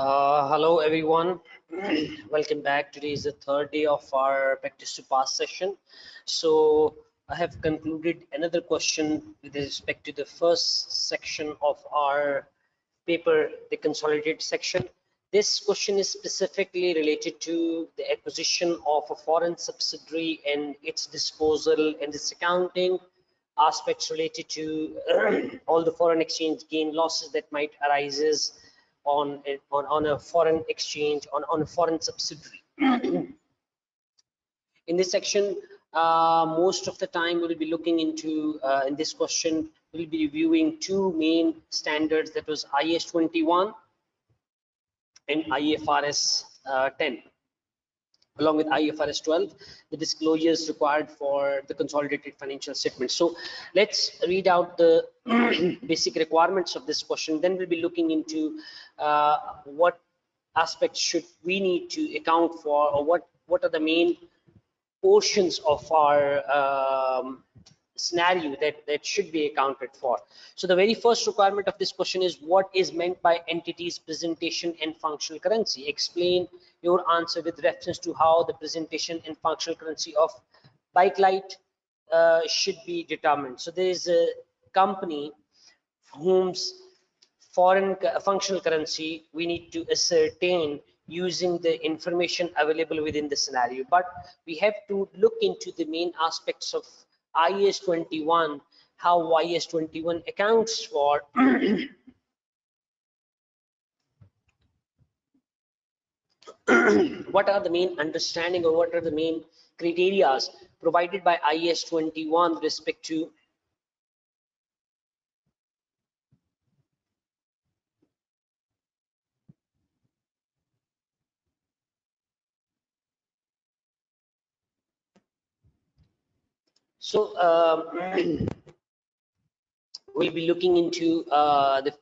Hello everyone. Welcome back. Today is the third day of our practice to pass session. So I have concluded another question with respect to the first section of our paper, the consolidated section. This question is specifically related to the acquisition of a foreign subsidiary and its disposal and its accounting aspects related to all the foreign exchange gain losses that might arises on a foreign exchange on a foreign subsidiary. In this section, most of the time we'll be looking into in this question we'll be reviewing two main standards, that was IAS 21 and IFRS 10. Along with IFRS 12, the disclosures required for the consolidated financial statement. So let's read out the basic requirements of this question. Then we'll be looking into what aspects should we need to account for, or what are the main portions of our scenario that should be accounted for. So the very first requirement of this question is, what is meant by entities, presentation and functional currency? Explain your answer with reference to how the presentation and functional currency of Bakelite should be determined. So there is a company whose foreign functional currency we need to ascertain using the information available within the scenario, but we have to look into the main aspects of IAS 21, how IAS 21 accounts for what are the main understanding, or what are the main criteria provided by IAS 21 with respect to we'll be looking into the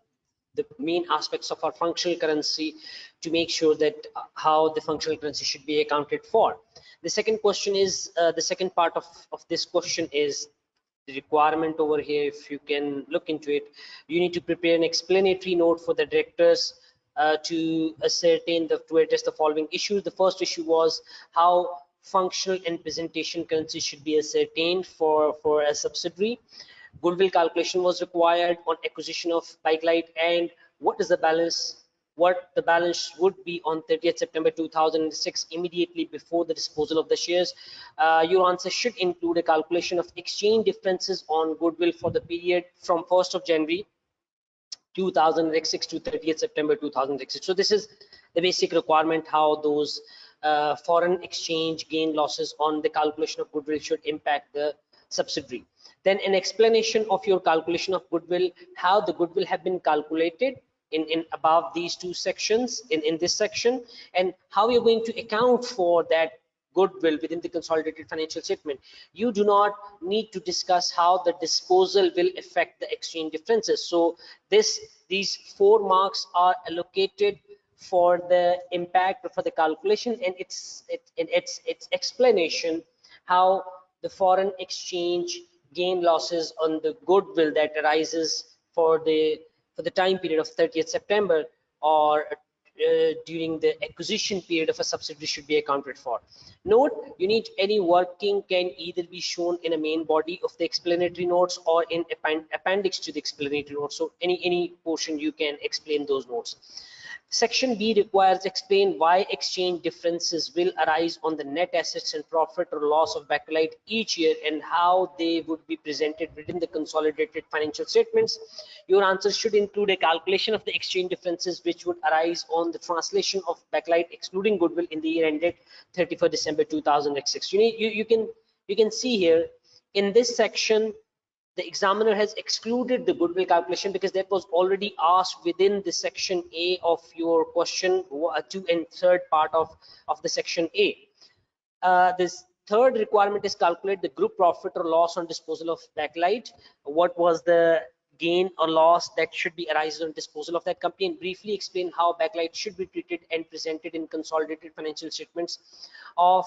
main aspects of our functional currency to make sure that how the functional currency should be accounted for. The second question is the second part of this question is the requirement over here. If you can look into it, you need to prepare an explanatory note for the directors to ascertain to address the following issues. The first issue was how functional and presentation currency should be ascertained for a subsidiary. Goodwill calculation was required on acquisition of Bakelite, and what the balance would be on 30th September 2006, immediately before the disposal of the shares. Your answer should include a calculation of exchange differences on goodwill for the period from 1st of January 2006 to 30th September 2006. So this is the basic requirement, how those foreign exchange gain losses on the calculation of goodwill should impact the subsidiary. Then an explanation of your calculation of goodwill, how the goodwill have been calculated in above these two sections, in this section, and how you're going to account for that goodwill within the consolidated financial statement. You do not need to discuss how the disposal will affect the exchange differences. So these 4 marks are allocated for the impact, for the calculation, and its explanation how the foreign exchange gain losses on the goodwill that arises for the time period of 30th September or during the acquisition period of a subsidiary should be accounted for. Note, you need any working can either be shown in a main body of the explanatory notes or in appendix to the explanatory notes. So any portion you can explain those notes. Section B requires explain why exchange differences will arise on the net assets and profit or loss of Bakelite each year and how they would be presented within the consolidated financial statements. Your answer should include a calculation of the exchange differences which would arise on the translation of Bakelite excluding goodwill in the year ended 31st December 2006. You can see here in this section the examiner has excluded the goodwill calculation because that was already asked within the section A of your question, 2 and 3rd part of the section A. This third requirement is calculate the group profit or loss on disposal of Bakelite. What was the gain or loss that should be arises on disposal of that company, and briefly explain how Bakelite should be treated and presented in consolidated financial statements of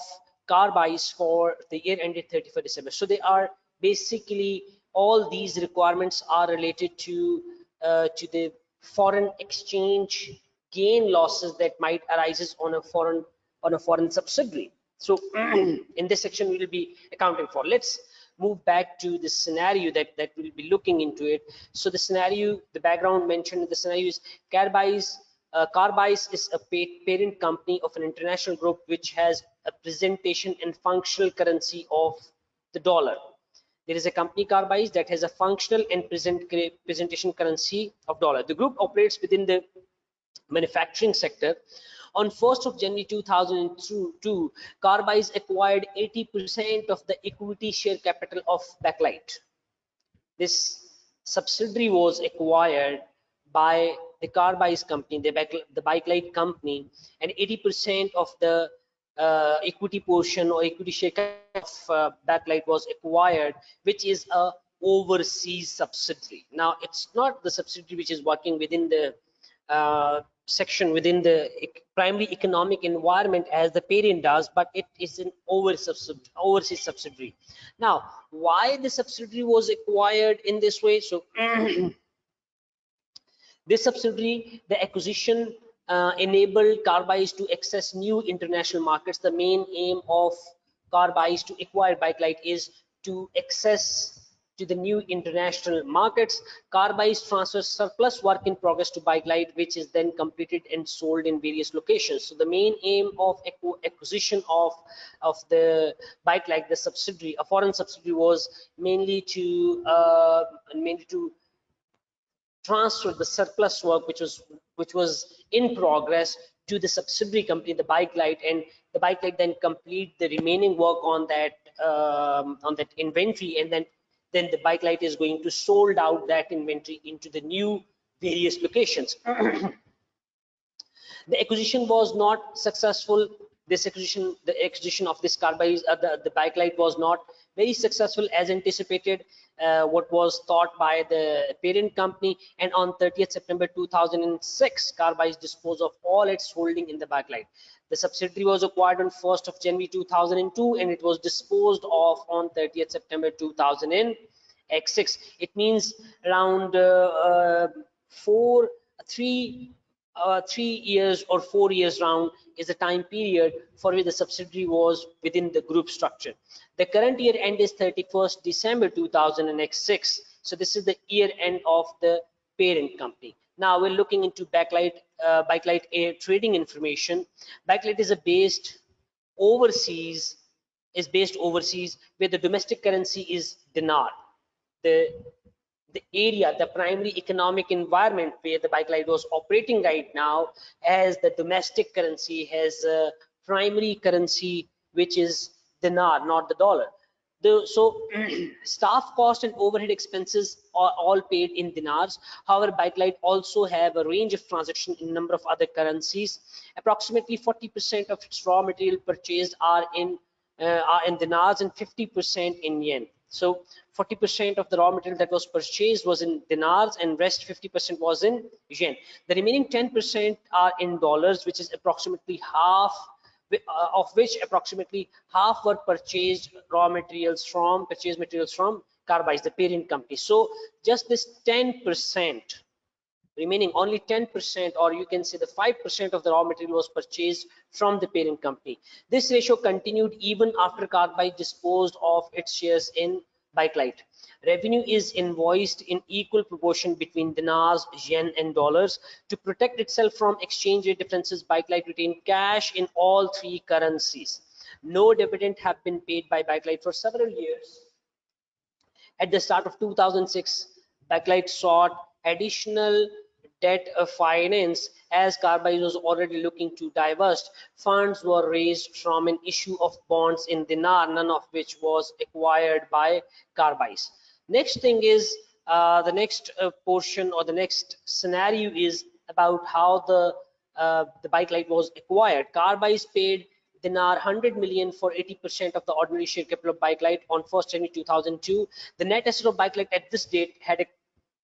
Carbise for the year ended 31st December. So they are basically all these requirements are related to the foreign exchange gain losses that might arises on a foreign subsidiary. So in this section we will be accounting for. Let's move back to the scenario that we'll be looking into it. So the scenario, the background mentioned in the scenario is Carbise is a parent company of an international group which has a presentation and functional currency of the dollar. There is a company Carbise that has a functional and presentation currency of dollar. The group operates within the manufacturing sector. On 1st of January 2002, Carbise acquired 80% of the equity share capital of Backlight. This subsidiary was acquired by the Carbise company, the Backlight company, and 80% of the equity portion or equity share of Backlight was acquired, which is a overseas subsidiary. Now, it's not the subsidiary which is working within the section within the primary economic environment as the parent does, but it is an overseas subsidiary. Now, why the subsidiary was acquired in this way? So this subsidiary, the acquisition enabled Carbise to access new international markets. The main aim of Carbise to acquire Backlight is to access to the new international markets. Carbise transfers surplus work in progress to Backlight, which is then completed and sold in various locations. So the main aim of acquisition of the Backlight, the subsidiary, a foreign subsidiary, was mainly to transfer the surplus work which was in progress to the subsidiary company, the Backlight, and the Backlight then complete the remaining work on that inventory, and then the Backlight is going to sold out that inventory into the new various locations. The acquisition was not successful. The acquisition of this Carbise, the Backlight, was not very successful as anticipated, what was thought by the parent company. And on 30th September 2006, Carbise disposed of all its holding in the Backlight. The subsidiary was acquired on 1st of January 2002, and it was disposed of on 30th September 2006. It means around 3 years or 4 years round is the time period for which the subsidiary was within the group structure. The current year end is 31st December 2006. So this is the year end of the parent company. Now we're looking into Backlight trading information. Backlight is based overseas, where the domestic currency is dinar. The area, the primary economic environment where the Backlight was operating right now, as the domestic currency has a primary currency which is dinar, not the dollar. So staff cost and overhead expenses are all paid in dinars. However, Backlight also have a range of transactions in a number of other currencies. Approximately 40% of its raw material purchased are in dinars and 50% in yen. So 40% of the raw material that was purchased was in dinars, and rest 50% was in yen. The remaining 10% are in dollars, which is approximately half, of which approximately half were purchased materials from Carbise, the parent company. So just this 10%, remaining only 10%, or you can say the 5% of the raw material, was purchased from the parent company. This ratio continued even after Carbise disposed of its shares in Backlight. Revenue is invoiced in equal proportion between dinars, yen, and dollars. To protect itself from exchange rate differences, Backlight retained cash in all three currencies. No dividend have been paid by Backlight for several years. At the start of 2006, Backlight sought additional debt finance as Carbise was already looking to divest. Funds were raised from an issue of bonds in dinar, none of which was acquired by Carbise. Next thing is the next portion, or the next scenario, is about how the Backlight was acquired. Carbise paid dinar 100 million for 80% of the ordinary share capital of Backlight on 1st January 2002. The net asset of Backlight at this date had a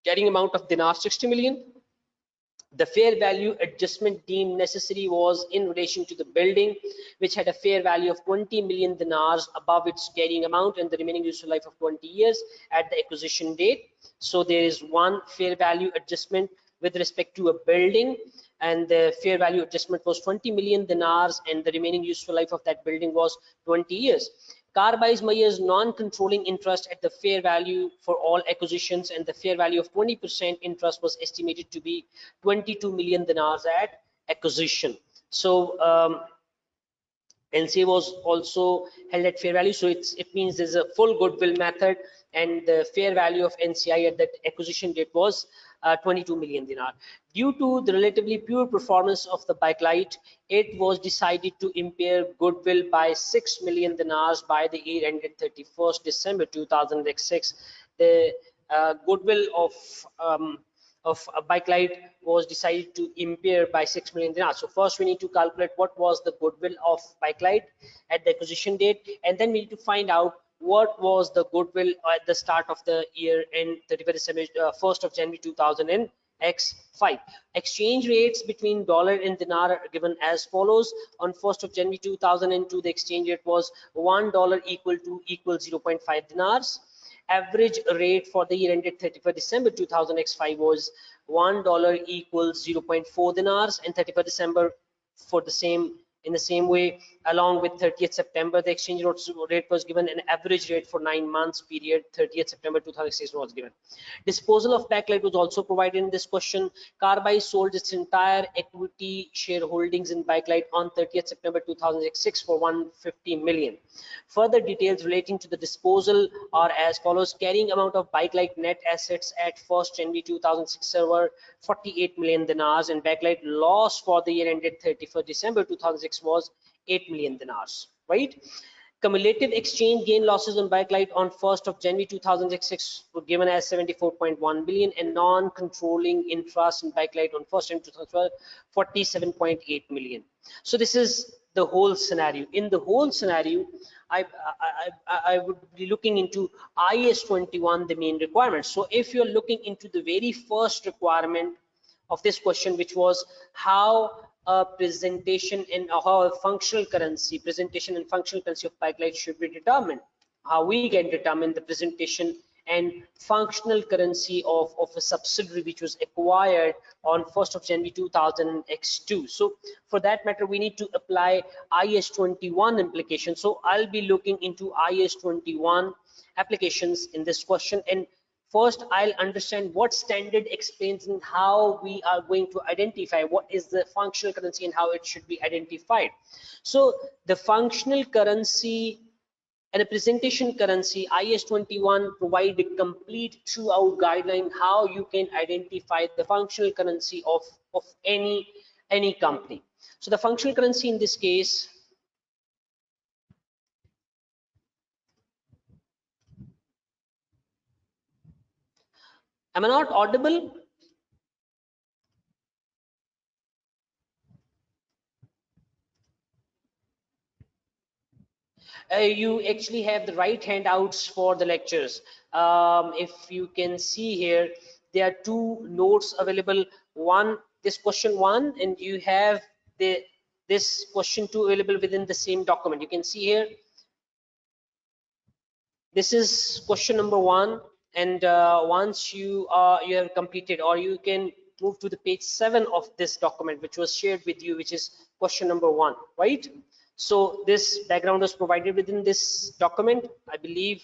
carrying amount of dinar 60 million. The fair value adjustment deemed necessary was in relation to the building, which had a fair value of 20 million dinars above its carrying amount and the remaining useful life of 20 years at the acquisition date. So there is one fair value adjustment with respect to a building, and the fair value adjustment was 20 million dinars, and the remaining useful life of that building was 20 years. Carby's Mayer's non-controlling interest at the fair value for all acquisitions, and the fair value of 20% interest was estimated to be 22 million dinars at acquisition. So NCA was also held at fair value, so it means there's a full goodwill method, and the fair value of NCI at that acquisition date was 22 million dinar. Due to the relatively pure performance of the backlight, it was decided to impair goodwill by 6 million dinars by the year ended 31st December 2006. The goodwill of a backlight was decided to impair by 6 million dinars. So first we need to calculate what was the goodwill of backlight at the acquisition date, and then we need to find out what was the goodwill at the start of the year in 31st December, 1st of January 2005. Exchange rates between dollar and dinar are given as follows. On 1st of January 2002, the exchange rate was $1 equal 0.5 dinars. Average rate for the year ended 31st December 2005 was $1 equals 0.4 dinars, and 31st December for the same, in the same way, along with 30th September, the exchange rate was given. An average rate for 9 months period 30th September 2006 was given. Disposal of backlight was also provided in this question. Carby sold its entire equity shareholdings in backlight on 30th September 2006 for 150 million. Further details relating to the disposal are as follows. Carrying amount of backlight net assets at 1st January 2006 were 48 million dinars, and backlight loss for the year ended 31st December 2006 was 8 million dinars, right? Cumulative exchange gain losses on backlight on 1st of January 2006 were given as 74.1 billion, and non-controlling interest in backlight on 1st January 2012 47.8 million. So this is the whole scenario. In the whole scenario, I would be looking into IS 21, the main requirements. So if you're looking into the very first requirement of this question, which was how a presentation and how a functional currency, presentation and functional currency of backlight should be determined, how we can determine the presentation and functional currency of a subsidiary which was acquired on 1st of January 2002. So for that matter, we need to apply IS 21 implication. So I'll be looking into IS 21 applications in this question, and first I'll understand what standard explains and how we are going to identify what is the functional currency and how it should be identified. So the functional currency and the presentation currency, IS 21 provide a complete throughout guideline how you can identify the functional currency of any company. So the functional currency in this case, am I not audible? You actually have the right handouts for the lectures. If you can see here, there are 2 notes available. One, this question 1, and you have this question 2 available within the same document. You can see here, this is question number 1, and once you have completed, or you can move to the page 7 of this document which was shared with you, which is question number 1, right? So this background was provided within this document, I believe.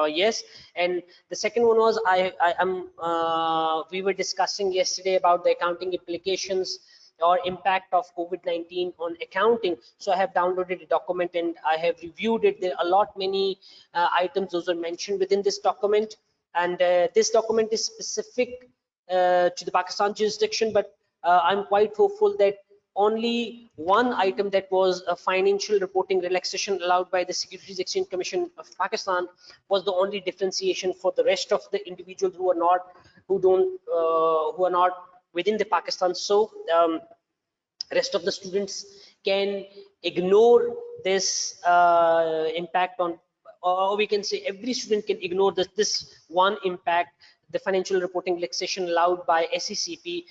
Yes. And the second one was we were discussing yesterday about the accounting implications or impact of COVID-19 on accounting. So I have downloaded a document and I have reviewed it. There are a lot many items those are mentioned within this document, and this document is specific to the Pakistan jurisdiction, but I'm quite hopeful that only one item, that was a financial reporting relaxation allowed by the Securities Exchange Commission of Pakistan, was the only differentiation. For the rest of the individuals who are not within the Pakistan, so rest of the students can ignore this impact on, or we can say every student can ignore this one impact, the financial reporting relaxation allowed by SECP.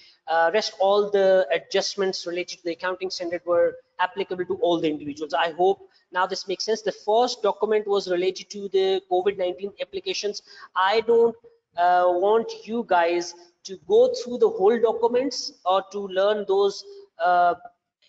Rest all the adjustments related to the accounting standard were applicable to all the individuals. I hope now this makes sense. The first document was related to the COVID-19 applications. I don't want you guys to go through the whole documents or to learn those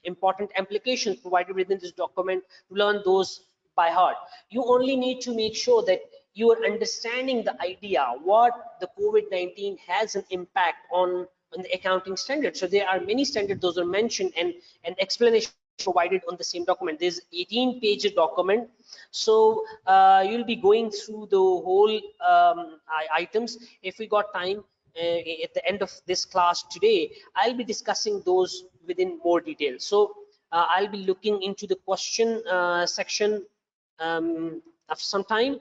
important implications provided within this document, to learn those by heart. You only need to make sure that you are understanding the idea what the COVID-19 has an impact on the accounting standards. So there are many standards, those are mentioned, and an explanation provided on the same document. There's 18-page document, so you'll be going through the whole items. If we got time at the end of this class today, I'll be discussing those within more detail. So I'll be looking into the question section after some time.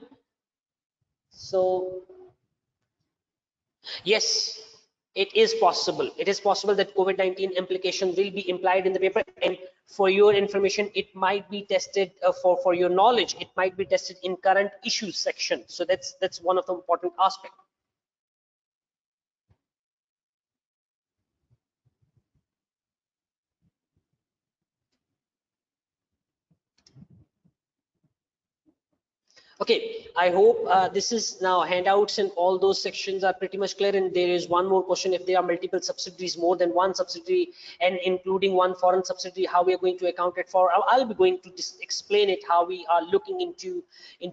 So yes, it is possible. It is possible that COVID-19 implication will be implied in the paper, and for your information, it might be tested for your knowledge. It might be tested in current issues section. So that's one of the important aspects. Okay, I hope this is now handouts and all those sections are pretty much clear. And there is one more question: if there are multiple subsidiaries, more than one subsidiary, and including one foreign subsidiary, how we are going to account it for? I'll be going to explain it, how we are looking into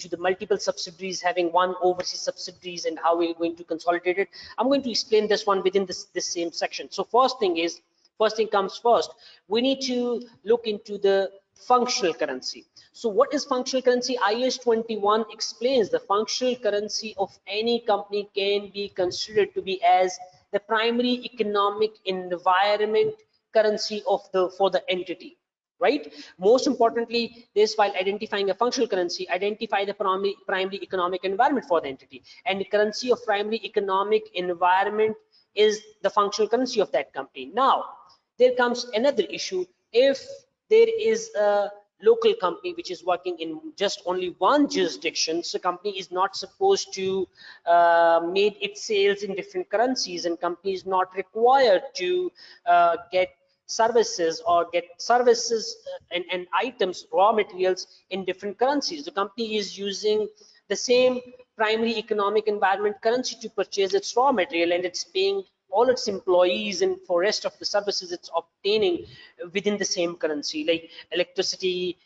the multiple subsidiaries having one overseas subsidiaries and how we're going to consolidate it. I'm going to explain this one within this same section. So first thing comes first, we need to look into the functional currency. So what is functional currency? IAS 21 explains the functional currency of any company can be considered to be as the primary economic environment currency for the entity, right? Most importantly, this, while identifying a functional currency, identify the primary economic environment for the entity, and the currency of primary economic environment is the functional currency of that company. Now there comes another issue. If there is a local company which is working in just only one jurisdiction, so company is not supposed to make its sales in different currencies, and company is not required to get services and items, raw materials in different currencies. The company is using the same primary economic environment currency to purchase its raw material, and it's paying all its employees and for rest of the services it's obtaining within the same currency, like electricity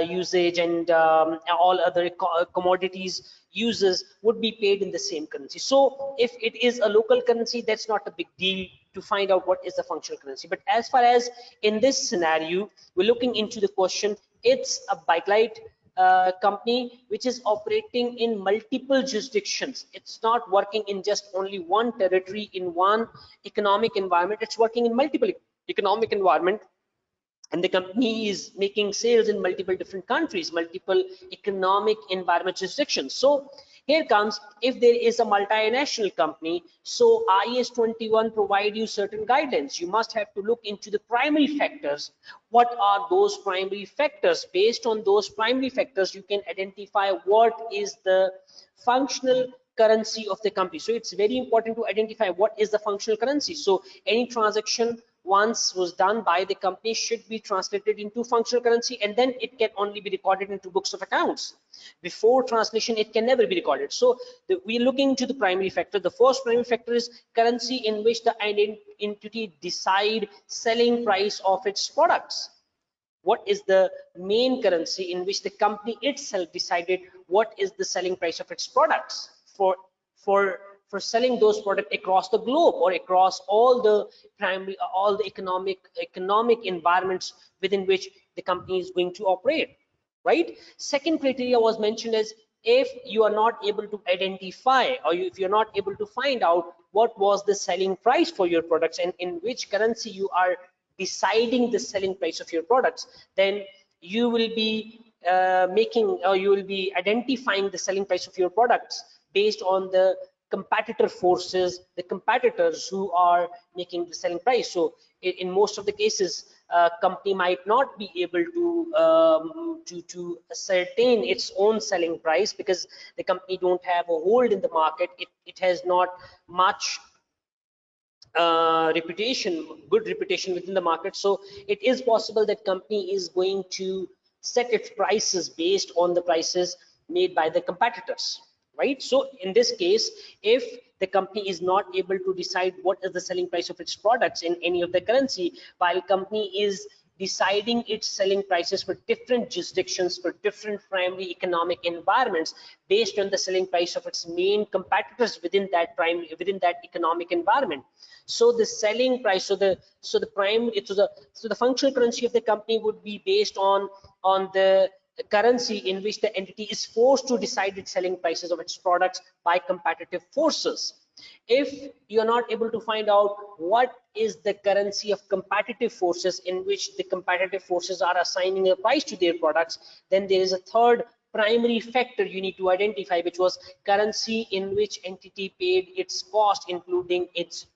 usage and all other commodities uses would be paid in the same currency. So if it is a local currency, that's not a big deal to find out what is the functional currency. But as far as in this scenario, we're looking into the question, it's a bakelite company which is operating in multiple jurisdictions. It's not working in just only one territory, in one economic environment. It's working in multiple economic environment, and the company is making sales in multiple different countries, multiple economic environment jurisdictions. So here comes, if there is a multinational company, so IAS 21 provide you certain guidelines. You must have to look into the primary factors. What are those primary factors? Based on those primary factors, you can identify what is the functional currency of the company. So it's very important to identify what is the functional currency. So any transaction once was done by the company should be translated into functional currency, and then it can only be recorded into books of accounts. Before translation, it can never be recorded. So we're looking into the primary factor. The first primary factor is currency in which the entity decide selling price of its products. What is the main currency in which the company itself decided what is the selling price of its products for selling those products across the globe or across all the economic environments within which the company is going to operate, right? Second criteria was mentioned as, if you are not able to identify, or if you're not able to find out what was the selling price for your products and in which currency you are deciding the selling price of your products, then you will be you will be identifying the selling price of your products based on the competitor forces, the competitors who are making the selling price. So in most of the cases, company might not be able to ascertain its own selling price because the company don't have a hold in the market. It has not much good reputation within the market. So it is possible that company is going to set its prices based on the prices made by the competitors, right? So in this case, if the company is not able to decide what is the selling price of its products in any of the currency, while company is deciding its selling prices for different jurisdictions, for different primary economic environments, based on the selling price of its main competitors within that economic environment. So the selling price, so the functional currency of the company would be based on the currency in which the entity is forced to decide its selling prices of its products by competitive forces. If you are not able to find out what is the currency of competitive forces in which the competitive forces are assigning a price to their products, then there is a third primary factor you need to identify, which was currency in which entity paid its cost, including its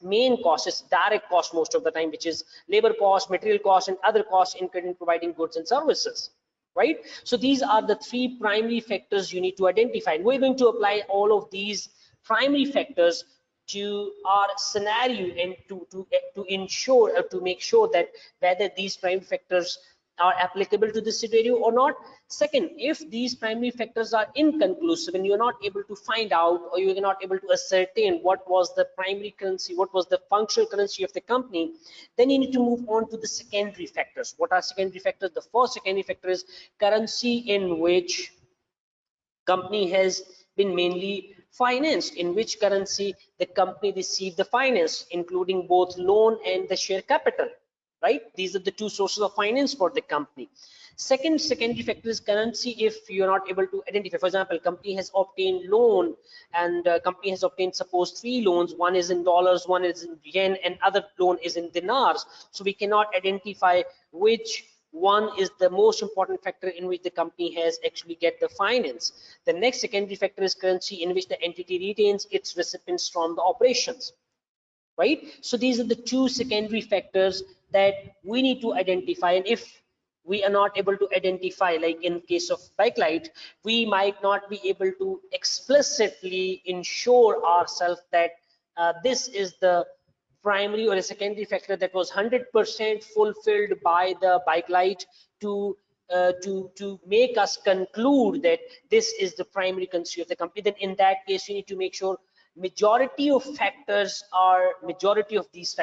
main cost, its direct cost most of the time, which is labor cost, material cost, and other costs incurred in providing goods and services. Right? So these are the three primary factors you need to identify. And we're going to apply all of these primary factors to our scenario and to ensure or to make sure that whether these primary factors are applicable to this scenario or not. Second, if these primary factors are inconclusive and you're not able to find out, or you're not able to ascertain what was the primary currency, what was the functional currency of the company, then you need to move on to the secondary factors. What are secondary factors? The first secondary factor is currency in which company has been mainly financed, in which currency the company received the finance, including both loan and the share capital. Right? These are the two sources of finance for the company. Second secondary factor is currency if you're not able to identify. For example, company has obtained loan, and company has obtained, suppose, 3 loans. One is in dollars, one is in yen, and other loan is in dinars. So we cannot identify which one is the most important factor in which the company has actually get the finance. The next secondary factor is currency in which the entity retains its recipients from the operations. Right? So these are the two secondary factors that we need to identify, and if we are not able to identify, like in case of backlight, we might not be able to explicitly ensure ourselves that this is the primary or a secondary factor that was 100% fulfilled by the backlight to make us conclude that this is the primary currency of the company. Then in that case, you need to make sure majority of these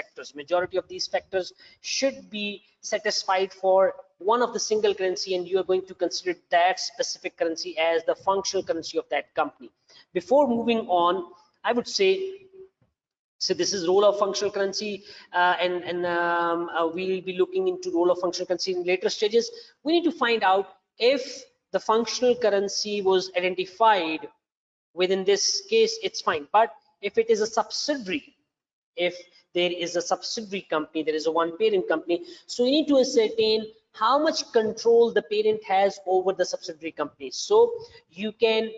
factors should be satisfied for one of the single currency, and you are going to consider that specific currency as the functional currency of that company. Before moving on, I would say, so this is role of functional currency, we'll be looking into role of functional currency in later stages. We need to find out if the functional currency was identified. Within this case, it's fine. But if it is a subsidiary, if there is a subsidiary company, there is a one parent company, so you need to ascertain how much control the parent has over the subsidiary company. So you can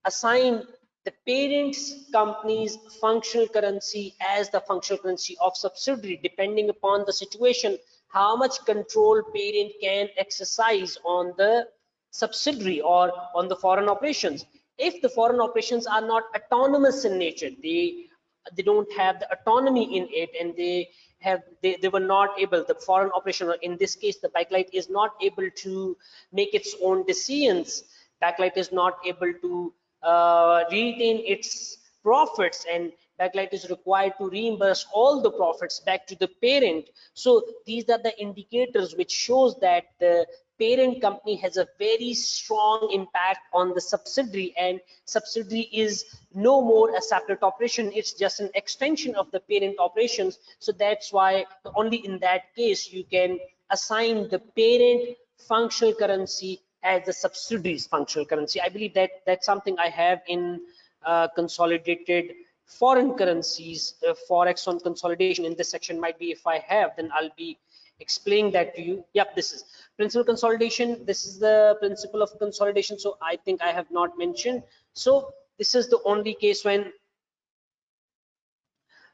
assign the parent's company's functional currency as the functional currency of subsidiary, depending upon the situation, how much control parent can exercise on the subsidiary or on the foreign operations. If the foreign operations are not autonomous in nature, they don't have the autonomy in it, and they were not able, the foreign operation, or in this case the backlight, is not able to make its own decisions. Backlight is not able to retain its profits, and backlight is required to reimburse all the profits back to the parent. So these are the indicators which shows that the parent company has a very strong impact on the subsidiary, and subsidiary is no more a separate operation, it's just an extension of the parent operations. So that's why only in that case you can assign the parent functional currency as the subsidiary's functional currency. I believe that that's something I have in consolidated foreign currencies, forex on consolidation. In this section might be, if I have, then I'll be explaining that to you. Yep, this is principal consolidation. This is the principle of consolidation. So I think I have not mentioned. So this is the only case when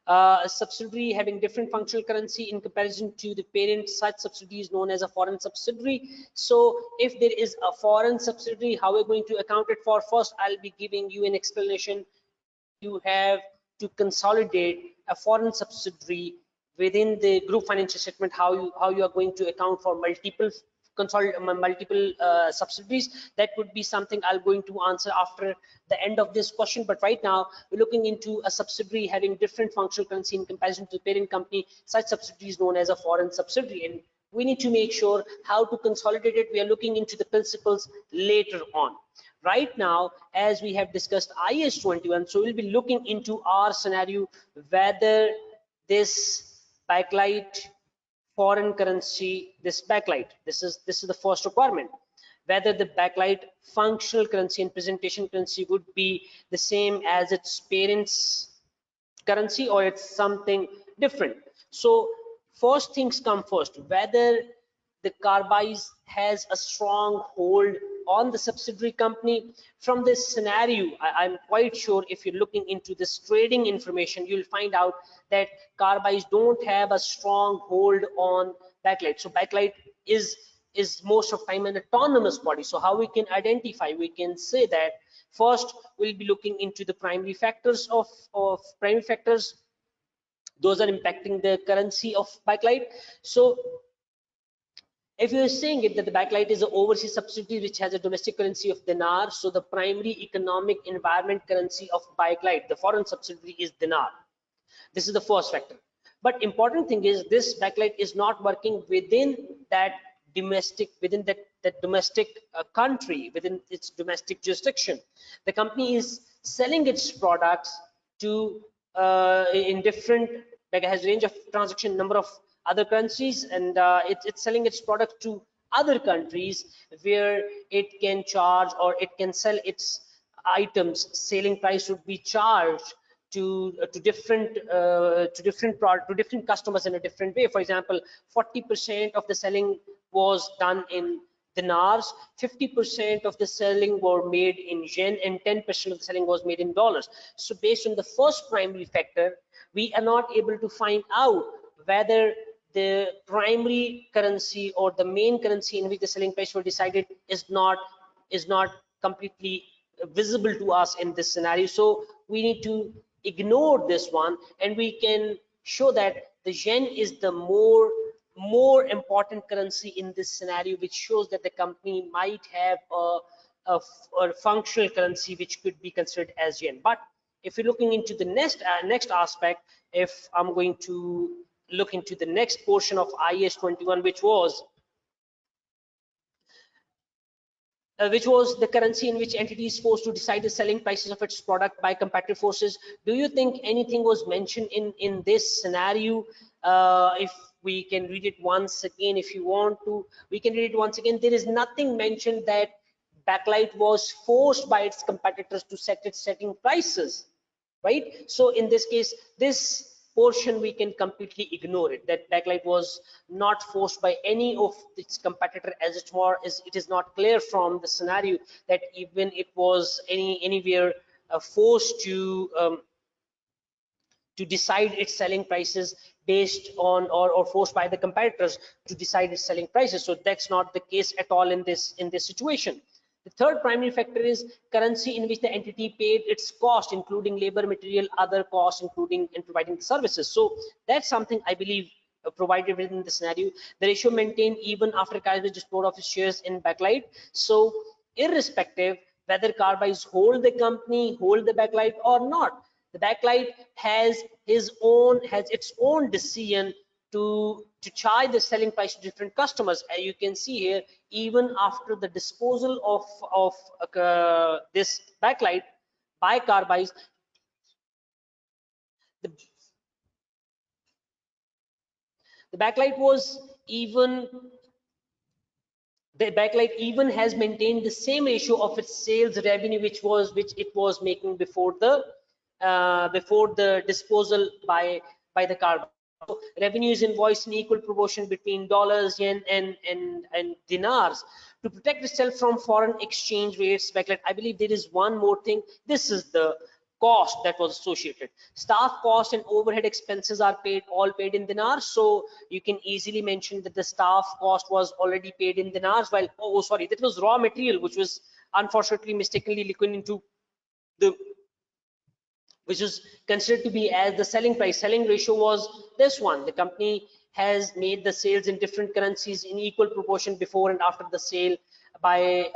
a subsidiary having different functional currency in comparison to the parent, such subsidiary is known as a foreign subsidiary. So if there is a foreign subsidiary, how we're going to account it for? First, I'll be giving you an explanation. You have to consolidate a foreign subsidiary within the group financial statement, how you are going to account for multiple multiple subsidiaries? That would be something I'm going to answer after the end of this question. But right now, we're looking into a subsidiary having different functional currency in comparison to the parent company. Such subsidiary is known as a foreign subsidiary, and we need to make sure how to consolidate it. We are looking into the principles later on. Right now, as we have discussed IAS 21, so we'll be looking into our scenario whether this backlight foreign currency, this backlight, this is the first requirement, whether the backlight functional currency and presentation currency would be the same as its parent's currency or it's something different. So first things come first, whether the Carbise has a strong hold on the subsidiary company. From this scenario, I'm quite sure if you're looking into this trading information, you'll find out that Carbise don't have a strong hold on backlight. So backlight is most of time an autonomous body. So how we can identify? We can say that first we'll be looking into the primary factors of primary factors. Those are impacting the currency of backlight. So if you're saying it that the backlight is an overseas subsidiary which has a domestic currency of dinar, so the primary economic environment currency of backlight, the foreign subsidiary, is dinar. This is the first factor. But important thing is this backlight is not working within that domestic, within that domestic country, within its domestic jurisdiction. The company is selling its products to in different, like it has range of transaction number of other countries, and it's selling its product to other countries where it can charge or it can sell its items. Selling price would be charged to different customers in a different way. For example, 40% of the selling was done in dinars, 50% of the selling were made in yen, and 10% of the selling was made in dollars. So based on the first primary factor, we are not able to find out whether the primary currency or the main currency in which the selling price were decided is not completely visible to us in this scenario. So we need to ignore this one, and we can show that the yen is the more important currency in this scenario, which shows that the company might have a functional currency which could be considered as yen. But if you're looking into the next aspect, if I'm going to look into the next portion of IAS 21, which was the currency in which entity is forced to decide the selling prices of its product by competitive forces. Do you think anything was mentioned in this scenario? If we can read it once again, if you want to, we can read it once again. There is nothing mentioned that backlight was forced by its competitors to set its selling prices, right? So in this case, this portion we can completely ignore it, that backlight was not forced by any of its competitor, as it is not clear from the scenario that even it was anywhere forced to decide its selling prices based on or forced by the competitors to decide its selling prices. So that's not the case at all in this situation. The third primary factor is currency in which the entity paid its cost, including labor, material, other costs, including in providing the services. So that's something I believe provided within the scenario. The ratio maintained even after Carbise disposed of its shares in backlight. So irrespective whether Carbise hold the company, hold the backlight or not, the backlight has its own decision to charge the selling price to different customers. As you can see here, even after the disposal of this backlight by Carbise, the backlight even has maintained the same ratio of its sales revenue which it was making before the disposal by the Carbise. So revenue is invoiced in equal proportion between dollars, yen, and dinars. To protect itself from foreign exchange rates backlight, I believe there is one more thing. This is the cost that was associated. Staff cost and overhead expenses are all paid in dinars. So you can easily mention that the staff cost was already paid in dinars, while that was raw material which was unfortunately mistakenly liquidated into which is considered to be as the selling price. Selling ratio was this one. The company has made the sales in different currencies in equal proportion before and after the sale by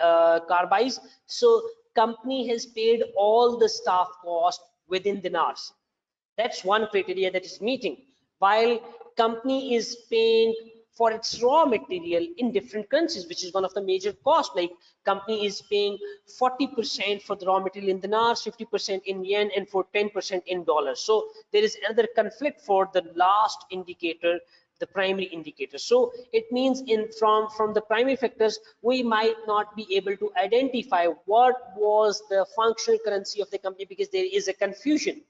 Carby's. So company has paid all the staff cost within dinars. That's one criteria that is meeting, while company is paying for its raw material in different currencies, which is one of the major costs. Like company is paying 40% for the raw material in dinars, 50% in yen, and for 10% in dollars. So there is another conflict for the last indicator, the primary indicator. So it means from the primary factors, we might not be able to identify what was the functional currency of the company, because there is a confusion.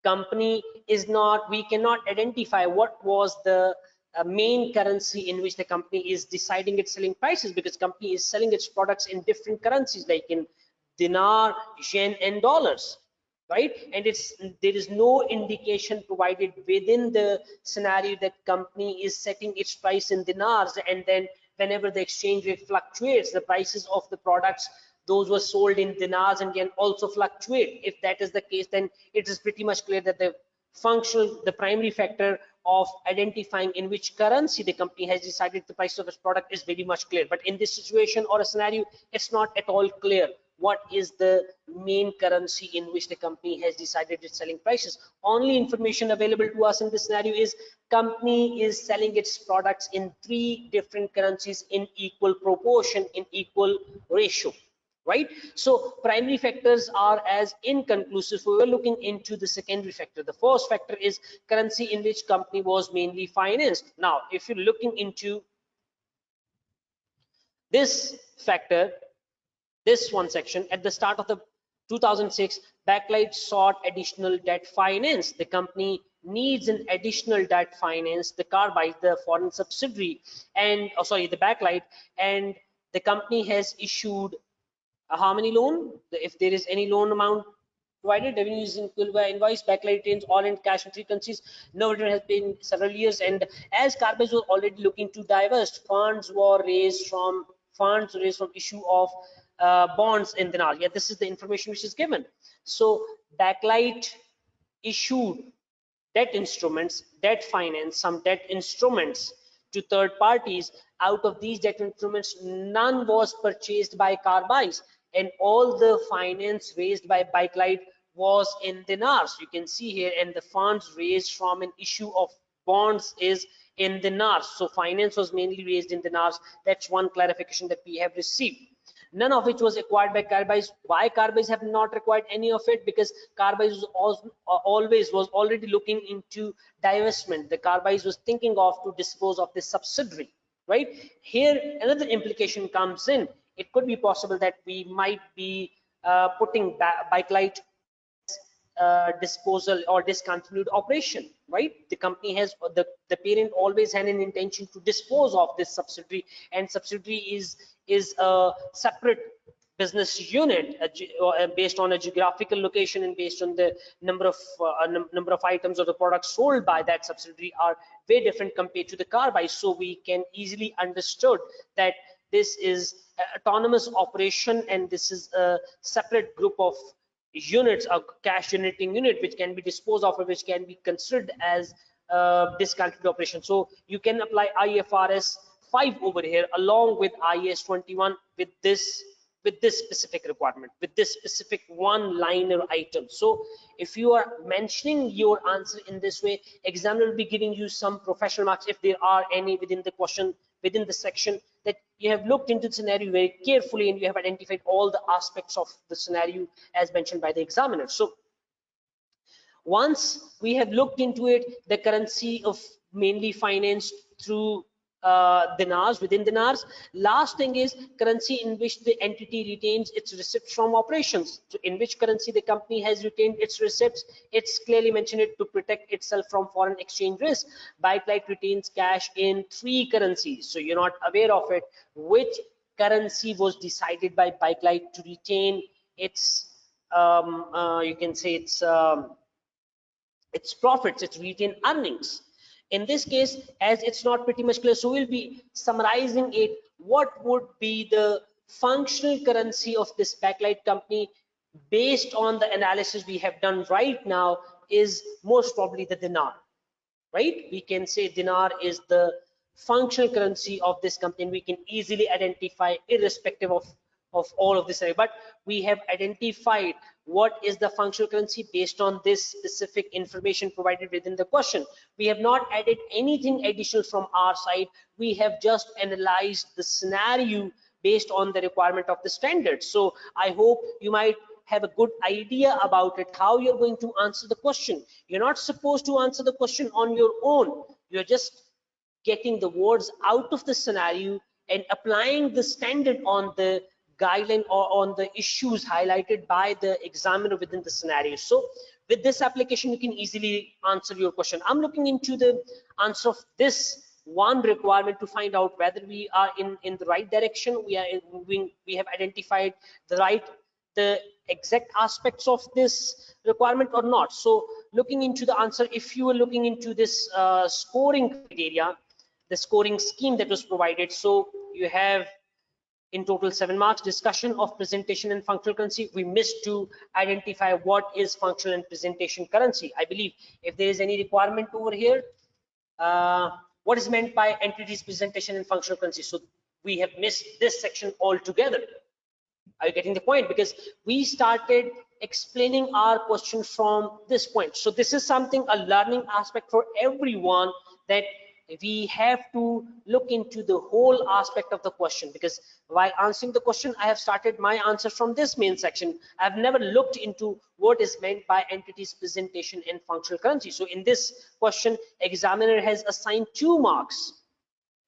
Company is not, we cannot identify what was the main currency in which the company is deciding its selling prices, because company is selling its products in different currencies, like in dinar, yen, and dollars, right? And there is no indication provided within the scenario that company is setting its price in dinars, and then whenever the exchange rate fluctuates, the prices of the products those were sold in dinars and can also fluctuate. If that is the case, then it is pretty much clear that the primary factor of identifying in which currency the company has decided the price of its product is very much clear. But in this situation or a scenario, it's not at all clear what is the main currency in which the company has decided its selling prices. Only information available to us in this scenario is company is selling its products in 3 different currencies in equal proportion, in equal ratio, right? So primary factors are as inconclusive. So we're looking into the secondary factor. The first factor is currency in which company was mainly financed. Now if you're looking into this factor, this one section, at the start of the 2006, Backlight sought additional debt finance. The company needs an additional debt finance, the Carbide, the foreign subsidiary, and the Backlight, and the company has issued how many loan? If there is any loan amount provided, revenue is equal by invoice. Backlight retains all in cash and 3 currencies. No return has been several years, and as Carbide was already looking to divest, funds raised from issue of bonds in dinar. Yeah, this is the information which is given. So Backlight issued debt instruments, debt finance, some debt instruments to third parties. Out of these debt instruments, none was purchased by Carbide, and all the finance raised by Backlight was in dinars. You can see here, and the funds raised from an issue of bonds is in dinars. So finance was mainly raised in dinars. That's one clarification that we have received. None of which was acquired by Carbide. Why Carbide have not acquired any of it? Because Carbide was already looking into divestment. The Carbide was thinking of to dispose of this subsidiary, right? Here another implication comes in. It could be possible that we might be putting Backlight disposal or discontinued operation, right? The company has, the parent always had an intention to dispose of this subsidiary, and subsidiary is a separate business unit based on a geographical location, and based on the number of items or the products sold by that subsidiary are very different compared to the Carbide. So we can easily understood that this is an autonomous operation, and this is a separate group of units, a cash generating unit, which can be disposed of or which can be considered as discontinued operation. So you can apply IFRS 5 over here along with IAS 21 with this specific requirement, with this specific one-liner item. So if you are mentioning your answer in this way, examiner will be giving you some professional marks if there are any within the question, within the section, that you have looked into the scenario very carefully and you have identified all the aspects of the scenario as mentioned by the examiner. So once we have looked into it, the currency of mainly financed through dinars, within dinars. Last thing is currency in which the entity retains its receipts from operations. So in which currency the company has retained its receipts, it's clearly mentioned it to protect itself from foreign exchange risk. Backlight retains cash in 3 currencies. So you're not aware of it. Which currency was decided by Backlight to retain its you can say its profits, its retained earnings. In this case, as it's not pretty much clear, so we'll be summarizing it. What would be the functional currency of this Backlight company based on the analysis we have done right now is most probably the dinar, right? We can say dinar is the functional currency of this company, and we can easily identify irrespective of all of this, but we have identified what is the functional currency based on this specific information provided within the question. We have not added anything additional from our side. We have just analyzed the scenario based on the requirement of the standard. So I hope you might have a good idea about it, how you're going to answer the question. You're not supposed to answer the question on your own. You're just getting the words out of the scenario and applying the standard on the guideline or on the issues highlighted by the examiner within the scenario. So with this application, you can easily answer your question. I'm looking into the answer of this one requirement to find out whether we are in the right direction. We have identified the exact aspects of this requirement or not. So looking into the answer, if you are looking into this scoring criteria, the scoring scheme that was provided, so you have in total 7 marks. Discussion of presentation and functional currency. We missed to identify what is functional and presentation currency. I believe if there is any requirement over here, what is meant by entities, presentation and functional currency. So we have missed this section altogether. Are you getting the point? Because we started explaining our question from this point. So this is something, a learning aspect for everyone, that we have to look into the whole aspect of the question, because while answering the question, I have started my answer from this main section. I've never looked into what is meant by entities, presentation and functional currency. So in this question, examiner has assigned 2 marks,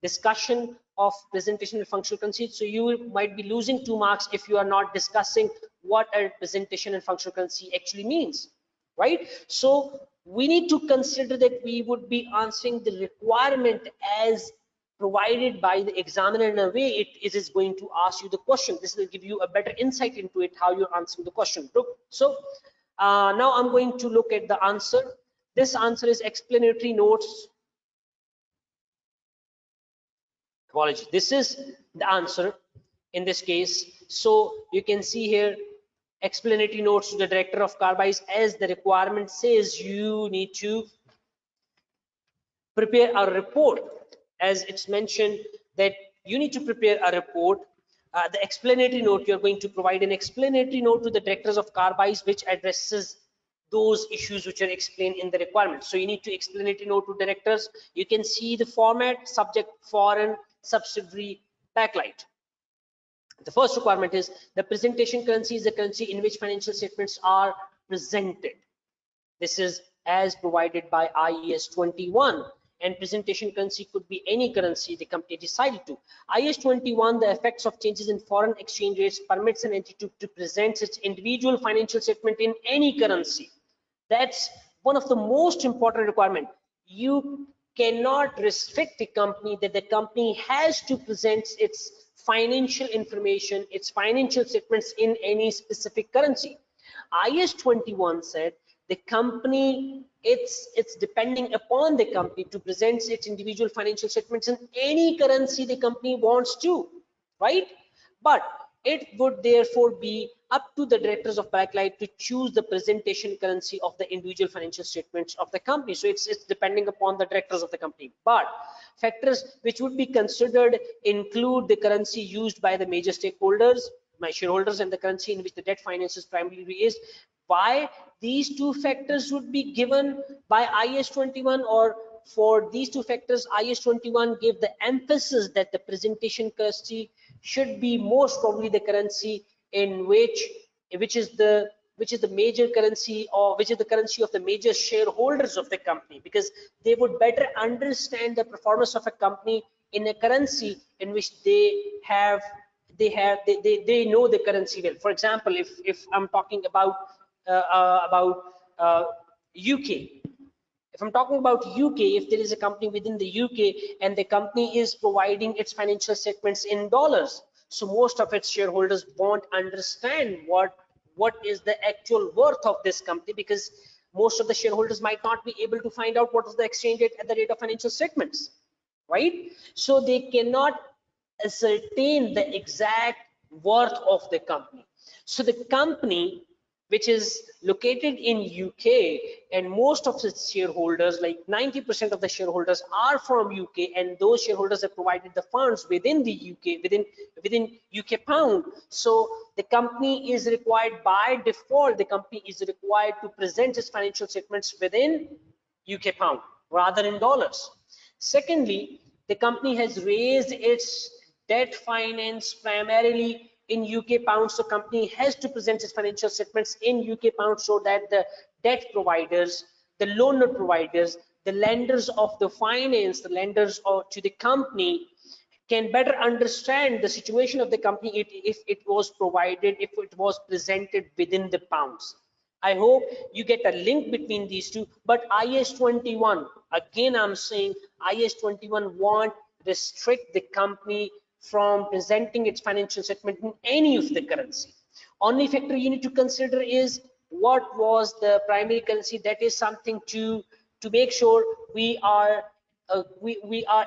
discussion of presentation and functional currency. So you might be losing 2 marks if you are not discussing what a presentation and functional currency actually means, right? So we need to consider that we would be answering the requirement as provided by the examiner in a way it is going to ask you the question. This will give you a better insight into it, how you're answering the question. So now I'm going to look at the answer. This answer is explanatory notes. Apology. This is the answer in this case. So you can see here, explanatory notes to the director of carbides, as the requirement says you need to prepare a report, as it's mentioned that you need to prepare a report. The explanatory note, you're going to provide an explanatory note to the directors of carbides which addresses those issues which are explained in the requirement. So you need to explanatory note to directors. You can see the format: subject, foreign, subsidiary, backlight. The first requirement is the presentation currency is the currency in which financial statements are presented. This is as provided by IAS 21, and presentation currency could be any currency the company decided to. IAS 21, the effects of changes in foreign exchange rates, permits an entity to present its individual financial statement in any currency. That's one of the most important requirements. You cannot restrict a company that the company has to present its financial information, its financial statements in any specific currency. IAS 21 said the company, it's depending upon the company to present its individual financial statements in any currency the company wants to, right? But it would therefore be up to the directors of backlight to choose the presentation currency of the individual financial statements of the company. So it's depending upon the directors of the company. But factors which would be considered include the currency used by the major stakeholders, my shareholders, and the currency in which the debt finance is primarily raised. Why these 2 factors would be given by IAS 21, or for these 2 factors, IAS 21 gave the emphasis that the presentation currency should be most probably the currency in which is the major currency, or which is the currency of the major shareholders of the company, because they would better understand the performance of a company in a currency in which they know the currency well. For example, if I'm talking about UK, if I'm talking about UK, if there is a company within the UK and the company is providing its financial statements in dollars, so most of its shareholders won't understand what is the actual worth of this company, because most of the shareholders might not be able to find out what is the exchange rate at the rate of financial statements, right? So they cannot ascertain the exact worth of the company. So the company which is located in UK, and most of its shareholders, like 90% of the shareholders, are from UK, and those shareholders have provided the funds within the UK, within UK pound. So the company is required, by default, the company is required to present its financial statements within UK pound rather than dollars. Secondly, the company has raised its debt finance primarily in UK pounds, so company has to present its financial statements in UK pounds so that the debt providers, the loan note providers, the lenders of the finance, the lenders to the company can better understand the situation of the company if it was provided, if it was presented within the pounds. I hope you get a link between these two. But IS 21, again I'm saying IS 21 won't restrict the company from presenting its financial statement in any of the currency. Only factor you need to consider is what was the primary currency. That is something to make sure we are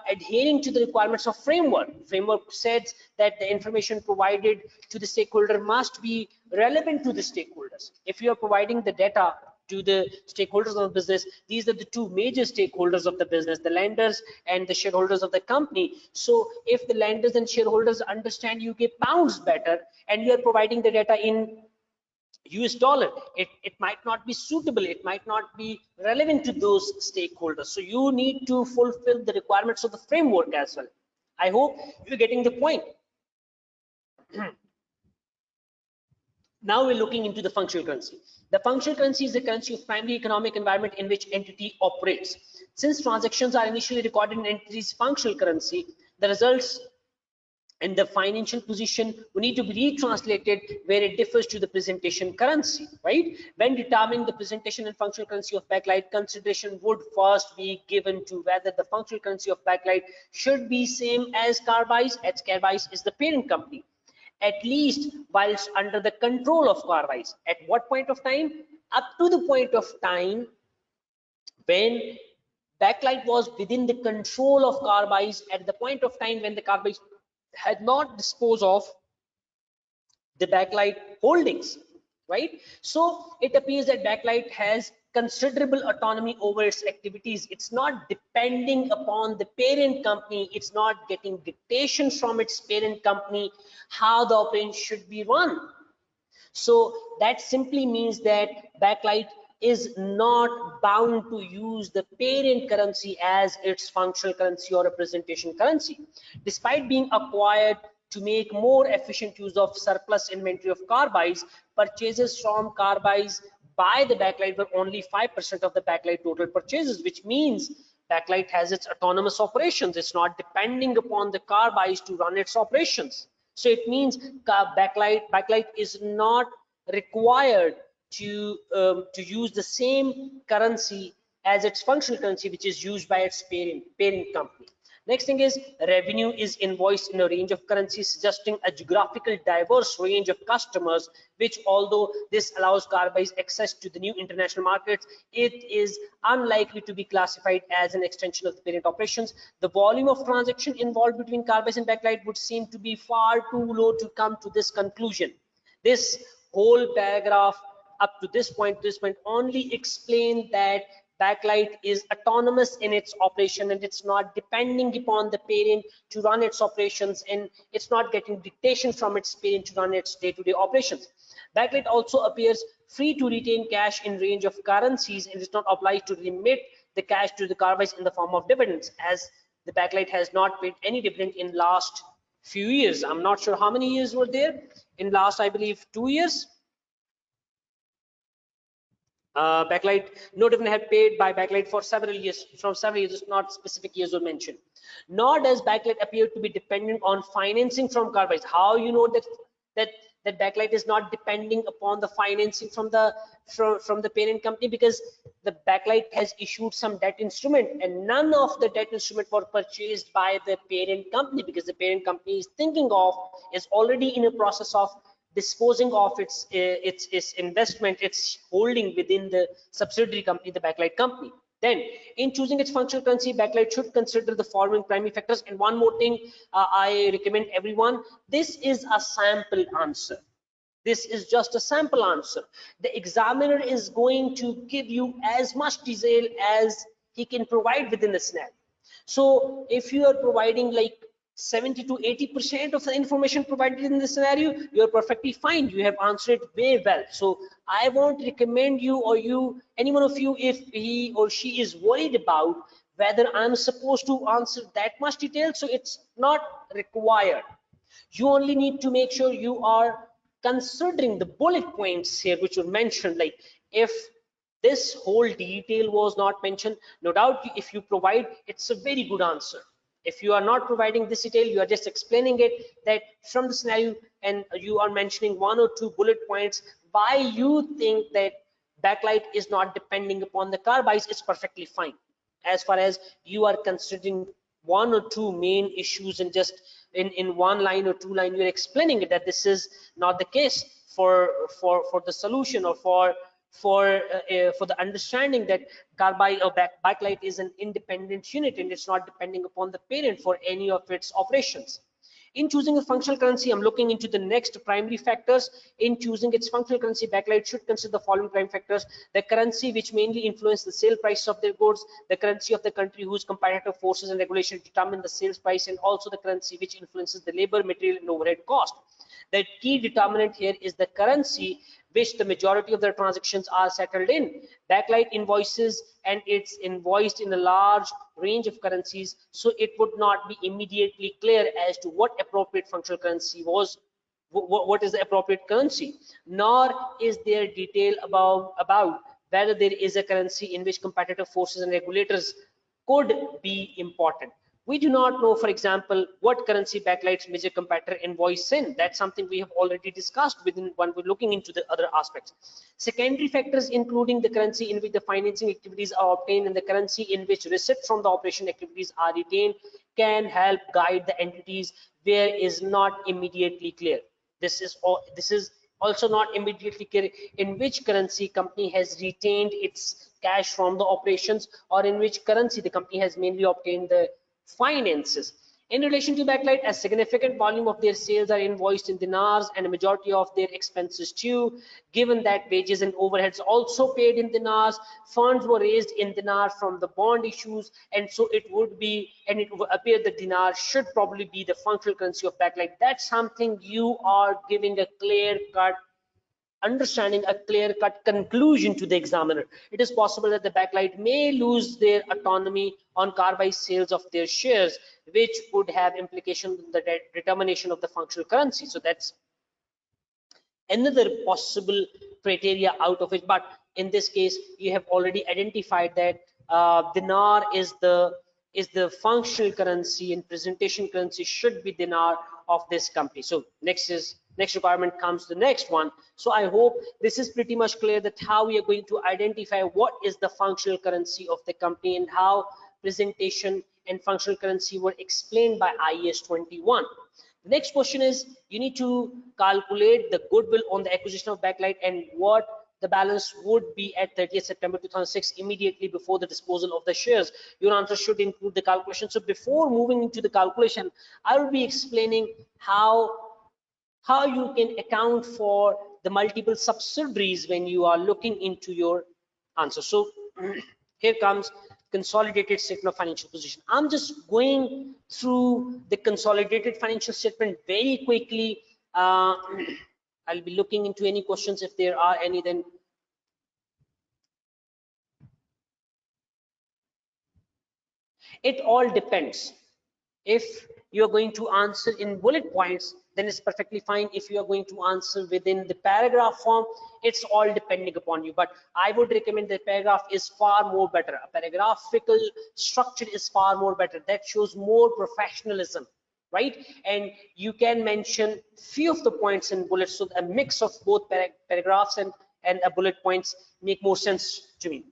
adhering to the requirements of framework. Framework says that the information provided to the stakeholder must be relevant to the stakeholders. If you are providing the data to the stakeholders of the business, these are the two major stakeholders of the business, the lenders and the shareholders of the company. So if the lenders and shareholders understand UK pounds better, and you are providing the data in US dollar, it might not be suitable, it might not be relevant to those stakeholders. So you need to fulfill the requirements of the framework as well. I hope you're getting the point. Now we're looking into the functional currency. The functional currency is the currency of primary economic environment in which entity operates. Since transactions are initially recorded in entity's functional currency, the results and the financial position will need to be retranslated where it differs to the presentation currency, right? When determining the presentation and functional currency of backlight, consideration would first be given to whether the functional currency of backlight should be same as Carbise, as Carbise is the parent company, at least whilst under the control of Carbise. At what point of time? Up to the point of time when backlight was within the control of Carbise, at the point of time when the Carbise had not disposed of the backlight holdings, right? So it appears that backlight has considerable autonomy over its activities. It's not depending upon the parent company, it's not getting dictations from its parent company how the operation should be run. So that simply means that backlight is not bound to use the parent currency as its functional currency or representation currency. Despite being acquired to make more efficient use of surplus inventory of Carbise, purchases from Carbise by the backlight were only 5% of the backlight total purchases, which means backlight has its autonomous operations. It's not depending upon the Carbise to run its operations. So it means backlight is not required to use the same currency as its functional currency, which is used by its parent company. Next thing is revenue is invoiced in a range of currencies, suggesting a geographical diverse range of customers, which although this allows Carbise access to the new international markets, it is unlikely to be classified as an extension of the parent operations. The volume of transaction involved between Carbise and backlight would seem to be far too low to come to this conclusion. This whole paragraph up to this point only explain that backlight is autonomous in its operation and it's not depending upon the parent to run its operations, and it's not getting dictation from its parent to run its day-to-day operations. Backlight also appears free to retain cash in range of currencies and is not obliged to remit the cash to the Carbise in the form of dividends, as the backlight has not paid any dividend in last few years. I'm not sure how many years were there. In last, I believe 2 years. Backlight, no dividend had paid by backlight for several years, not specific years were mentioned. Nor does backlight appear to be dependent on financing from Carbise. How you know that backlight is not depending upon the financing from the parent company? Because the backlight has issued some debt instrument, and none of the debt instrument were purchased by the parent company, because the parent company is already in a process of disposing of its investment, its holding within the subsidiary company, the backlight company. Then in choosing its functional currency, backlight should consider the following primary factors. And one more thing I recommend everyone, this is a sample answer. This is just a sample answer. The examiner is going to give you as much detail as he can provide within the scenario. So if you are providing like 70 to 80% of the information provided in the scenario, you're perfectly fine. You have answered way well. So I won't recommend you or any one of you, if he or she is worried about whether I'm supposed to answer that much detail. So it's not required. You only need to make sure you are considering the bullet points here which were mentioned. Like if this whole detail was not mentioned, no doubt if you provide, it's a very good answer. If you are not providing this detail, you are just explaining it that from the scenario, and you are mentioning one or two bullet points why you think that backlight is not depending upon the carbide, it's perfectly fine. As far as you are considering one or two main issues and just in one line or two line you're explaining it, that this is not the case for the solution, or for the understanding that carbide or backlight is an independent unit and it's not depending upon the parent for any of its operations. In choosing a functional currency, I'm looking into the next primary factors. In choosing its functional currency, backlight should consider the following prime factors: the currency which mainly influence the sale price of their goods, the currency of the country whose competitive forces and regulations determine the sales price, and also the currency which influences the labor, material, and overhead cost. The key determinant here is the currency which the majority of the transactions are settled in. Backlight invoices and it's invoiced in a large range of currencies, so it would not be immediately clear as to what appropriate functional currency was, what is the appropriate currency, nor is there detail about whether there is a currency in which competitive forces and regulators could be important. We do not know, for example, what currency backlight's major competitor invoice in. That's something we have already discussed within when we're looking into the other aspects. Secondary factors, including the currency in which the financing activities are obtained and the currency in which receipts from the operation activities are retained, can help guide the entities where is not immediately clear. This is also not immediately clear in which currency company has retained its cash from the operations, or in which currency the company has mainly obtained the finances. In relation to backlight, a significant volume of their sales are invoiced in dinars and a majority of their expenses too. Given that wages and overheads also paid in dinars, funds were raised in dinar from the bond issues, and so it would appear that dinar should probably be the functional currency of backlight. That's something you are giving a clear-cut understanding, a clear-cut conclusion to the examiner. It is possible that the backlight may lose their autonomy on carbide sales of their shares, which would have implications on the determination of the functional currency. So that's another possible criteria out of it. But in this case, you have already identified that dinar is the functional currency, and presentation currency should be dinar of this company. So next requirement comes the next one. So I hope this is pretty much clear that how we are going to identify what is the functional currency of the company and how presentation and functional currency were explained by IAS 21. The next question is, you need to calculate the goodwill on the acquisition of backlight and what the balance would be at 30th September 2006, immediately before the disposal of the shares. Your answer should include the calculation. So before moving into the calculation, I will be explaining how you can account for the multiple subsidiaries when you are looking into your answer. So here comes consolidated statement of financial position. I'm just going through the consolidated financial statement very quickly. I'll be looking into any questions if there are any. Then it all depends. If you are going to answer in bullet points, then it's perfectly fine. If you are going to answer within the paragraph form, it's all depending upon you. But I would recommend that paragraph is far more better. A paragraphical structure is far more better. That shows more professionalism, right? And you can mention few of the points in bullets, so a mix of both paragraphs and bullet points make more sense to me.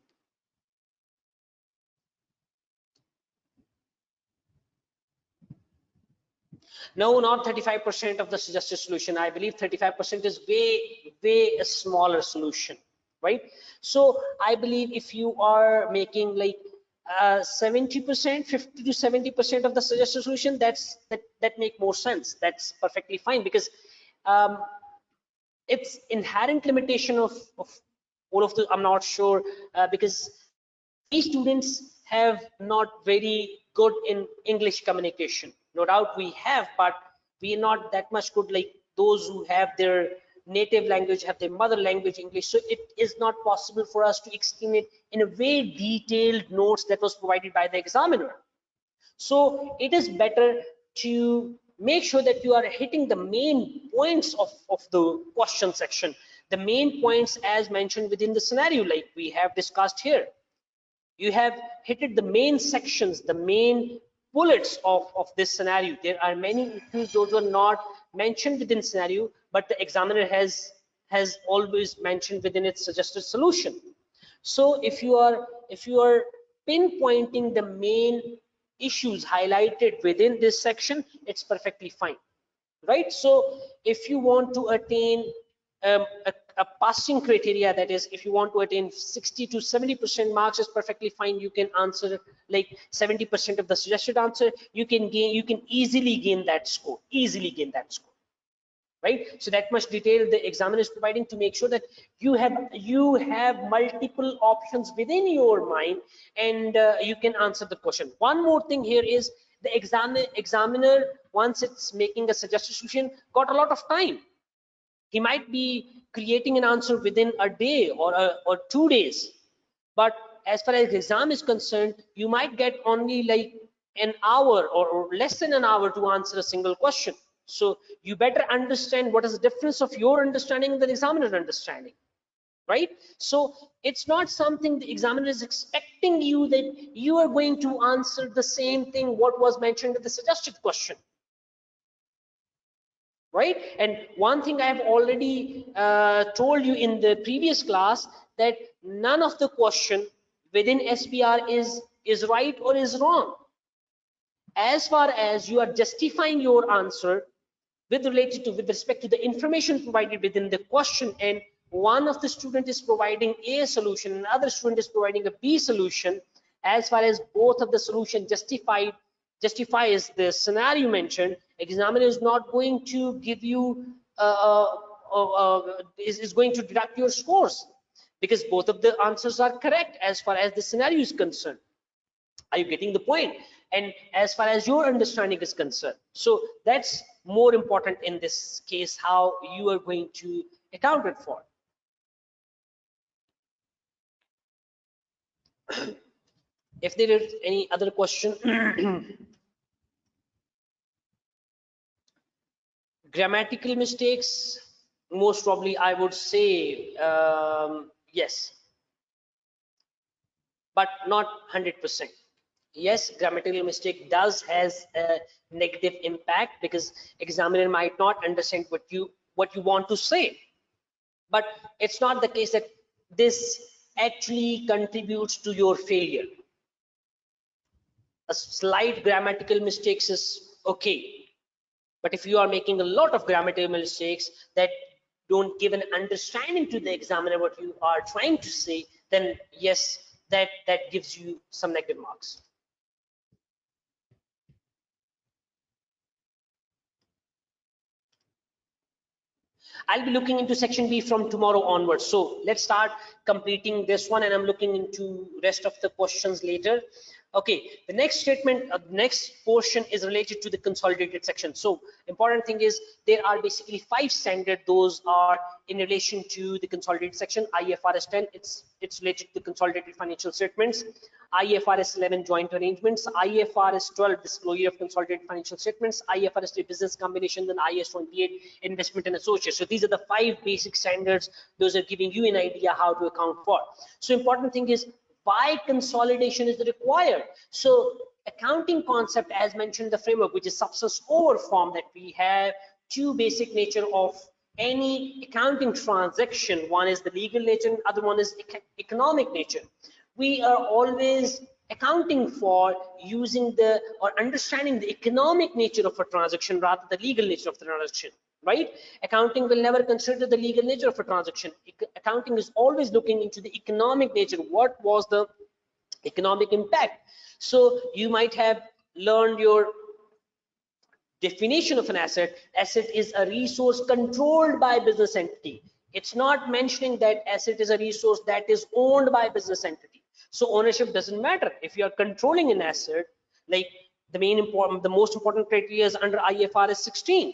No, not 35% of the suggested solution. I believe 35% is way a smaller solution, right? So I believe if you are making like 70%, 50 to 70% of the suggested solution, that make more sense. That's perfectly fine, because It's inherent limitation of all of the, I'm not sure, because we students have not very good in English communication. No doubt we have, but we are not that much good like those who have their native language, have their mother language English. So it is not possible for us to explain it in a very detailed notes that was provided by the examiner. So it is better to make sure that you are hitting the main points of the question section, the main points as mentioned within the scenario like we have discussed here. You have hit the main sections, the main bullets of this scenario. There are many issues those are not mentioned within scenario, but the examiner has always mentioned within its suggested solution. So if you are pinpointing the main issues highlighted within this section, it's perfectly fine, right? So if you want to attain a passing criteria, that is if you want to attain 60 to 70% marks, is perfectly fine. You can answer like 70% of the suggested answer. You can easily gain that score, right? So that much detail the examiner is providing to make sure that you have multiple options within your mind, and you can answer the question. One more thing here is the examiner, once it's making a suggested solution, got a lot of time. He might be creating an answer within a day or 2 days, but as far as the exam is concerned, you might get only like an hour or less than an hour to answer a single question. So you better understand what is the difference of your understanding and the examiner's understanding, right? So it's not something the examiner is expecting you that you are going to answer the same thing what was mentioned in the suggested question, right? And one thing I have already told you in the previous class, that none of the question within SBR is right or is wrong, as far as you are justifying your answer with respect to the information provided within the question, and one of the student is providing A solution and another student is providing a B solution. As far as both of the solution justifies the scenario mentioned, examiner is not going to give you is going to deduct your scores, because both of the answers are correct as far as the scenario is concerned. Are you getting the point? And as far as your understanding is concerned, so that's more important in this case, how you are going to account it for. If there is any other question. Grammatical mistakes, most probably I would say yes, but not 100%. Yes, grammatical mistake has a negative impact, because examiner might not understand what you want to say, but it's not the case that this actually contributes to your failure. A slight grammatical mistakes is okay, but if you are making a lot of grammatical mistakes that don't give an understanding to the examiner what you are trying to say, then yes, that gives you some negative marks. I'll be looking into section B from tomorrow onwards. So let's start completing this one, and I'm looking into rest of the questions later. Okay, the next statement, next portion is related to the consolidated section. So important thing is there are basically 5 standards. Those are in relation to the consolidated section. IFRS 10, it's related to consolidated financial statements. IFRS 11, joint arrangements. IFRS 12, disclosure of consolidated financial statements. IFRS 3, business combination. Then IAS 28, investment and associates. So these are the 5 basic standards. Those are giving you an idea how to account for. So important thing is why consolidation is required. So accounting concept, as mentioned in the framework, which is substance over form, that we have 2 basic nature of any accounting transaction. One is the legal nature, and other one is economic nature. We are always accounting for using the or understanding the economic nature of a transaction rather than the legal nature of the transaction, right? Accounting will never consider the legal nature of a transaction. Accounting is always looking into the economic nature. What was the economic impact? So you might have learned your definition of an asset, asset is a resource controlled by business entity. It's not mentioning that asset is a resource that is owned by business entity. So ownership doesn't matter. If you are controlling an asset, like the most important criteria is under IFRS 16.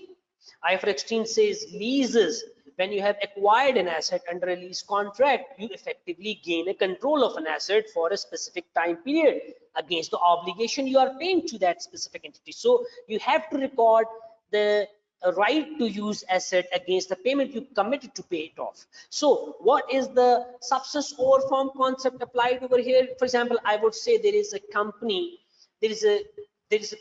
IFRS 16 says leases. When you have acquired an asset under a lease contract, you effectively gain a control of an asset for a specific time period against the obligation you are paying to that specific entity. So you have to record the right to use asset against the payment you committed to pay it off. So what is the substance over form concept applied over here? For example, I would say there is a company, there is a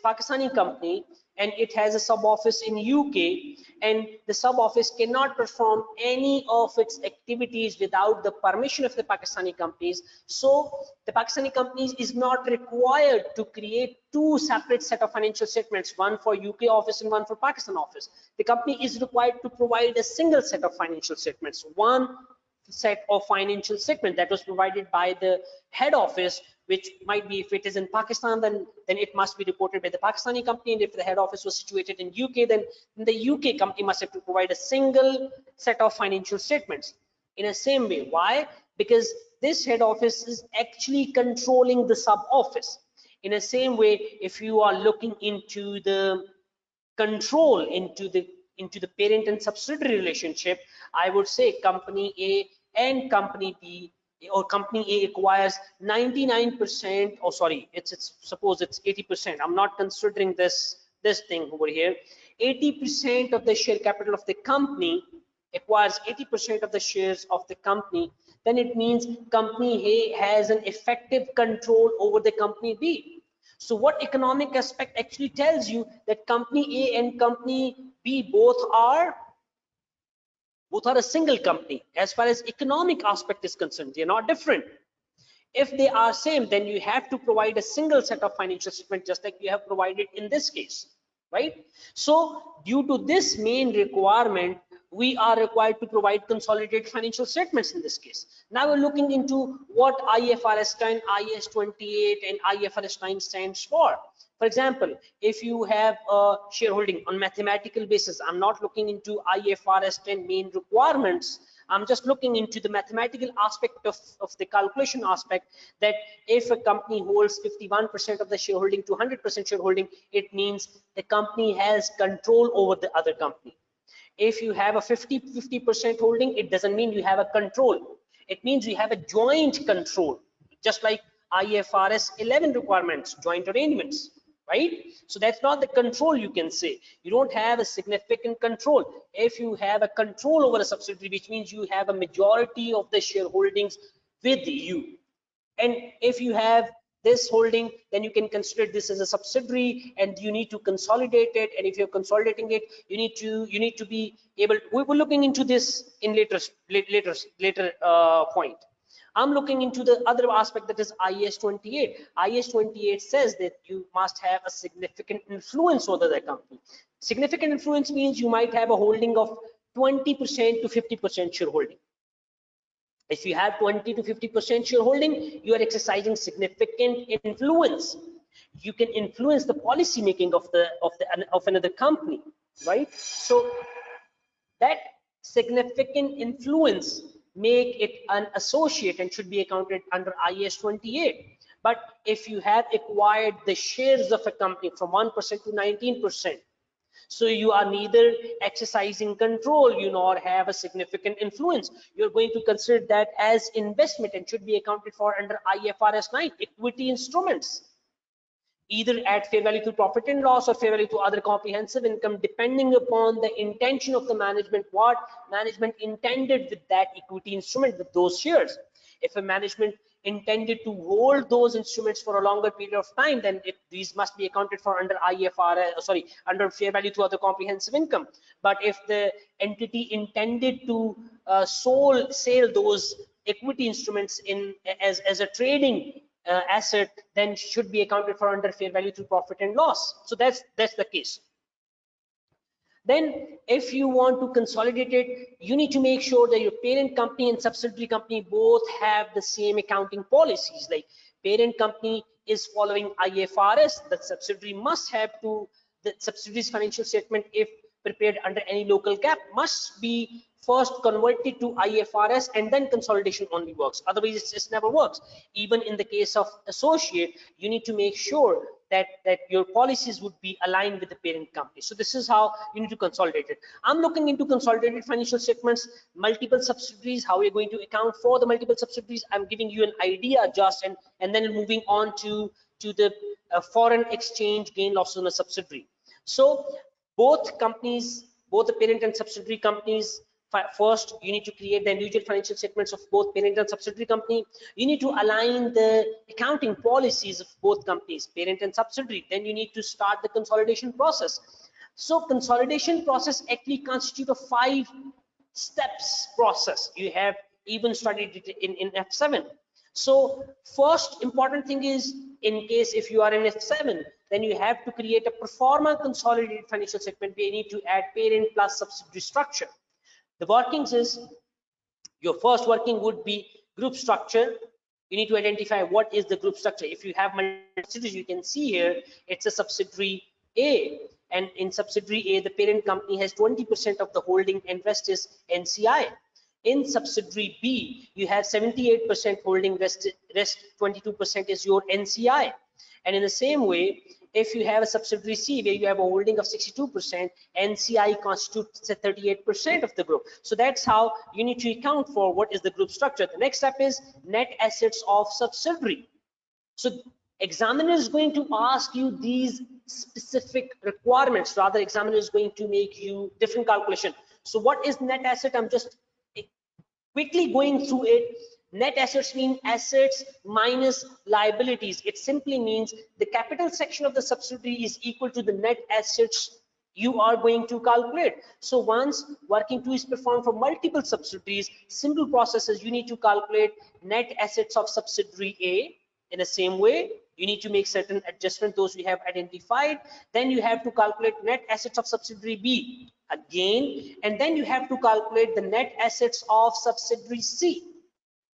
Pakistani company, and it has a sub office in UK, and the sub office cannot perform any of its activities without the permission of the Pakistani companies. So the Pakistani companies is not required to create two separate set of financial statements, one for UK office and one for Pakistan office. The company is required to provide a single set of financial statements, one set of financial statement that was provided by the head office, which might be, if it is in Pakistan, then it must be reported by the Pakistani company, and if the head office was situated in UK, then the UK company must have to provide a single set of financial statements. In the same way, why? Because this head office is actually controlling the sub office. In the same way, if you are looking into the control into the parent and subsidiary relationship, I would say company A and company B, or company A acquires 99%, or sorry, it's suppose it's 80%. I'm not considering this thing over here. 80% of the share capital of the company acquires 80% of the shares of the company. Then it means company A has an effective control over the company B. So what economic aspect actually tells you that company A and company B both are a single company? As far as economic aspect is concerned, they're not different. If they are same, then you have to provide a single set of financial statement, just like you have provided in this case, right? So due to this main requirement, we are required to provide consolidated financial statements in this case. Now we're looking into what IFRS 10, IAS 28, and IFRS 9 stands for. For example, if you have a shareholding on mathematical basis, I'm not looking into IFRS 10 main requirements. I'm just looking into the mathematical aspect of the calculation aspect, that if a company holds 51% of the shareholding to 100% shareholding, it means the company has control over the other company. If you have a 50% holding, it doesn't mean you have a control. It means you have a joint control, just like IFRS 11 requirements, joint arrangements, right? So that's not the control, you can say. You don't have a significant control. If you have a control over a subsidiary, which means you have a majority of the shareholdings with you. And if you have this holding, then you can consider this as a subsidiary, and you need to consolidate it. And if you're consolidating it, you need to be able. We were looking into this in later point. I'm looking into the other aspect, that is IAS 28. IAS 28 says that you must have a significant influence over the company. Significant influence means you might have a holding of 20% to 50% shareholding. If you have 20 to 50% shareholding, you are exercising significant influence. You can influence the policy making of another company, right? So that significant influence make it an associate and should be accounted under IAS 28. But if you have acquired the shares of a company from 1% to 19%, so you are neither exercising control, you nor have a significant influence, you're going to consider that as investment and should be accounted for under IFRS 9, equity instruments, either at fair value through profit and loss or fair value to other comprehensive income, depending upon the intention of the management, what management intended with that equity instrument, with those shares. If a management intended to hold those instruments for a longer period of time, then these must be accounted for under under fair value to other comprehensive income. But if the entity intended to sell those equity instruments as a trading asset, then should be accounted for under fair value through profit and loss. So that's the case. Then if you want to consolidate it, you need to make sure that your parent company and subsidiary company both have the same accounting policies. Like parent company is following IFRS, the subsidiary must have to the subsidiary's financial statement, if prepared under any local GAAP, must be first converted to IFRS, and then consolidation only works. Otherwise, it just never works. Even in the case of associate, you need to make sure that your policies would be aligned with the parent company. So this is how you need to consolidate it. I'm looking into consolidated financial statements, multiple subsidiaries, how we're going to account for the multiple subsidiaries. I'm giving you an idea just, and then moving on to the foreign exchange gain loss on a subsidiary. So both companies, both the parent and subsidiary companies, first you need to create the individual financial statements of both parent and subsidiary company. You need to align the accounting policies of both companies, parent and subsidiary. Then you need to start the consolidation process. So consolidation process actually constitutes a 5 steps process. You have even studied it in F7. So first important thing is, in case if you are in F7, then you have to create a pro forma consolidated financial statement where you need to add parent plus subsidiary structure. The workings is, your first working would be group structure. You need to identify what is the group structure. If you have multiple subsidiaries, you can see here it's a subsidiary A, and in subsidiary A the parent company has 20% of the holding and rest is NCI. In subsidiary B you have 78% holding, rest 22% is your NCI. And in the same way, if you have a subsidiary C where you have a holding of 62%, NCI constitutes 38% of the group. So that's how you need to account for what is the group structure. The next step is net assets of subsidiary. So examiner is going to ask you these specific requirements. Rather, examiner is going to make you different calculation. So what is net asset? I'm just quickly going through it. Net assets mean assets minus liabilities. It simply means the capital section of the subsidiary is equal to the net assets you are going to calculate. So once working 2 is performed for multiple subsidiaries, simple processes, you need to calculate net assets of subsidiary A. In the same way, you need to make certain adjustments, those we have identified. Then you have to calculate net assets of subsidiary B again, and then you have to calculate the net assets of subsidiary C.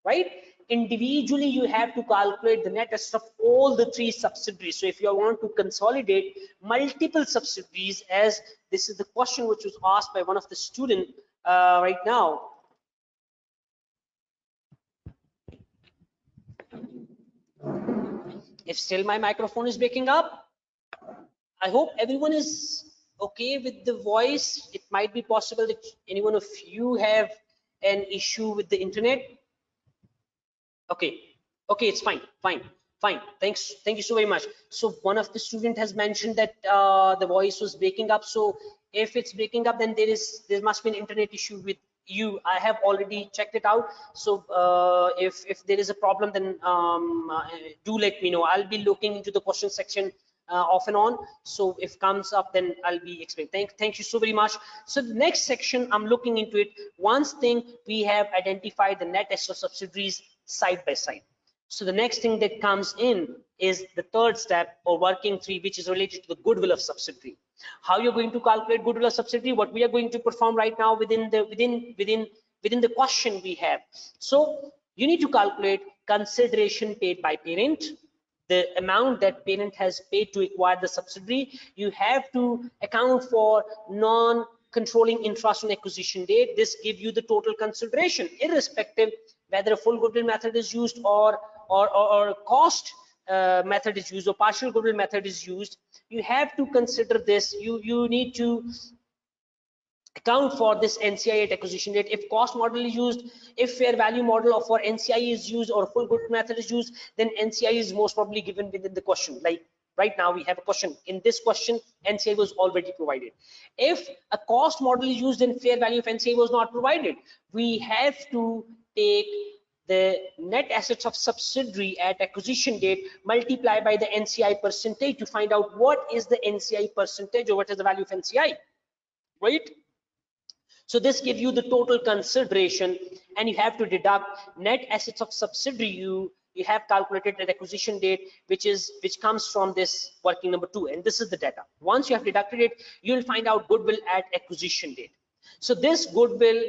Right? Individually, you have to calculate the net assets of all the 3 subsidiaries. So if you want to consolidate multiple subsidiaries, as this is the question which was asked by one of the student right now. If still my microphone is breaking up, I hope everyone is okay with the voice. It might be possible that any one of you have an issue with the internet. Okay, it's fine. Thanks, thank you so very much. So one of the student has mentioned that the voice was breaking up. So if it's breaking up, then there must be an internet issue with you. I have already checked it out. So if there is a problem, then do let me know. I'll be looking into the question section off and on. So if comes up, then I'll be explaining. Thank you so very much. So the next section, I'm looking into it. One thing, we have identified the net assets of subsidiaries side by side. So the next thing that comes in is the third step, or working 3, which is related to the goodwill of subsidiary. How you're going to calculate goodwill of subsidiary? What we are going to perform right now within the question we have. So you need to calculate consideration paid by parent, the amount that parent has paid to acquire the subsidiary. You have to account for non-controlling interest on acquisition date. This gives you the total consideration, irrespective whether a full goodwill method is used or cost method is used or partial goodwill method is used. You have to consider this. You need to account for this NCI at acquisition date. If cost model is used, if fair value model for NCI is used, or full goodwill method is used, then NCI is most probably given within the question. Like right now we have a question. In this question, NCI was already provided. If a cost model is used and fair value of NCI was not provided, we have to take the net assets of subsidiary at acquisition date, multiply by the NCI percentage to find out what is the NCI percentage or what is the value of NCI, right? So this gives you the total consideration, and you have to deduct net assets of subsidiary you have calculated at acquisition date, which comes from this working number 2, and this is the data. Once you have deducted it, you will find out goodwill at acquisition date. So this goodwill,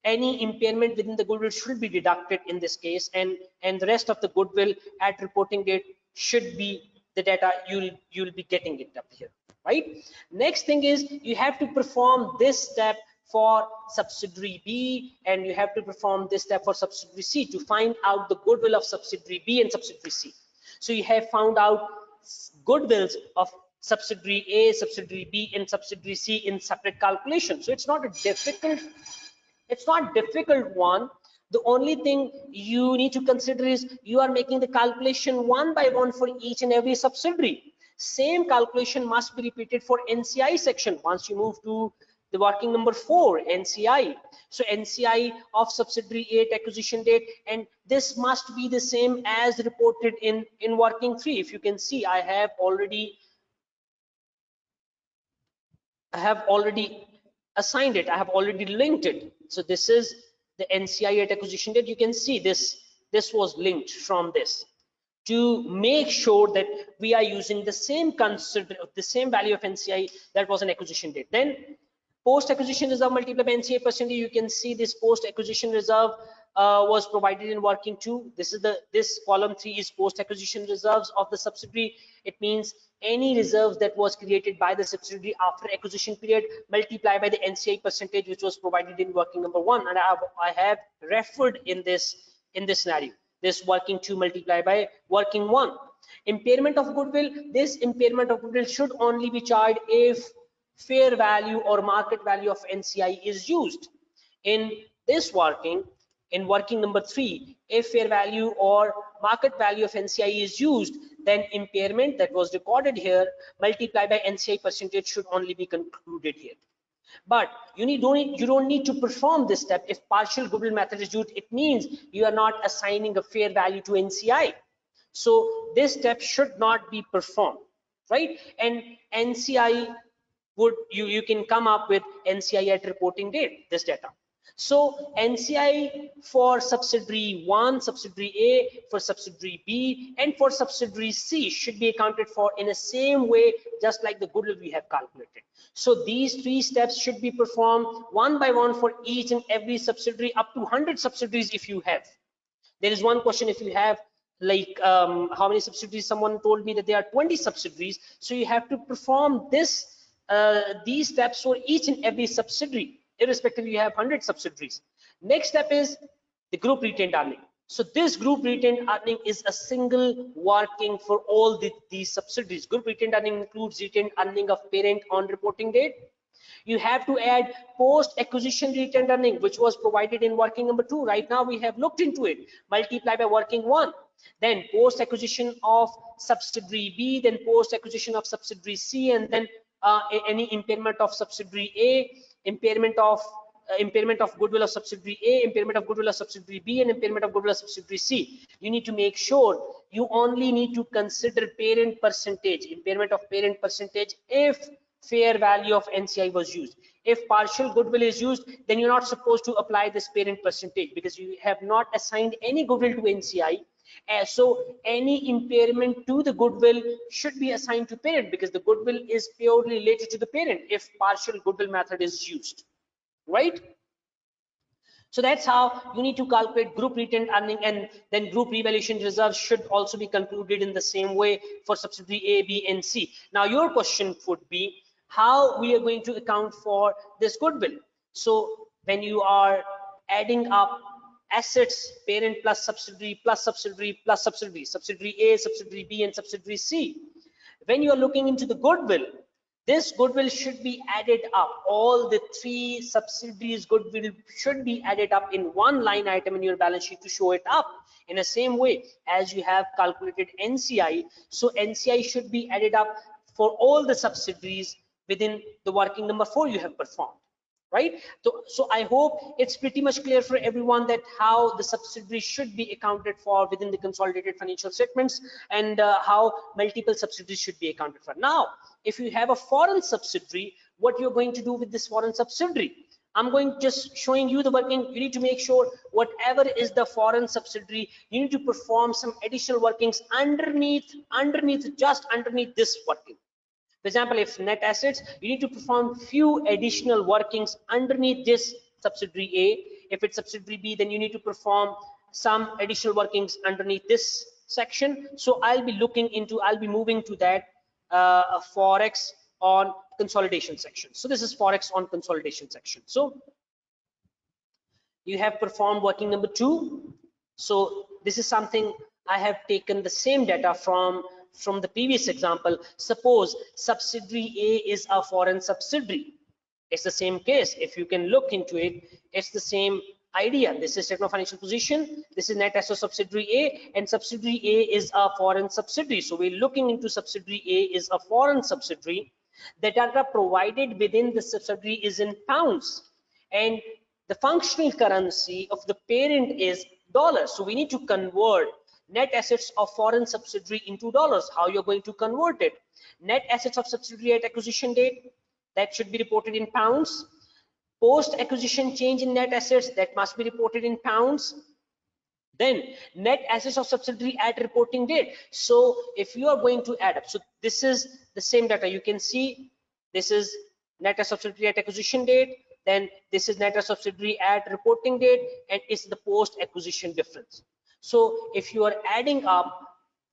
any impairment within the goodwill should be deducted in this case, and the rest of the goodwill at reporting date should be the data, you'll be getting it up here, right? Next thing is you have to perform this step for subsidiary B, and you have to perform this step for subsidiary C to find out the goodwill of subsidiary B and subsidiary C. So you have found out goodwills of subsidiary A, subsidiary B, and subsidiary C in separate calculation. So it's not a difficult, one. The only thing you need to consider is you are making the calculation one by one for each and every subsidiary. Same calculation must be repeated for NCI section once you move to the working number 4, NCI. So NCI of subsidiary 8 acquisition date, and this must be the same as reported in working 3. If you can see, I have already assigned it, I have already linked it. So this is the NCI at acquisition date. You can see this was linked from this to make sure that we are using the same value of NCI that was an acquisition date. Then post acquisition reserve multiplied by NCI percentage. You can see this post acquisition reserve was provided in working 2. This column 3 is post acquisition reserves of the subsidiary. It means any reserves that was created by the subsidiary after acquisition period multiplied by the NCI percentage which was provided in working number 1, and I have referred in this scenario, this working 2 multiplied by working 1. Impairment of goodwill. This impairment of goodwill should only be charged if fair value or market value of NCI is used. In this working number 3, if fair value or market value of NCI is used, then impairment that was recorded here multiplied by NCI percentage should only be concluded here. But you don't need to perform this step if partial goodwill method is used. It means you are not assigning a fair value to NCI. So this step should not be performed, right? And NCI you can come up with NCI at reporting date, this data. So NCI for subsidiary 1, subsidiary A, for subsidiary B, and for subsidiary C should be accounted for in the same way, just like the goodwill we have calculated. So these 3 steps should be performed one by one for each and every subsidiary, up to 100 subsidiaries if you have. There is one question, if you have like how many subsidiaries? Someone told me that there are 20 subsidiaries. So you have to perform these steps for each and every subsidiary, irrespective you have 100 subsidiaries. Next step is the group retained earning. So this group retained earning is a single working for all these subsidiaries. Group retained earning includes retained earning of parent on reporting date. You have to add post acquisition retained earning, which was provided in working number 2. Right now we have looked into it, multiply by working 1. Then post acquisition of subsidiary B, then post acquisition of subsidiary C, and then any impairment of subsidiary A, impairment of goodwill of subsidiary A, impairment of goodwill of subsidiary B, and impairment of goodwill of subsidiary C. You need to make sure you only need to consider parent percentage, impairment of parent percentage, if fair value of NCI was used. If partial goodwill is used, then you're not supposed to apply this parent percentage because you have not assigned any goodwill to NCI. So any impairment to the goodwill should be assigned to parent because the goodwill is purely related to the parent if partial goodwill method is used, right? So that's how you need to calculate group retained earning, and then group revaluation reserves should also be concluded in the same way for subsidiary A, B, and C. Now your question would be how we are going to account for this goodwill. So when you are adding up assets, parent plus subsidiary plus subsidiary plus subsidiary, subsidiary A, subsidiary B, and subsidiary C, when you are looking into the goodwill, this goodwill should be added up. All the 3 subsidiaries goodwill should be added up in one line item in your balance sheet to show it up in the same way as you have calculated NCI. So NCI should be added up for all the subsidiaries within the working number 4 you have performed, right? So I hope it's pretty much clear for everyone that how the subsidiary should be accounted for within the consolidated financial statements, and how multiple subsidiaries should be accounted for. Now, if you have a foreign subsidiary, what you're going to do with this foreign subsidiary? I'm going just showing you the working. You need to make sure whatever is the foreign subsidiary, you need to perform some additional workings just underneath this working. For example, if net assets, you need to perform few additional workings underneath this subsidiary A. If it's subsidiary B, then you need to perform some additional workings underneath this section. So I'll be moving to that forex on consolidation section. So this is forex on consolidation section. So you have performed working number 2. So this is something I have taken the same data from the previous example. Suppose subsidiary A is a foreign subsidiary. It's the same case. If you can look into it, it's the same idea. This is techno financial position. This is net asset of subsidiary A, and subsidiary A is a foreign subsidiary. So we're looking into subsidiary A is a foreign subsidiary. The data provided within the subsidiary is in pounds, and the functional currency of the parent is dollars. So we need to convert net assets of foreign subsidiary into dollars. How you're going to convert it? Net assets of subsidiary at acquisition date, that should be reported in pounds. Post acquisition change in net assets, that must be reported in pounds. Then net assets of subsidiary at reporting date. So if you are going to add up, so this is the same data. You can see this is net asset of subsidiary at acquisition date, then this is net asset of subsidiary at reporting date, and it's the post acquisition difference. So if you are adding up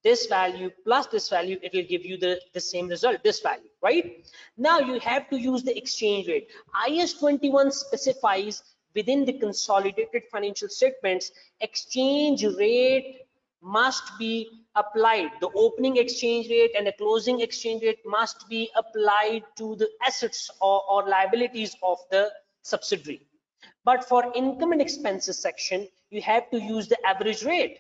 this value plus this value, it will give you the same result, this value, right? Now you have to use the exchange rate. IAS 21 specifies within the consolidated financial statements, exchange rate must be applied. The opening exchange rate and the closing exchange rate must be applied to the assets or liabilities of the subsidiary. But for income and expenses section, you have to use the average rate.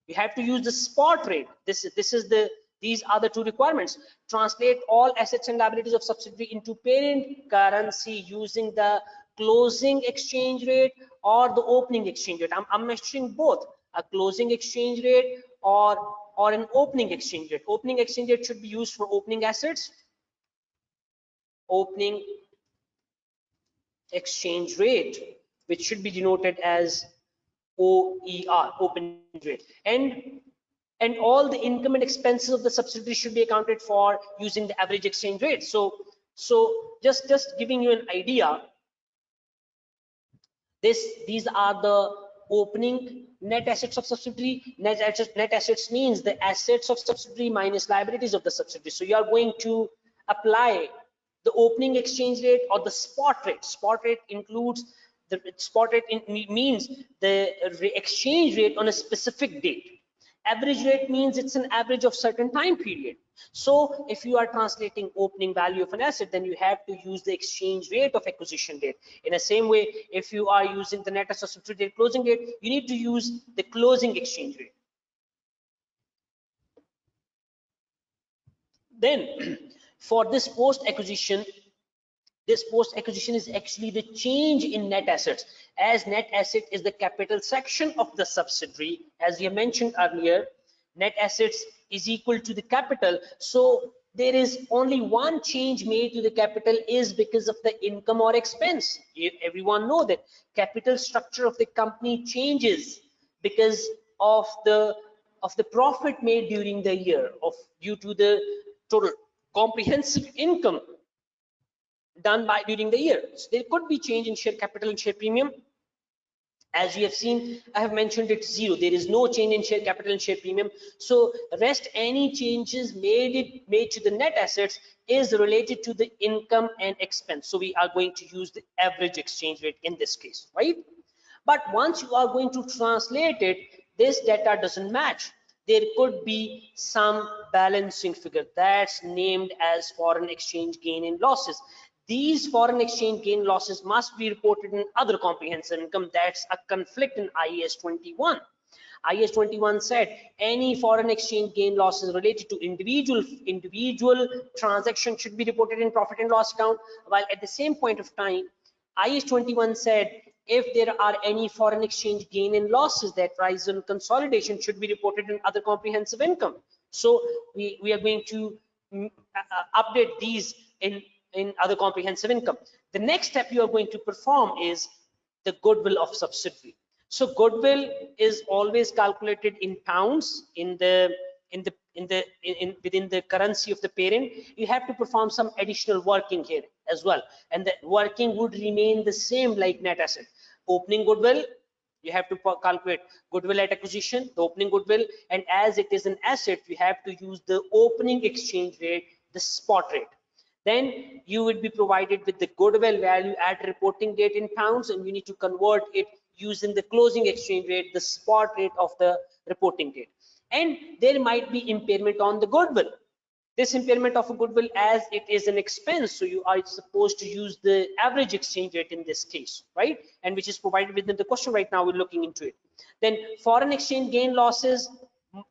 You have to use the spot rate. These are the two requirements. Translate all assets and liabilities of subsidiary into parent currency using the closing exchange rate or the opening exchange rate. I'm mentioning both, a closing exchange rate or an opening exchange rate. Opening exchange rate should be used for opening assets. Opening exchange rate, which should be denoted as OER, opening rate, and all the income and expenses of the subsidiary should be accounted for using the average exchange rate. So just giving you an idea, these are the opening net assets of subsidiary. Net assets means the assets of subsidiary minus liabilities of the subsidiary. So you are going to apply the opening exchange rate or the spot rate. Spot rate includes the spot rate means the exchange rate on a specific date. Average rate means it's an average of certain time period. So if you are translating opening value of an asset, then you have to use the exchange rate of acquisition date. In the same way, if you are using the net asset subsidiary date closing date, you need to use the closing exchange rate. Then for this post acquisition is actually the change in net assets, as net asset is the capital section of the subsidiary. As we mentioned earlier, net assets is equal to the capital. So there is only one change made to the capital is because of the income or expense. Everyone know that capital structure of the company changes because of the profit made during the year due to the total comprehensive income done by during the year. So there could be change in share capital and share premium. As you have seen, I have mentioned it's zero. There is no change in share capital and share premium. So rest any changes made to the net assets is related to the income and expense. So we are going to use the average exchange rate in this case, right? But once you are going to translate it, this data doesn't match. There could be some balancing figure that's named as foreign exchange gain and losses. These foreign exchange gain losses must be reported in other comprehensive income. That's a conflict in IAS 21. IAS 21 said any foreign exchange gain losses related to individual transaction should be reported in profit and loss account, while at the same point of time, IAS 21 said if there are any foreign exchange gain and losses that rise in consolidation should be reported in other comprehensive income. So we are going to update these in other comprehensive income. The next step you are going to perform is the goodwill of subsidiary. So goodwill is always calculated in pounds within the currency of the parent. You have to perform some additional working here as well, and the working would remain the same like net asset. Opening goodwill You have to calculate goodwill at acquisition, the opening goodwill, and as it is an asset, you have to use the opening exchange rate, the spot rate. Then you will be provided with the goodwill value at reporting date in pounds, and you need to convert it using the closing exchange rate, the spot rate of the reporting date. And there might be impairment on the goodwill. This impairment of a goodwill, as it is an expense, so you are supposed to use the average exchange rate in this case, right? And which is provided within the question right now. We're looking into it. Then foreign exchange gain losses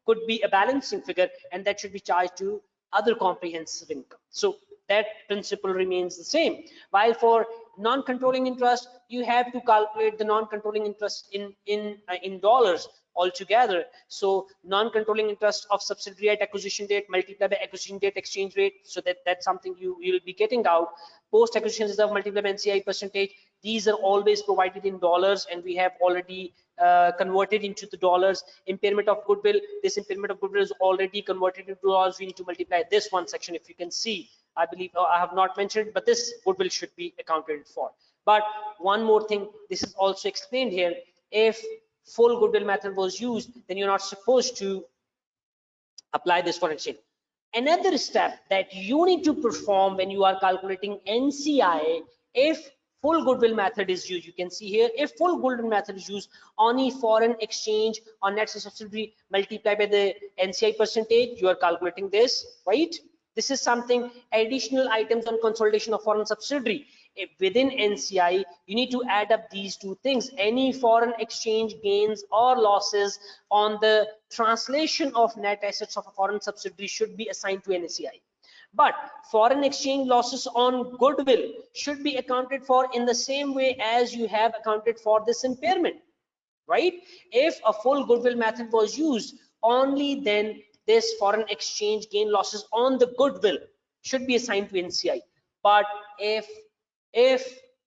could be a balancing figure, and that should be charged to other comprehensive income. So that principle remains the same. While for non-controlling interest, you have to calculate the non-controlling interest in dollars altogether. So non-controlling interest of subsidiary at acquisition date multiplied by acquisition date exchange rate. So that's something you will be getting out. Post acquisition reserve multiplied by NCI percentage. These are always provided in dollars, and we have already converted into the dollars. Impairment of goodwill. This impairment of goodwill is already converted into dollars. We need to multiply this one section. If you can see, I believe I have not mentioned, but this goodwill should be accounted for. But one more thing, this is also explained here. If full goodwill method was used, then you're not supposed to apply this foreign exchange. Another step that you need to perform when you are calculating NCI, if full goodwill method is used, you can see here, if full goodwill method is used, only foreign exchange on net subsidiary multiplied by the NCI percentage, you are calculating this, right? This is something additional items on consolidation of foreign subsidiary. If within NCI, you need to add up these two things. Any foreign exchange gains or losses on the translation of net assets of a foreign subsidiary should be assigned to NCI. But foreign exchange losses on goodwill should be accounted for in the same way as you have accounted for this impairment, right? If a full goodwill method was used, only then this foreign exchange gain losses on the goodwill should be assigned to NCI. But if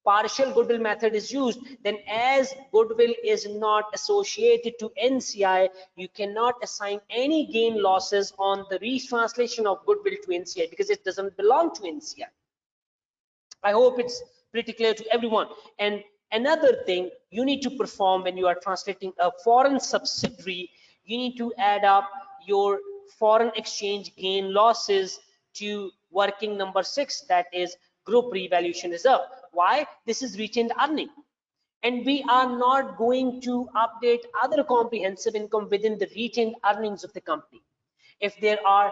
partial goodwill method is used, then as goodwill is not associated to NCI, you cannot assign any gain losses on the retranslation of goodwill to NCI because it doesn't belong to NCI. I hope it's pretty clear to everyone. And another thing you need to perform when you are translating a foreign subsidiary, you need to add up your foreign exchange gain losses to working number 6, that is group revaluation reserve. Why? This is retained earning, and we are not going to update other comprehensive income within the retained earnings of the company. If there are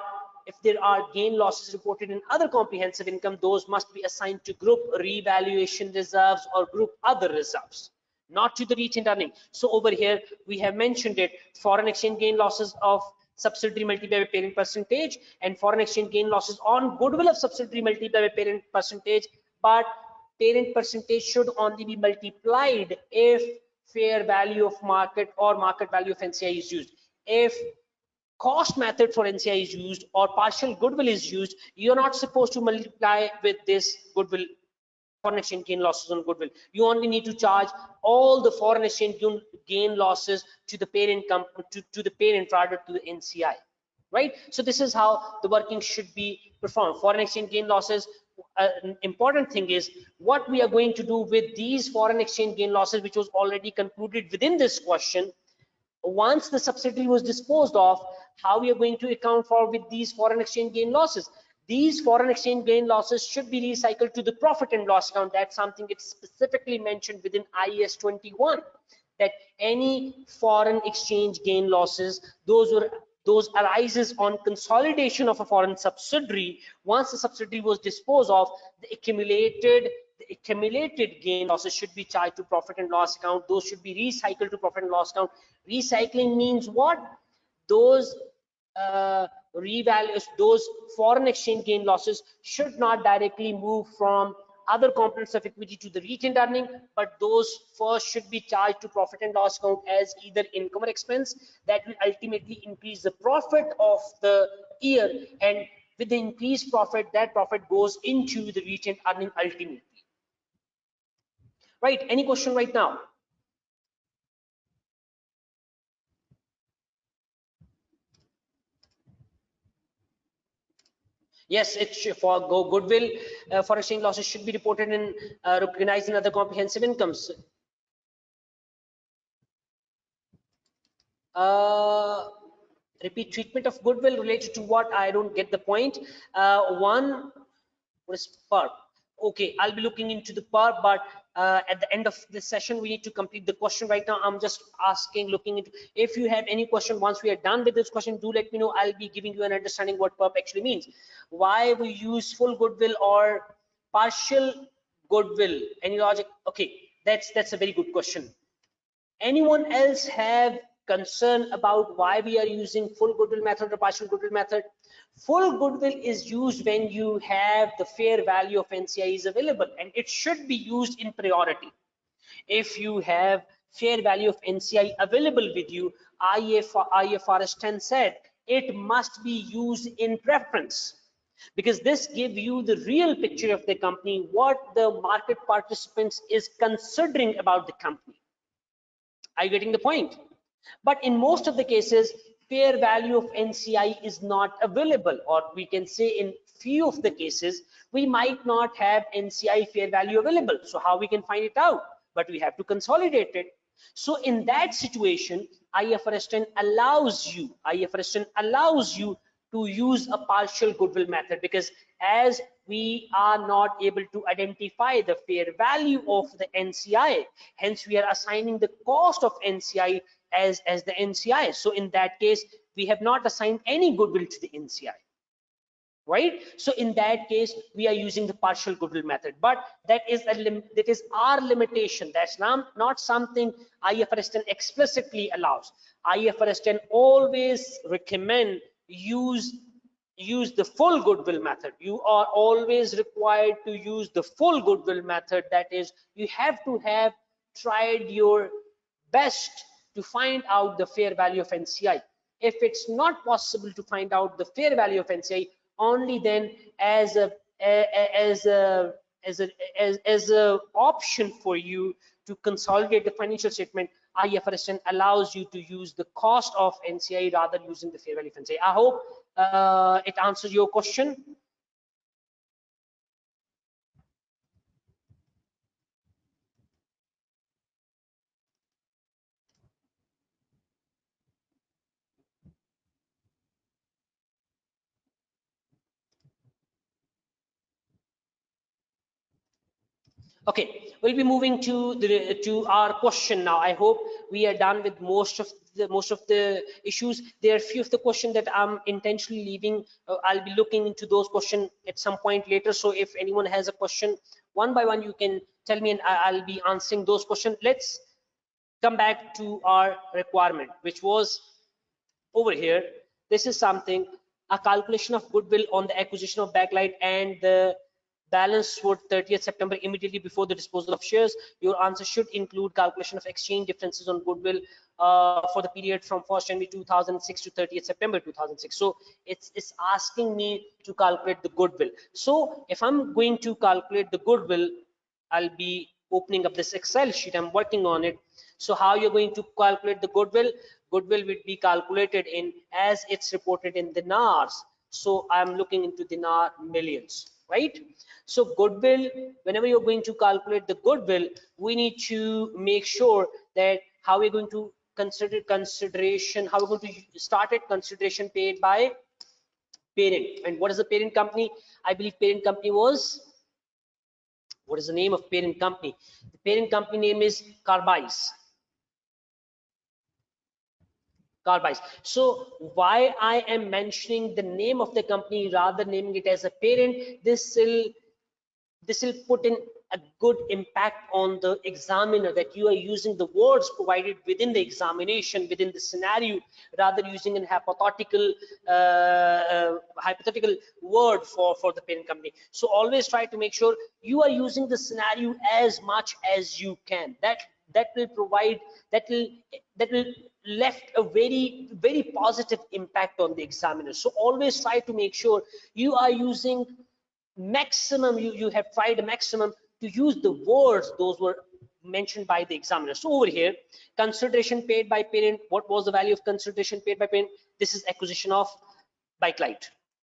gain losses reported in other comprehensive income, those must be assigned to group revaluation reserves or group other reserves, not to the retained earning. So over here we have mentioned it, foreign exchange gain losses of subsidiary multiplied by parent percentage, and foreign exchange gain losses on goodwill of subsidiary multiplied by parent percentage. But parent percentage should only be multiplied if fair value of market or market value of NCI is used. If cost method for NCI is used or partial goodwill is used, you're not supposed to multiply with this goodwill foreign exchange gain losses on goodwill. You only need to charge all the foreign exchange gain losses to the parent company, to the parent rather to the NCI, right? So this is how the working should be performed. Foreign exchange gain losses, an important thing is what we are going to do with these foreign exchange gain losses, which was already concluded within this question. Once the subsidiary was disposed of, how we are going to account for with these foreign exchange gain losses. These foreign exchange gain losses should be recycled to the profit and loss account. That's something it's specifically mentioned within IAS 21, that any foreign exchange gain losses, those arises on consolidation of a foreign subsidiary. Once the subsidiary was disposed of, the accumulated gain losses should be charged to profit and loss account. Those should be recycled to profit and loss account. Recycling means what? Those revalues, those foreign exchange gain losses should not directly move from other components of equity to the retained earning, but those first should be charged to profit and loss account as either income or expense. That will ultimately increase the profit of the year, and with the increased profit, that profit goes into the retained earning ultimately. Right? Any question right now? Yes, it should, for goodwill, foreign exchange losses should be reported in recognized in other comprehensive incomes. Repeat treatment of goodwill related to what? I don't get the point. One, what is PERP? Okay, I'll be looking into the PERP, but at the end of this session, we need to complete the question. Right now, I'm just asking, looking into. If you have any question, once we are done with this question, do let me know. I'll be giving you an understanding what PERP actually means. Why we use full goodwill or partial goodwill? Any logic? Okay, that's a very good question. Anyone else have concern about why we are using full goodwill method or partial goodwill method? Full goodwill is used when you have the fair value of NCI is available, and it should be used in priority. If you have fair value of NCI available with you, IFRS 10 said it must be used in preference, because this gives you the real picture of the company, what the market participants is considering about the company. Are you getting the point? But in most of the cases, fair value of NCI is not available, or we can say in few of the cases, we might not have NCI fair value available. So how we can find it out? But we have to consolidate it. So in that situation, IFRS 10 allows you to use a partial goodwill method, because as we are not able to identify the fair value of the NCI, hence we are assigning the cost of NCI as the NCI. So in that case, we have not assigned any goodwill to the NCI, right? So in that case, we are using the partial goodwill method, but that is our limitation. That's not something IFRS 10 explicitly allows. IFRS 10 always recommend use the full goodwill method. You are always required to use the full goodwill method. That is, you have to have tried your best to find out the fair value of NCI. If it's not possible to find out the fair value of NCI, only then as a option for you to consolidate the financial statement, IFRS 10 allows you to use the cost of NCI rather using the fair value of NCI. I hope it answers your question. Okay, we'll be moving to our question now. I hope we are done with most of the issues. There are a few of the questions that I'm intentionally leaving. I'll be looking into those questions at some point later. So if anyone has a question, one by one, you can tell me, and I'll be answering those questions. Let's come back to our requirement, which was over here. This is something, a calculation of goodwill on the acquisition of Backlight and the balance for 30th September immediately before the disposal of shares. Your answer should include calculation of exchange differences on goodwill for the period from 1st January 2006 to 30th September 2006. So it's asking me to calculate the goodwill. So if I'm going to calculate the goodwill, I'll be opening up this Excel sheet. I'm working on it. So how you're going to calculate the goodwill? Goodwill will be calculated in as it's reported in dinars. So I'm looking into dinar millions, right? So goodwill, whenever you're going to calculate the goodwill, we need to make sure that how we're going to consider consideration, how we're going to start it, consideration paid by parent. And what is the parent company? I believe parent company was, what is the name of parent company? The parent company name is Carbise. So why I am mentioning the name of the company rather naming it as a parent, this will put in a good impact on the examiner, that you are using the words provided within the examination, within the scenario, rather using a hypothetical word for the parent company. So always try to make sure you are using the scenario as much as you can. That will provide, that will left a very positive impact on the examiner. So always try to make sure you are using maximum, you have tried a maximum to use the words those were mentioned by the examiner. So over here, consideration paid by parent, what was the value of consideration paid by parent? This is acquisition of Backlight.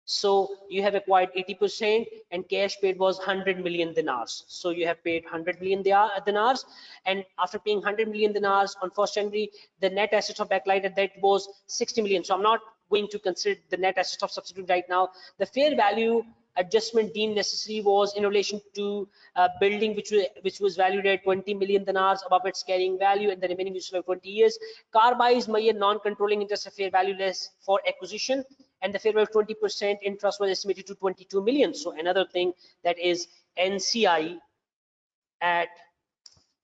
So you have acquired 80% and cash paid was 100 million dinars. So you have paid 100 million dinars, and after paying 100 million dinars on 1st January, the net assets of backlight at that was 60 million. So I'm not going to consider the net assets of subsidiary right now. The fair value adjustment deemed necessary was in relation to a building which was valued at 20 million dinars above its carrying value and the remaining useful life 20 years. Carby's Mayer non-controlling interest of fair value less for acquisition, and the fair value of 20% interest was estimated to 22 million. So another thing, that is NCI at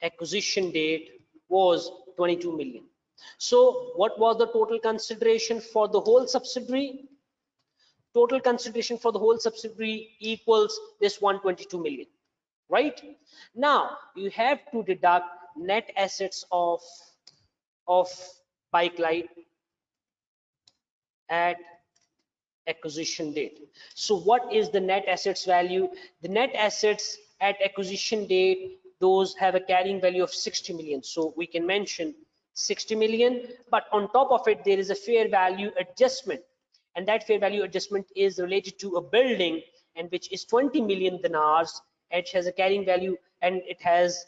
acquisition date was 22 million. So what was the total consideration for the whole subsidiary? Total consideration for the whole subsidiary equals this 122 million, right? Now you have to deduct net assets of Bike-Lite at acquisition date. So what is the net assets value? The net assets at acquisition date, those have a carrying value of 60 million. So we can mention 60 million, but on top of it there is a fair value adjustment, and that fair value adjustment is related to a building, and which is 20 million dinars. It has a carrying value, and it has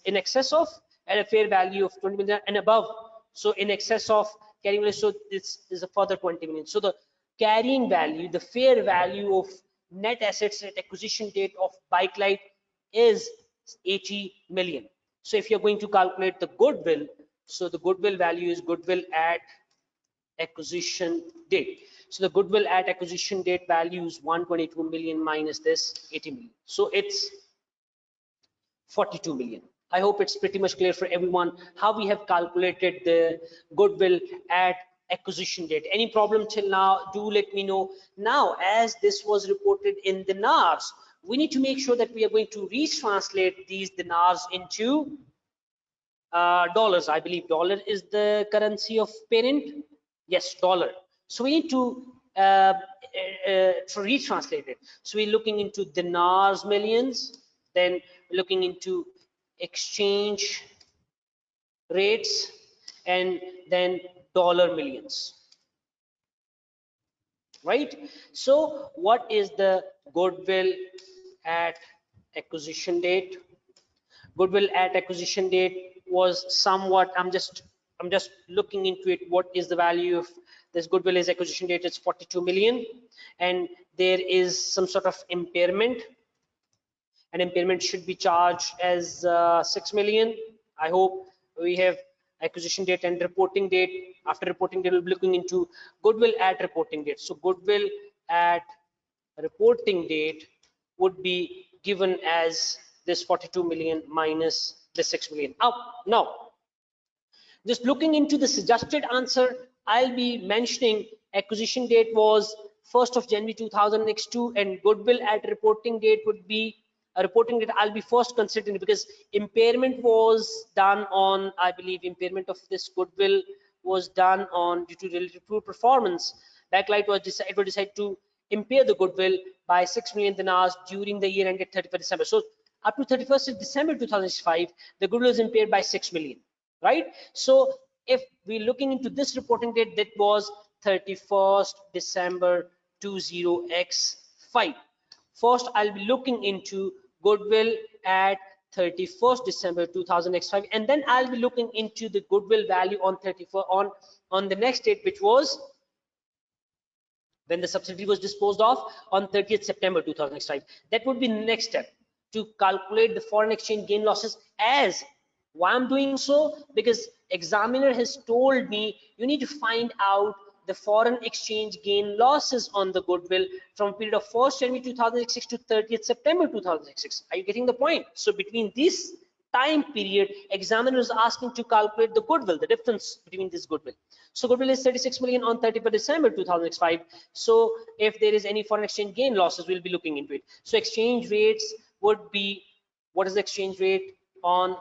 in excess of, and a fair value of 20 million and above. So in excess of carrying value, so this is a further 20 million. So the carrying value, the fair value of net assets at acquisition date of Bike-Lite is 80 million. So if you're going to calculate the goodwill, so the goodwill value is goodwill at acquisition date. So the goodwill at acquisition date value is 122 million minus this 80 million. So it's 42 million. I hope it's pretty much clear for everyone how we have calculated the goodwill at acquisition date. Any problem till now, do let me know. Now, as this was reported in dinars, we need to make sure that we are going to retranslate these dinars into dollars. I believe dollar is the currency of parent. Yes, dollar. So we need to retranslate it. So we're looking into dinars millions, then looking into exchange rates, and then dollar millions, right? So what is the goodwill at acquisition date? Goodwill at acquisition date was somewhat, I'm just looking into it, what is the value of this goodwill is acquisition date? It's 42 million, and there is some sort of impairment, and impairment should be charged as 6 million. I hope we have acquisition date and reporting date. After reporting date, we'll be looking into goodwill at reporting date. So goodwill at reporting date would be given as this 42 million minus the 6 million. Now, just looking into the suggested answer, I'll be mentioning acquisition date was 1st of January 2002, and goodwill at reporting date would be a reporting date I'll be first considering, because impairment was done on, I believe impairment of this goodwill was done on due to relative poor performance. Bike-Lite was decided to impair the goodwill by 6 million dinars during the year ended 31st December. So up to 31st of December 2005, the goodwill is impaired by 6 million, right? So if we're looking into this reporting date, that was 31st December 20x5. First, I'll be looking into goodwill at 31st December 2005, and then I'll be looking into the goodwill value on 31st on the next date, which was when the subsidiary was disposed of on 30th September 2005. That would be the next step to calculate the foreign exchange gain losses. As why I'm doing so, because examiner has told me you need to find out the foreign exchange gain losses on the goodwill from period of 1st January 2006 to 30th September 2006. Are you getting the point? So between this time period, examiner is asking to calculate the goodwill, the difference between this goodwill. So goodwill is 36 million on 31st December 2005. So if there is any foreign exchange gain losses, we'll be looking into it. So exchange rates would be, what is the exchange rate on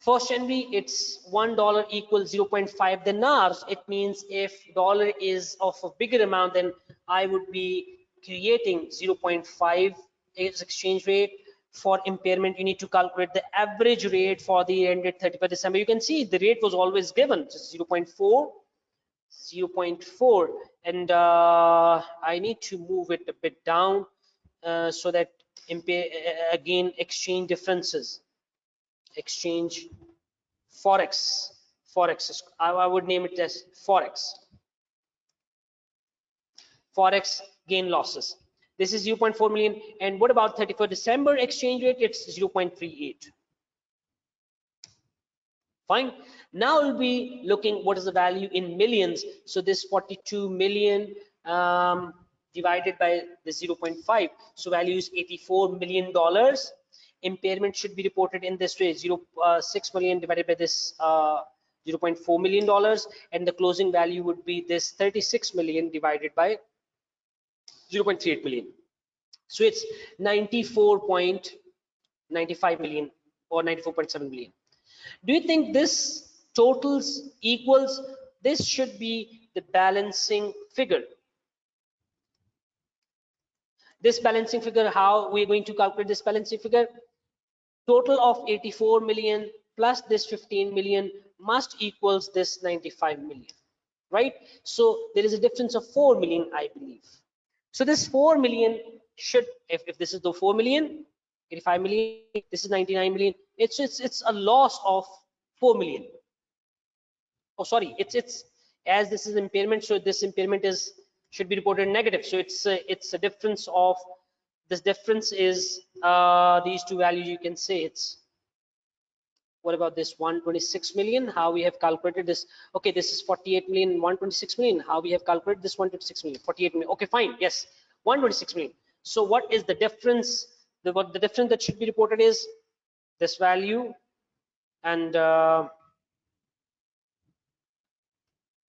1st January? It's $1 equals 0.5 dinars. It means if dollar is of a bigger amount, then I would be creating 0.5 as exchange rate. For impairment, you need to calculate the average rate for the year ended 31st December. You can see the rate was always given, just 0.4 0.4, and I need to move it a bit down so that again exchange differences, exchange forex, I would name it as forex gain losses. This is 0.4 million. And what about 31st December exchange rate? It's 0.38. Fine. Now we'll be looking what is the value in millions. So this 42 million divided by the 0.5. So value is $84 million. Impairment should be reported in this way: 6 million divided by this $0.4 million, and the closing value would be this 36 million divided by 0.38 million. So it's 94.95 million or 94.7 million. Do you think this totals equals? This should be the balancing figure. This balancing figure, how we're going to calculate this balancing figure? Total of 84 million plus this 15 million must equals this 95 million, right? So there is a difference of 4 million, I believe. So this 4 million should, if this is the 4 million, 85 million, this is 99 million, it's a loss of 4 million. Oh, sorry, it's as this is impairment, so this impairment should be reported negative. So it's a difference of, this difference is these two values. You can say it's, what about this 126 million? How we have calculated this? Okay, this is 48 million, 126 million. How we have calculated this 126 million, 48 million. Okay, fine. Yes, 126 million. So what is the difference? What the difference that should be reported is this value, and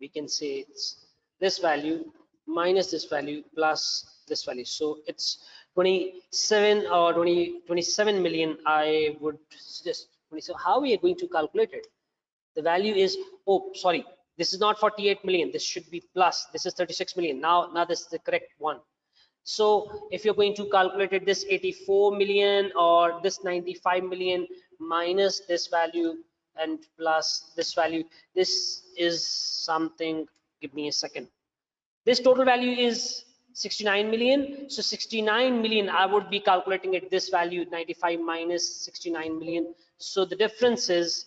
we can say it's this value minus this value plus this value. So it's 27 or 27 million. I would suggest 27. How we are going to calculate it? The value is, oh sorry, this is not 48 million, this should be plus, this is 36 million. Now this is the correct one. So if you're going to calculate it, this 84 million or this 95 million minus this value and plus this value, this is something, give me a second, this total value is 69 million. So 69 million, I would be calculating it this value, 95 minus 69 million. So the difference is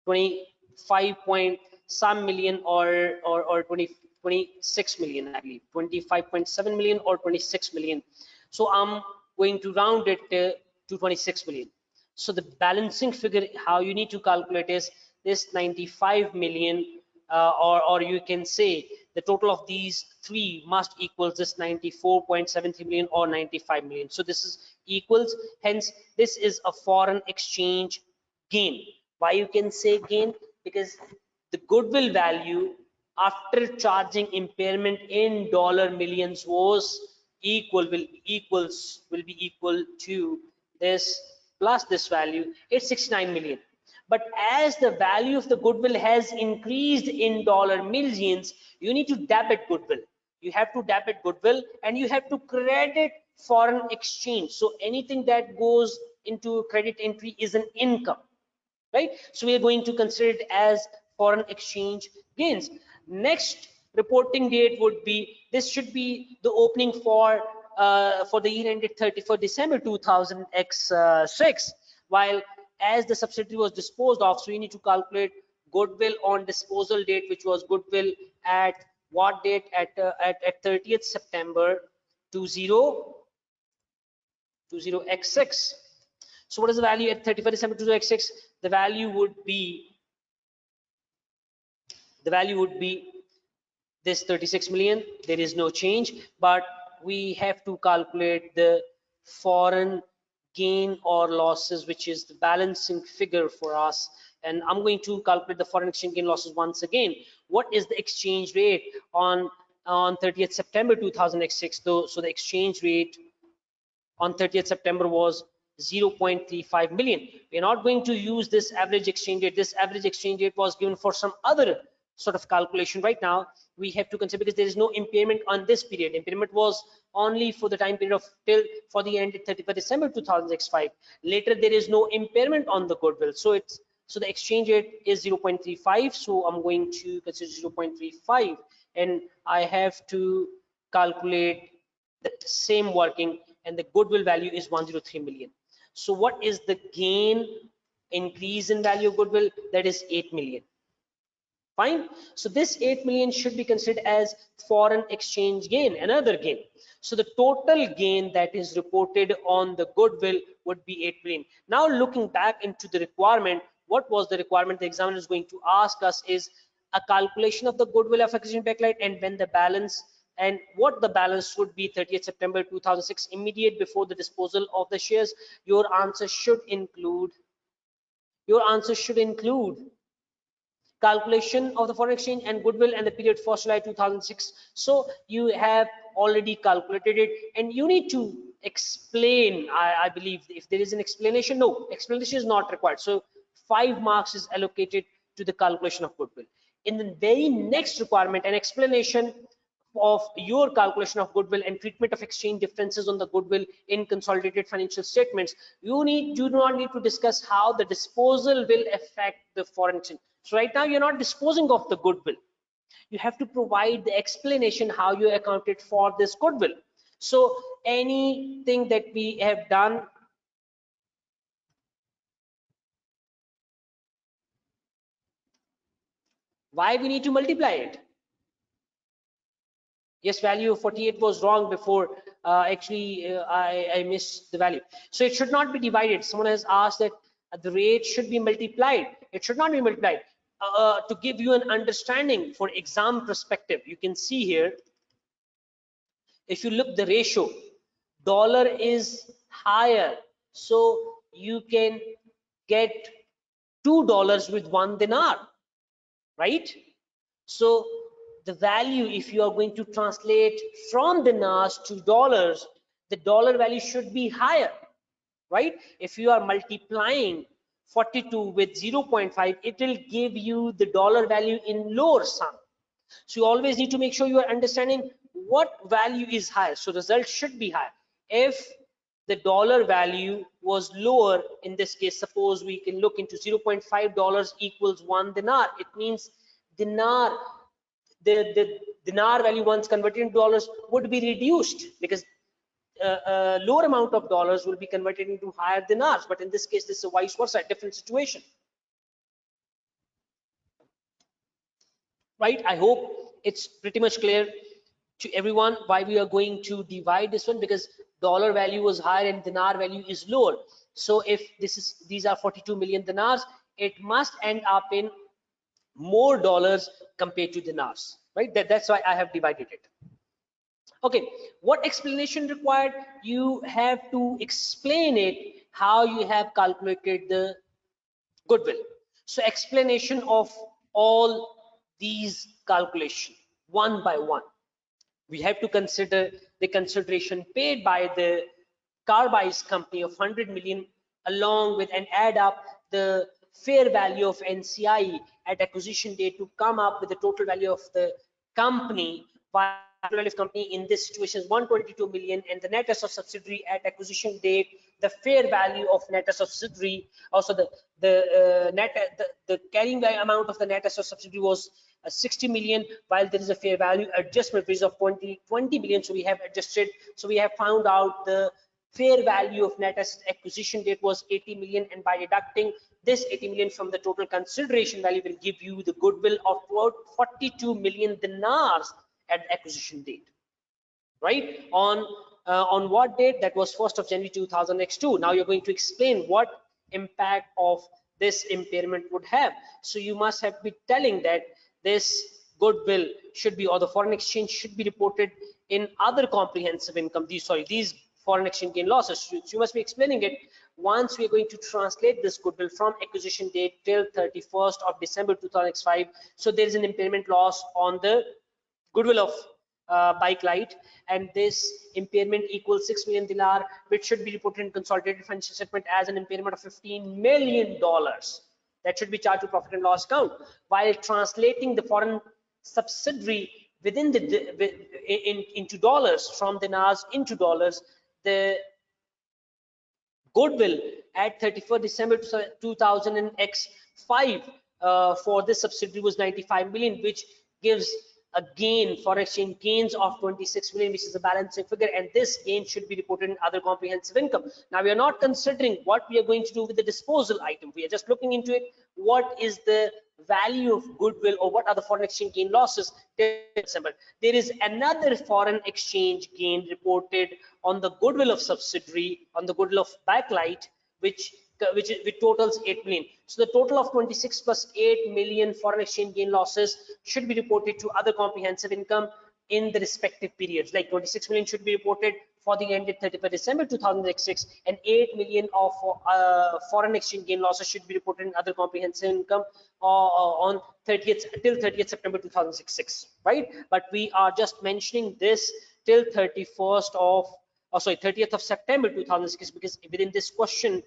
25 point some million or 26 million, I believe 25.7 million or 26 million. So I'm going to round it to 26 million. So the balancing figure, how you need to calculate is this 95 million, or you can say the total of these three must equals this 94.73 million or 95 million. So this is equals, hence this is a foreign exchange gain. Why you can say gain? Because the goodwill value after charging impairment in dollar millions was will be equal to this plus this value. It's 69 million. But as the value of the goodwill has increased in dollar millions, you need to debit goodwill. You have to debit goodwill and you have to credit foreign exchange. So anything that goes into credit entry is an income, right? So we are going to consider it as foreign exchange gains. Next reporting date would be, this should be the opening for the year ended 31st December 2006, while as the subsidiary was disposed of, so you need to calculate goodwill on disposal date, which was goodwill at what date? At 30th September 20x6. So what is the value at 31st December 20x6? The value would be this 36 million. There is no change, but we have to calculate the foreign gain or losses, which is the balancing figure for us. And I'm going to calculate the foreign exchange gain losses once again. What is the exchange rate on 30th September 2006? So the exchange rate on 30th September was 0.35 million. We're not going to use this average exchange rate. This average exchange rate was given for some other sort of calculation. Right now we have to consider, because there is no impairment on this period. Impairment was only for the time period of till for the end 31st December 2005. Later there is no impairment on the goodwill, so it's So the exchange rate is 0.35. So I'm going to consider 0.35, and I have to calculate the same working, and the goodwill value is 103 million. So what is the gain increase in value of goodwill? That is 8 million. Fine. So this 8 million should be considered as foreign exchange gain, another gain. So the total gain that is reported on the goodwill would be 8 million. Now looking back into the requirement, what was the requirement the examiner is going to ask us is a calculation of the goodwill of acquisition backlight, and when the balance and what the balance would be 30th September 2006, immediate before the disposal of the shares. Your answer should include calculation of the foreign exchange and goodwill and the period 1st July 2006. So you have already calculated it, and you need to explain. I believe if there is an explanation, no, explanation is not required. So 5 marks is allocated to the calculation of goodwill. In the very next requirement, an explanation of your calculation of goodwill and treatment of exchange differences on the goodwill in consolidated financial statements. You do not need to discuss how the disposal will affect the foreign exchange. So right now you're not disposing of the goodwill. You have to provide the explanation how you accounted for this goodwill. So anything that we have done, why we need to multiply it? Yes, value of 48 was wrong before. I missed the value. So it should not be divided. Someone has asked that the rate should be multiplied. It should not be multiplied. To give you an understanding for exam perspective, you can see here, if you look the ratio, dollar is higher. So you can get $2 with 1 dinar, right? So the value, if you are going to translate from dinars to dollars, the dollar value should be higher, right? If you are multiplying 42 with 0.5, it will give you the dollar value in lower sum. So you always need to make sure you are understanding what value is higher. So result should be higher. If the dollar value was lower, in this case, suppose we can look into $0.5 equals 1 dinar. It means dinar, the dinar value once converted into dollars would be reduced, because a lower amount of dollars will be converted into higher dinars. But in this case, this is a vice versa, different situation, right? I hope it's pretty much clear to everyone why we are going to divide this one, because dollar value was higher and dinar value is lower. So if these are 42 million dinars, it must end up in more dollars compared to dinars, right? That's why I have divided it. Okay, what explanation required? You have to explain it how you have calculated the goodwill. So explanation of all these calculation one by one. We have to consider the consideration paid by the Carbide's company of 100 million, along with, and add up the fair value of NCI at acquisition date to come up with the total value of the company. While total value of company in this situation is 122 million, and the net asset of subsidiary at acquisition date, the fair value of net asset of subsidiary, also the carrying amount of the net asset of subsidiary was 60 million, while there is a fair value adjustment fees of 20 million. So we have adjusted, so we have found out the fair value of net asset acquisition date was 80 million, and by deducting this 80 million from the total consideration value will give you the goodwill of about 42 million dinars at the acquisition date, right? On what date? That was 1st of January 2002. Now you're going to explain what impact of this impairment would have. So you must have been telling that this goodwill should be, or the foreign exchange should be reported in other comprehensive income. These foreign exchange gain losses. So you must be explaining it. Once we are going to translate this goodwill from acquisition date till 31st of December 2005, so there is an impairment loss on the goodwill of Bakelite, and this impairment equals 6 million dinar, which should be reported in consolidated financial statement as an impairment of $15 million. That should be charged to profit and loss account. While translating the foreign subsidiary within into dollars, from dinars into dollars, the goodwill at 31st December 2000 X 5 for this subsidiary was 95 million, which gives a gain, foreign exchange gains of 26 million, which is a balancing figure, and this gain should be reported in other comprehensive income. Now we are not considering what we are going to do with the disposal item. We are just looking into it. What is the value of goodwill, or what are the foreign exchange gain losses till December? There is another foreign exchange gain reported on the goodwill of subsidiary, on the goodwill of Backlight, which totals 8 million. So the total of 26 plus 8 million foreign exchange gain losses should be reported to other comprehensive income in the respective periods. Like 26 million should be reported for the ended 31st December 2006, and 8 million of foreign exchange gain losses should be reported in other comprehensive income on 30th till 30th September 2006, right? But we are just mentioning this till 31st of, oh sorry, 30th of September 2006, because within this question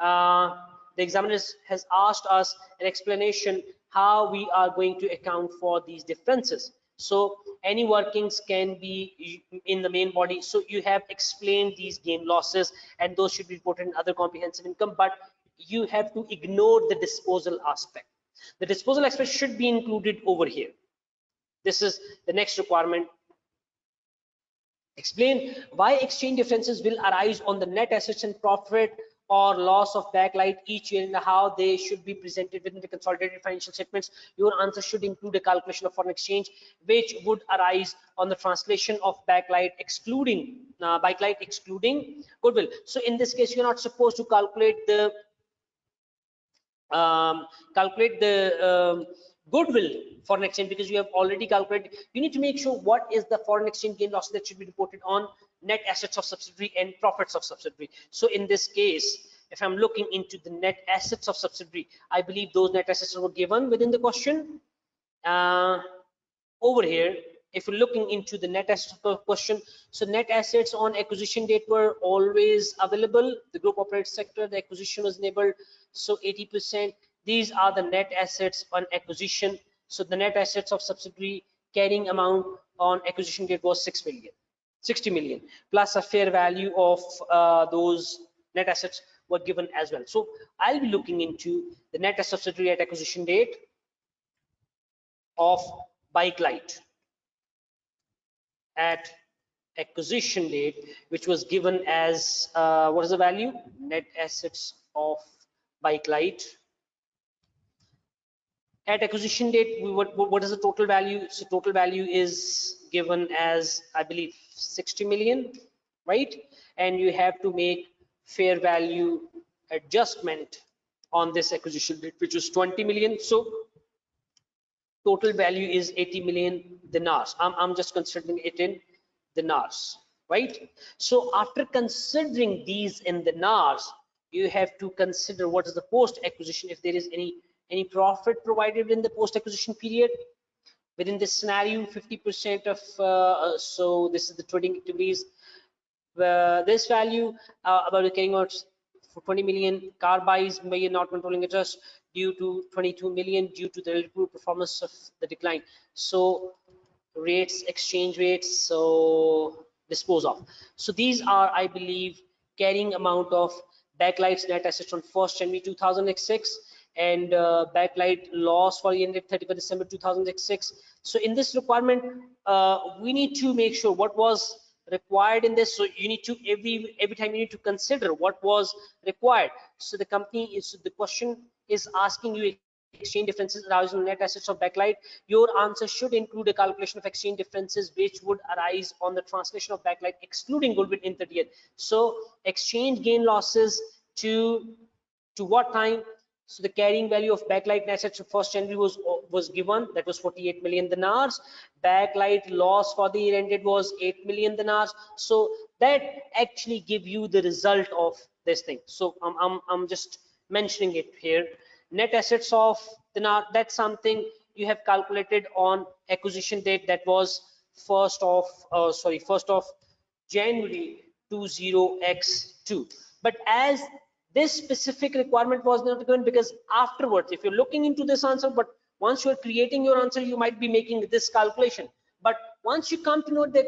the examiner has asked us an explanation how we are going to account for these differences. So any workings can be in the main body. So you have explained these gain losses, and those should be reported in other comprehensive income, but you have to ignore the disposal aspect. The disposal aspect should be included over here. This is the next requirement. Explain why exchange differences will arise on the net assets and profit or loss of Backlight each year, and how they should be presented within the consolidated financial statements. Your answer should include a calculation of foreign exchange which would arise on the translation of Backlight excluding goodwill. So in this case, you're not supposed to calculate the goodwill foreign exchange, because you have already calculated. You need to make sure what is the foreign exchange gain loss that should be reported on net assets of subsidiary and profits of subsidiary. So in this case, if I'm looking into the net assets of subsidiary, I believe those net assets were given within the question. Over here, if you're looking into the net assets question, so net assets on acquisition date were always available. The group operates sector, the acquisition was enabled, so 80%. These are the net assets on acquisition. So the net assets of subsidiary carrying amount on acquisition date was 60 million, plus a fair value of those net assets were given as well. So I'll be looking into the net asset subsidiary at acquisition date of Backlight at acquisition date, which was given as what is the value? Net assets of Backlight at acquisition date. What is the total value? So total value is given as, I believe, 60 million, right? And you have to make fair value adjustment on this acquisition date, which was 20 million. So total value is 80 million dinars. I'm just considering it in dinars, right? So after considering these in dinars, you have to consider what is the post acquisition, if there is any profit provided in the post acquisition period. Within this scenario, 50% of so this is the trading activities. This value about carrying out for 20 million, car buys may not controlling interest due to 22 million due to the relative performance of the decline. So rates, exchange rates, so dispose of. So these are, I believe, carrying amount of Backlight's net assets on 1st January 2006, and Backlight loss for the end of 31st December 2006. So in this requirement, we need to make sure what was required in this. So you need to every time you need to consider what was required. So the company is, the question is asking you exchange differences arising on net assets of Backlight. Your answer should include a calculation of exchange differences which would arise on the translation of Backlight excluding goodwill in 30th. So exchange gain losses to what time? So the carrying value of Backlight assets of 1st January was given, that was 48 million dinars. Backlight loss for the year ended was 8 million dinars. So that actually give you the result of this thing. So I'm just mentioning it here. Net assets of dinar, that's something you have calculated on acquisition date, that was 1st of January 20x2. But as this specific requirement was not given, because afterwards, if you're looking into this answer, but once you're creating your answer, you might be making this calculation. But once you come to know that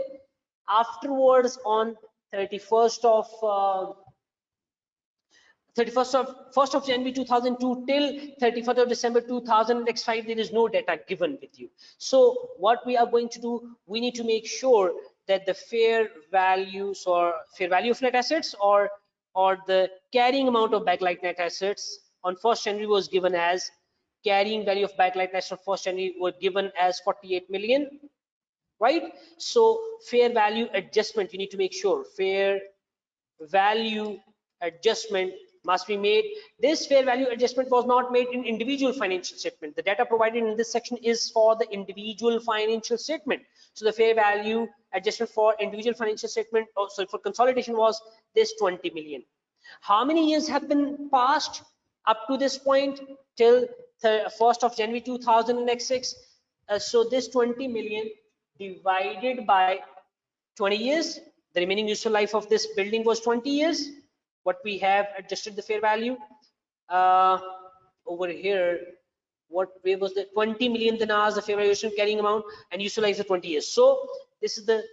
afterwards on 31st of 1st of January 2002 till 31st of December 2005, there is no data given with you. So what we are going to do, we need to make sure that the fair values or fair value of net assets or the carrying amount of backlight net assets on 1st January was given as carrying value of backlight net assets on 1st January were given as 48 million, right? So fair value adjustment, you need to make sure fair value adjustment must be made. This fair value adjustment was not made in individual financial statement. The data provided in this section is for the individual financial statement. So the fair value adjustment for individual financial statement, oh, sorry, for consolidation was this 20 million. How many years have been passed up to this point till the 1st of January 2006? So this 20 million divided by 20 years, the remaining useful life of this building was 20 years. What we have adjusted the fair value over here, what way was the 20 million dinars, the fair valuation carrying amount, and useful life of 20 years. So this is the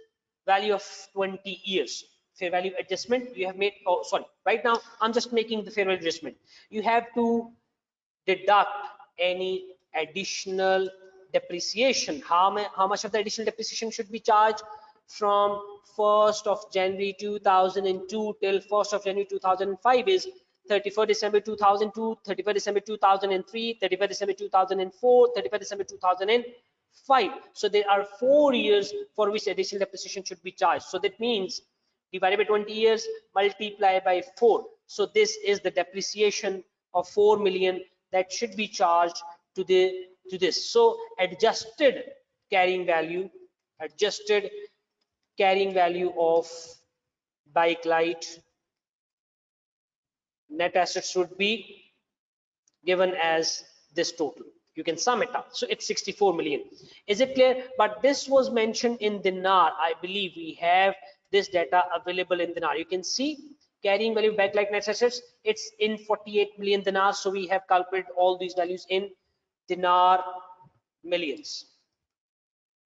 value of 20 years. Fair value adjustment you have made. Oh, sorry, right now I'm just making the fair value adjustment. You have to deduct any additional depreciation. How much of the additional depreciation should be charged from 1st of January 2002 till 1st of January 2005 is 31st December 2002, 31st December 2003, 31st December 2004, 31st December 2005. So there are 4 years for which additional depreciation should be charged. So that means divided by 20 years, multiply by 4. So this is the depreciation of 4 million that should be charged to this. So adjusted carrying value of backlight net assets should be given as this total. You can sum it up. So it's 64 million. Is it clear? But this was mentioned in dinar. I believe we have this data available in dinar. You can see carrying value backlight net assets, it's in 48 million dinars. So we have calculated all these values in dinar millions.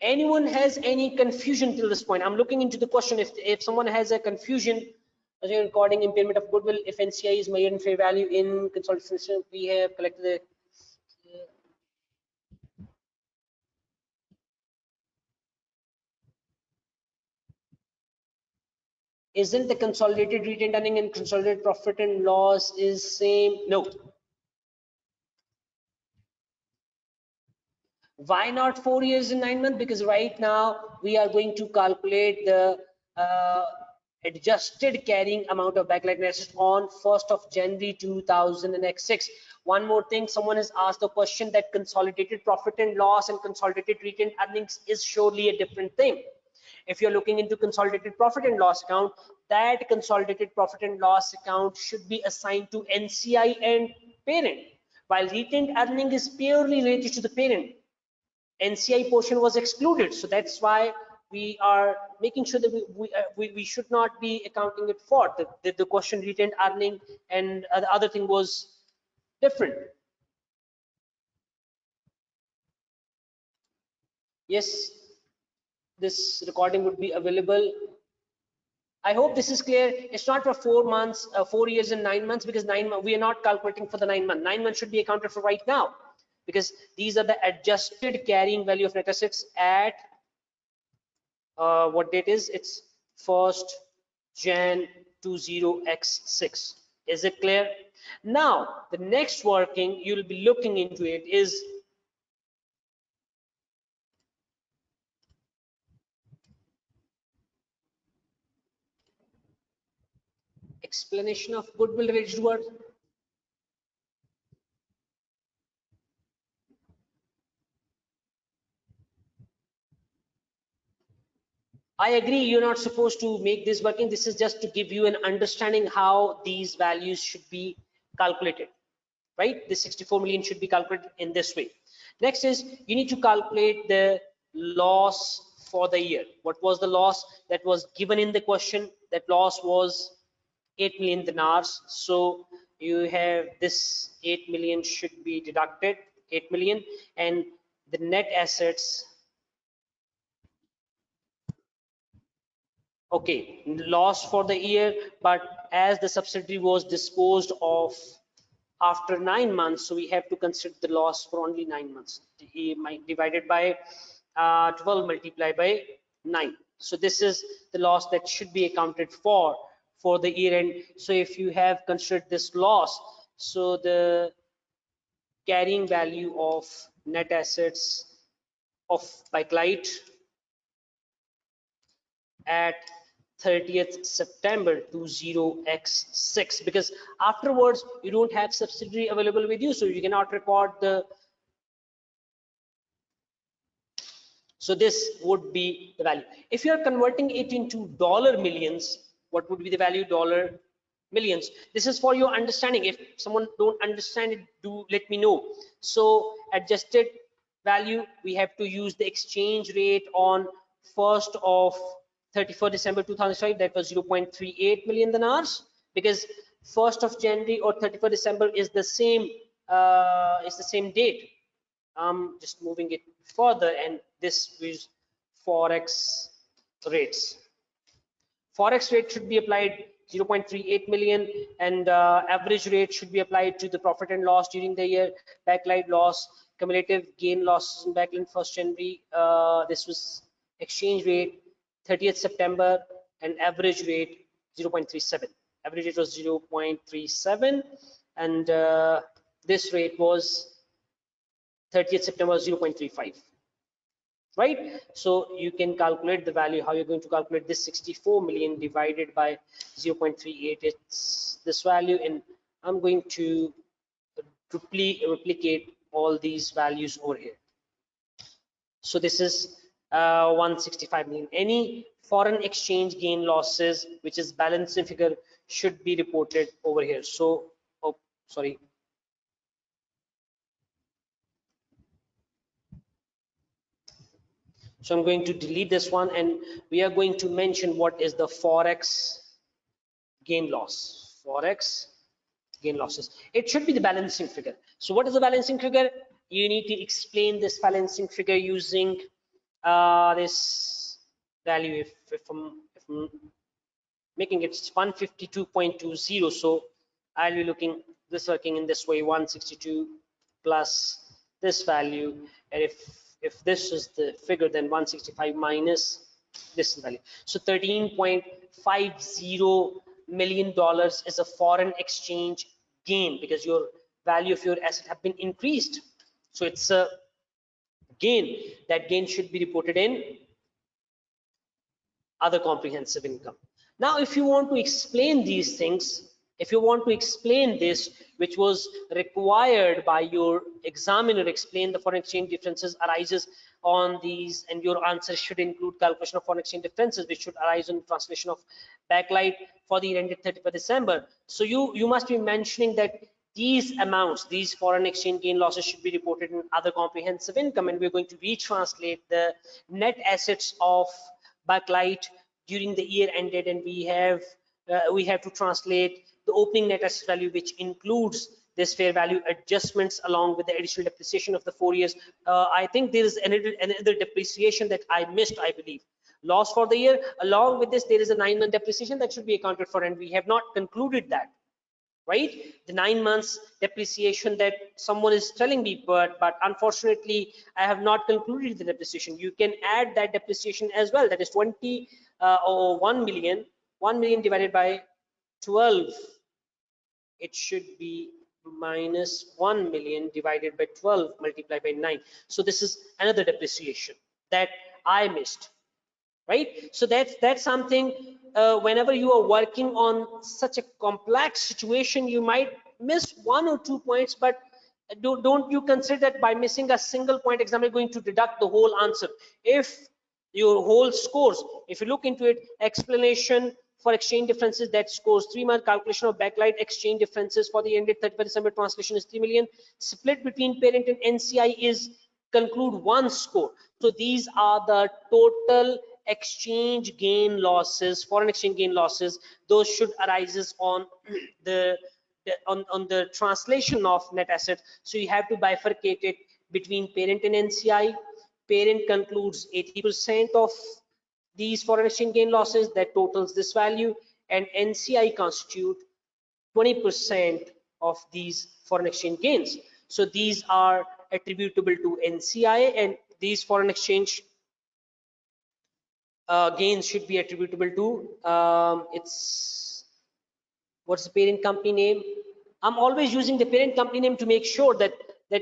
Anyone has any confusion till this point? I'm looking into the question. If someone has a confusion, recording impairment of goodwill, if NCI is measured in fair value in consolidation, we have collected the isn't the consolidated retained earning and consolidated profit and loss is same? No. Why not 4 years and 9 months? Because right now we are going to calculate the adjusted carrying amount of backlight net assets on 1st of January 2006. One more thing, someone has asked the question that consolidated profit and loss and consolidated retained earnings is surely a different thing. If you're looking into consolidated profit and loss account, that consolidated profit and loss account should be assigned to NCI and parent, while retained earning is purely related to the parent. NCI portion was excluded, so that's why we are making sure that we should not be accounting it for the question retained earning, and the other thing was different. Yes, this recording would be available. I hope this is clear. It's not for 4 months, 4 years and 9 months, because we are not calculating for the 9 months. 9 months should be accounted for right now, because these are the adjusted carrying value of net assets at what date is? It's 1st Jan 20x6. Is it clear? Now the next working you'll be looking into it is explanation of goodwill related word. I agree, you're not supposed to make this working. This is just to give you an understanding how these values should be calculated, right? The 64 million should be calculated in this way. Next is you need to calculate the loss for the year. What was the loss that was given in the question? That loss was 8 million dinars. So you have this 8 million should be deducted, 8 million, and the net assets. Okay, loss for the year, but as the subsidiary was disposed of after 9 months, so we have to consider the loss for only 9 months. Divided by 12 multiplied by 9. So this is the loss that should be accounted for the year end. So if you have considered this loss, so the carrying value of net assets of Bakelite at 30th September 20x6, because afterwards you don't have subsidiary available with you, so you cannot record the. So this would be the value. If you are converting it into dollar millions, what would be the value? Dollar millions. This is for your understanding. If someone don't understand it, do let me know. So adjusted value, we have to use the exchange rate on 1st of 31st December 2005, that was 0.38 million dinars, because 1st of January or 31st December is the same date. Just moving it further, and this is forex rates. Forex rate should be applied 0.38 million, and average rate should be applied to the profit and loss during the year. Bakelite loss, cumulative gain losses in Bakelite 1st January. This was exchange rate 30th September, and average rate 0.37. Average rate was 0.37, and this rate was 30th September 0.35. Right? So you can calculate the value. How you're going to calculate this? 64 million divided by 0.38. It's this value, and I'm going to replicate all these values over here. So this is 165 million. Any foreign exchange gain losses, which is balancing figure, should be reported over here. So, oh, sorry. So I'm going to delete this one, and we are going to mention what is the forex gain loss. Forex gain losses. It should be the balancing figure. So what is the balancing figure? You need to explain this balancing figure using this value. If I'm making it 152.20, so I'll be looking this working in this way: 162 plus this value, and if this is the figure, then 165 minus this value. So $13.50 million is a foreign exchange gain, because your value of your asset have been increased. So it's a gain. That gain should be reported in other comprehensive income. Now, if you want to explain these things, if you want to explain this, which was required by your examiner, explain the foreign exchange differences arises on these, and your answer should include calculation of foreign exchange differences, which should arise on translation of Bakelite for the year ended 31st December. So you must be mentioning that these amounts, these foreign exchange gain losses, should be reported in other comprehensive income, and we're going to retranslate the net assets of Bakelite during the year ended, and we have to translate the opening net asset value, which includes this fair value adjustments along with the additional depreciation of the 4 years. I think there is another depreciation that I missed, I believe. Loss for the year. Along with this, there is a 9-month depreciation that should be accounted for, and we have not concluded that. Right? The 9 months depreciation that someone is telling me, but unfortunately I have not concluded the depreciation. You can add that depreciation as well. That is 20 or 1 million. 1 million divided by 12. It should be minus 1 million divided by 12 multiplied by 9. So this is another depreciation that I missed. Right? So that's something. Whenever you are working on such a complex situation, you might miss 1 or 2 points, but don't you consider that by missing a single point, examiner is going to deduct the whole answer. If your whole scores, if you look into it, explanation for exchange differences, that scores 3-month, calculation of Bakelite exchange differences for the ended 31st December, translation is 3 million, split between parent and NCI is conclude 1 score. So these are the total exchange gain losses, foreign exchange gain losses. Those should arises on the translation of net assets. So you have to bifurcate it between parent and NCI. Parent concludes 80% of these foreign exchange gain losses, that totals this value, and NCI constitute 20% of these foreign exchange gains. So these are attributable to NCI, and these foreign exchange gains should be attributable to its, what's the parent company name? I'm always using the parent company name to make sure that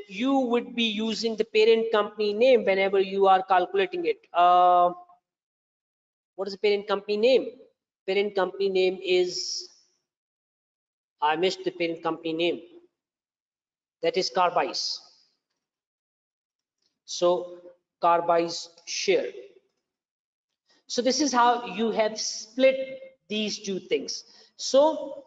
you would be using the parent company name whenever you are calculating it. What is the parent company name? Parent company name is, I missed the parent company name. That is Carbice. So Carbice share. So this is how you have split these two things. So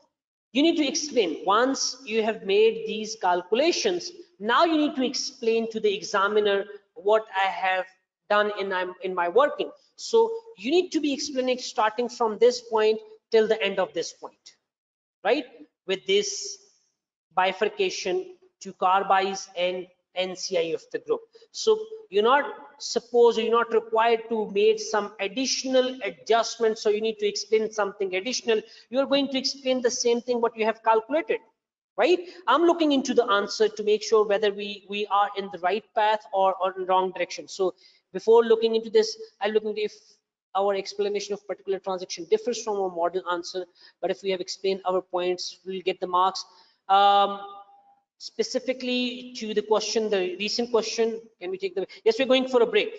you need to explain, once you have made these calculations, now you need to explain to the examiner what I have done in my working. So you need to be explaining starting from this point till the end of this point, right? With this bifurcation to Carbice and NCI of the group. So you're not required to make some additional adjustments. So you need to explain something additional. You're going to explain the same thing what you have calculated, right? I'm looking into the answer to make sure whether we are in the right path or in the wrong direction. So before looking into this, I'll look into if our explanation of particular transaction differs from our model answer. But if we have explained our points, we'll get the marks. Specifically to the question, the recent question, can we take the, yes, we're going for a break.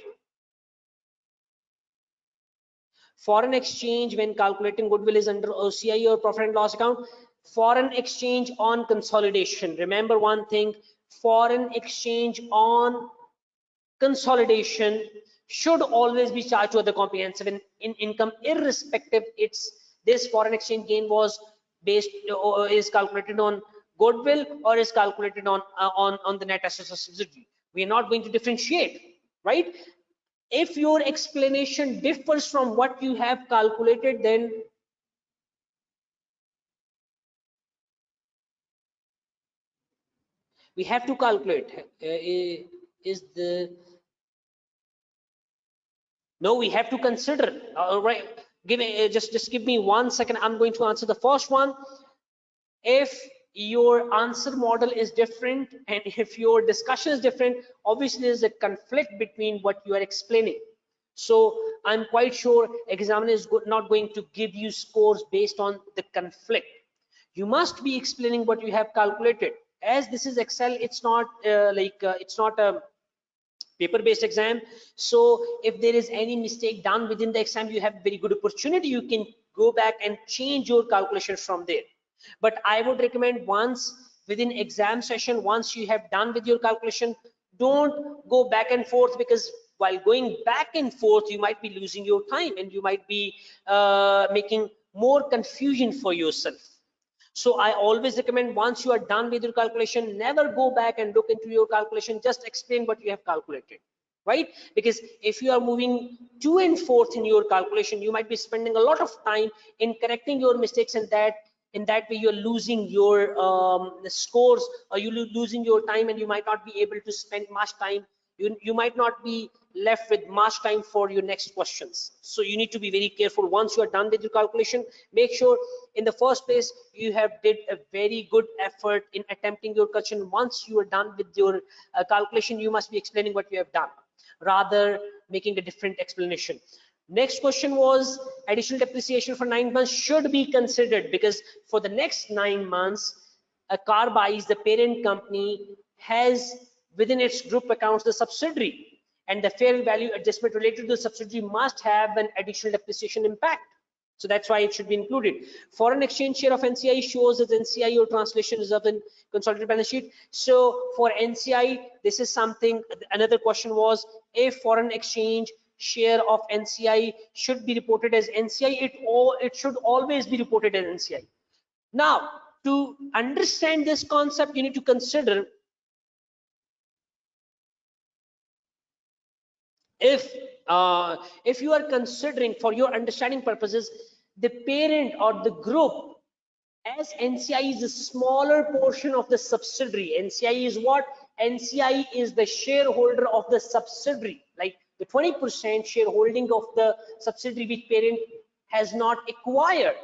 Foreign exchange when calculating goodwill is under OCI or profit and loss account. Foreign exchange on consolidation, remember one thing, foreign exchange on consolidation should always be charged to other comprehensive in income, irrespective this foreign exchange gain was based or is calculated on goodwill or is calculated on the net assets of subsidiary. We are not going to differentiate, right? If your explanation differs from what you have calculated, then we have to calculate. No, we have to consider. All right, just give me 1 second. I'm going to answer the first one. If your answer model is different and if your discussion is different, obviously there's a conflict between what you are explaining. So I'm quite sure examiner is not going to give you scores based on the conflict. You must be explaining what you have calculated. As this is Excel, it's not it's not a paper-based exam. So if there is any mistake done within the exam, you have very good opportunity. You can go back and change your calculations from there. But I would recommend once within exam session, once you have done with your calculation, don't go back and forth, because while going back and forth, you might be losing your time and you might be making more confusion for yourself. So I always recommend once you are done with your calculation, never go back and look into your calculation, just explain what you have calculated, right? Because if you are moving to and forth in your calculation, you might be spending a lot of time in correcting your mistakes, and in that way you're losing your scores, or you're losing your time, and you might not be able to spend much time. You might not be left with much time for your next questions. So you need to be very careful. Once you are done with your calculation, make sure in the first place you have did a very good effort in attempting your question. Once you are done with your calculation, you must be explaining what you have done rather making a different explanation. Next question was additional depreciation for 9 months should be considered, because for the next 9 months, Carbice, the parent company, has within its group accounts the subsidiary, and the fair value adjustment related to the subsidiary must have an additional depreciation impact. So that's why it should be included. Foreign exchange share of NCI shows as NCI or translation reserve in consolidated balance sheet. So for NCI, this is something. Another question was if foreign exchange share of NCI should be reported as NCI, it should always be reported as NCI. Now, to understand this concept, you need to consider if you are considering, for your understanding purposes, the parent or the group, as NCI is a smaller portion of the subsidiary. NCI is what? NCI is the shareholder of the subsidiary, like the 20% shareholding of the subsidiary which parent has not acquired.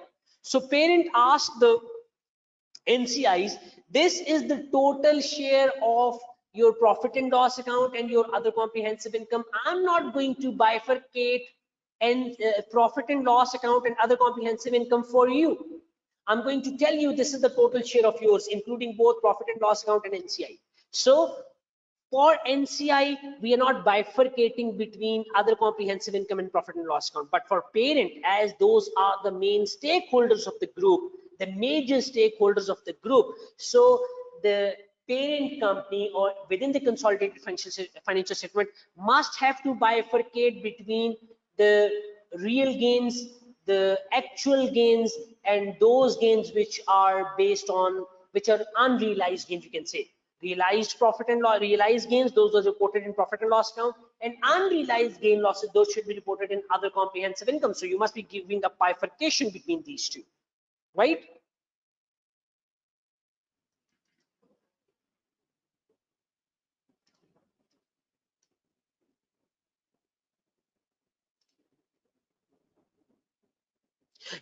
So parent asked the NCIs, this is the total share of your profit and loss account and your other comprehensive income. I'm not going to bifurcate and profit and loss account and other comprehensive income for you. I'm going to tell you this is the total share of yours, including both profit and loss account and NCI. So for NCI, we are not bifurcating between other comprehensive income and profit and loss account. But for parent, as those are the main stakeholders of the group, the major stakeholders of the group, so the parent company or within the consolidated financial statement must have to bifurcate between the real gains, the actual gains, and those gains which are based on, which are unrealized gains, you can say. Realized profit and loss, realized gains, those are reported in profit and loss account, and unrealized gain losses, those should be reported in other comprehensive income. So you must be giving a bifurcation between these two, right?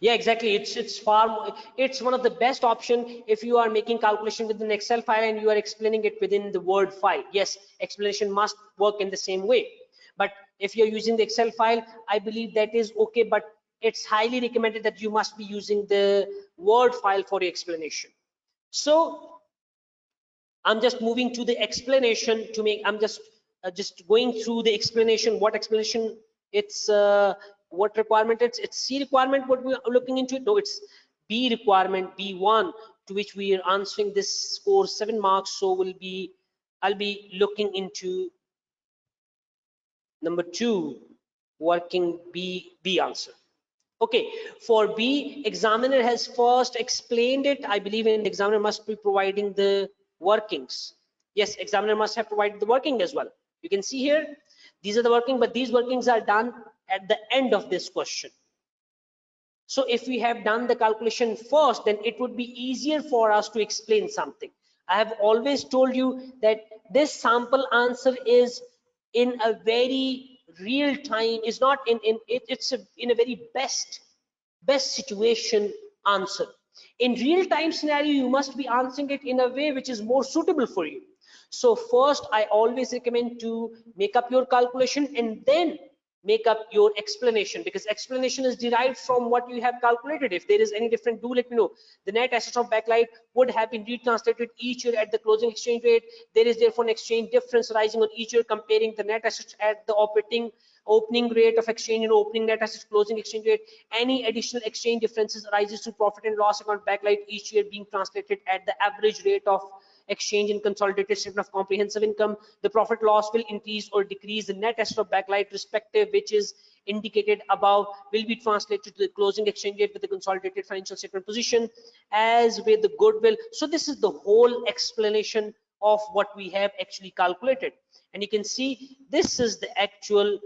Yeah, exactly. It's far more, it's one of the best option if you are making calculation with an Excel file and you are explaining it within the Word file. Yes, explanation must work in the same way. But if you're using the Excel file, I believe that is okay, but it's highly recommended that you must be using the Word file for your explanation. So I'm just moving to the explanation to make, I'm just going through the explanation, what explanation it's, what requirement it's C requirement, what we are looking into it. No, it's B requirement, B1, to which we are answering this score 7 marks. So I'll be looking into number 2, working B answer. Okay, for B, examiner has first explained it. I believe an examiner must be providing the workings. Yes, examiner must have provided the working as well. You can see here, these are the working, but these workings are done at the end of this question. So if we have done the calculation first, then it would be easier for us to explain something. I have always told you that this sample answer is in a very real time, is not it's in a very best situation answer. In real time scenario, you must be answering it in a way which is more suitable for you. So first, I always recommend to make up your calculation and then make up your explanation, because explanation is derived from what you have calculated. If there is any different, do let me know. The net assets of backlight would have been retranslated each year at the closing exchange rate. There is therefore an exchange difference arising on each year comparing the net assets at the opening rate of exchange and opening net assets closing exchange rate. Any additional exchange differences arises to profit and loss account backlight each year being translated at the average rate of exchange in consolidated statement of comprehensive income. The profit loss will increase or decrease the net asset of backlight respective, which is indicated above, will be translated to the closing exchange rate with the consolidated financial statement position as with the goodwill. So this is the whole explanation of what we have actually calculated, and you can see this is the actual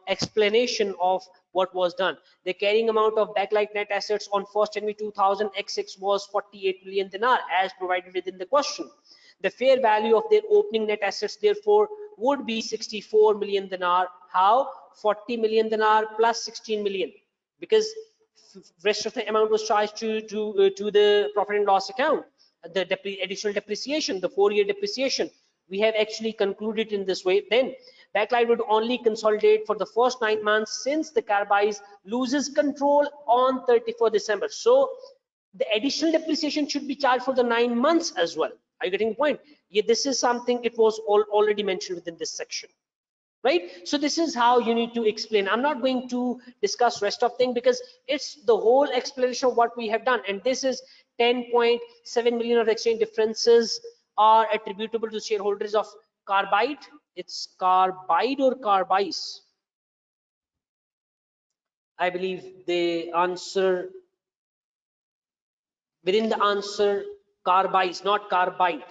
explanation of what was done. The carrying amount of backlight net assets on 1st January 2000 X6 was 48 million dinar as provided within the question. The fair value of their opening net assets therefore would be 64 million dinar. How? 40 million dinar plus 16 million, because rest of the amount was charged to the profit and loss account. The additional depreciation, the 4-year depreciation, we have actually concluded in this way. Then backlight would only consolidate for the first 9 months since the Carbise loses control on 31st December. So the additional depreciation should be charged for the 9 months as well. Are you getting the point? Yeah, this is something, it was already mentioned within this section, right? So this is how you need to explain. I'm not going to discuss rest of thing because it's the whole explanation of what we have done, and this is 10.7 million of exchange differences are attributable to shareholders of Carbide. It's Carbide or Carbise? I believe the answer, within the answer, Carbise, not Carbide.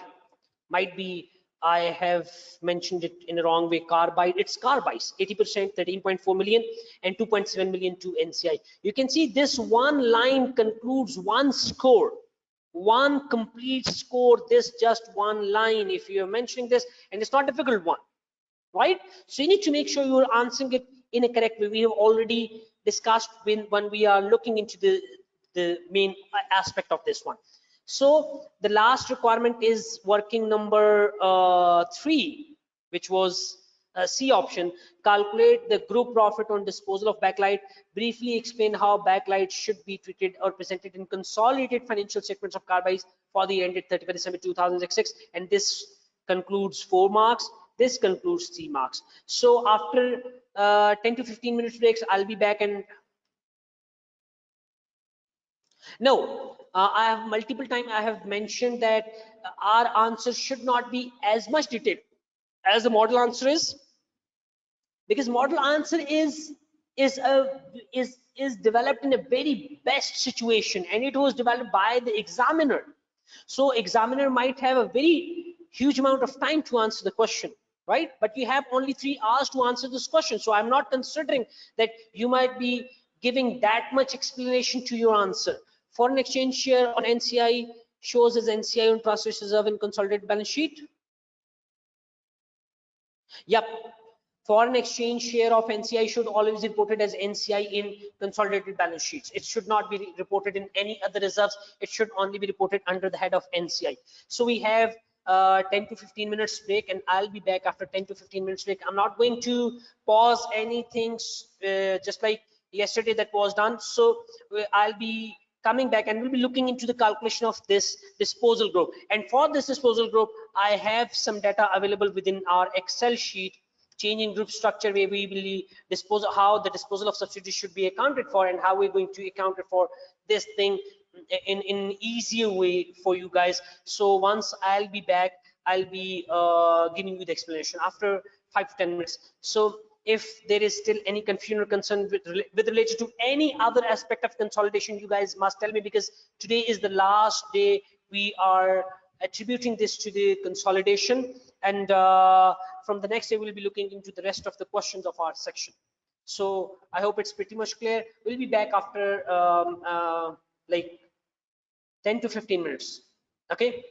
Might be I have mentioned it in a wrong way. Carbide, it's Carbise, 80%, 13.4 million and 2.7 million to NCI. You can see this one line concludes one score, one complete score, this just one line. If you're mentioning this, and it's not a difficult one, right? So you need to make sure you're answering it in a correct way. We have already discussed when we are looking into the the main aspect of this one. So the last requirement is working number 3, which was C option. Calculate the group profit on disposal of backlight. Briefly explain how backlight should be treated or presented in consolidated financial statements of Carby's for the year ended 31st December 2006. And this concludes 4 marks. This concludes 3 marks. So after 10 to 15 minutes breaks, I'll be back. And no, I have multiple times I have mentioned that our answer should not be as much detailed as the model answer is, because model answer is a is developed in a very best situation, and it was developed by the examiner. So examiner might have a very huge amount of time to answer the question, right? But you have only 3 hours to answer this question. So I'm not considering that you might be giving that much explanation to your answer. Foreign exchange share on NCI shows as NCI on translation reserve in consolidated balance sheet. Yep. Foreign exchange share of NCI should always be reported as NCI in consolidated balance sheets. It should not be reported in any other reserves. It should only be reported under the head of NCI. So we have 10 to 15 minutes break, and I'll be back after 10 to 15 minutes break. I'm not going to pause anything, just like yesterday that was done. So I'll be coming back, and we'll be looking into the calculation of this disposal group. And for this disposal group, I have some data available within our Excel sheet, changing group structure, where we will dispose of how the disposal of subsidiaries should be accounted for, and how we're going to account for this thing in easier way for you guys. So once I'll be back, I'll be giving you the explanation after 5 to 10 minutes. So if there is still any confusion or concern with related to any other aspect of consolidation, you guys must tell me, because today is the last day we are attributing this to the consolidation, and from the next day we'll be looking into the rest of the questions of our section. So I hope it's pretty much clear. We'll be back after like 10 to 15 minutes. Okay.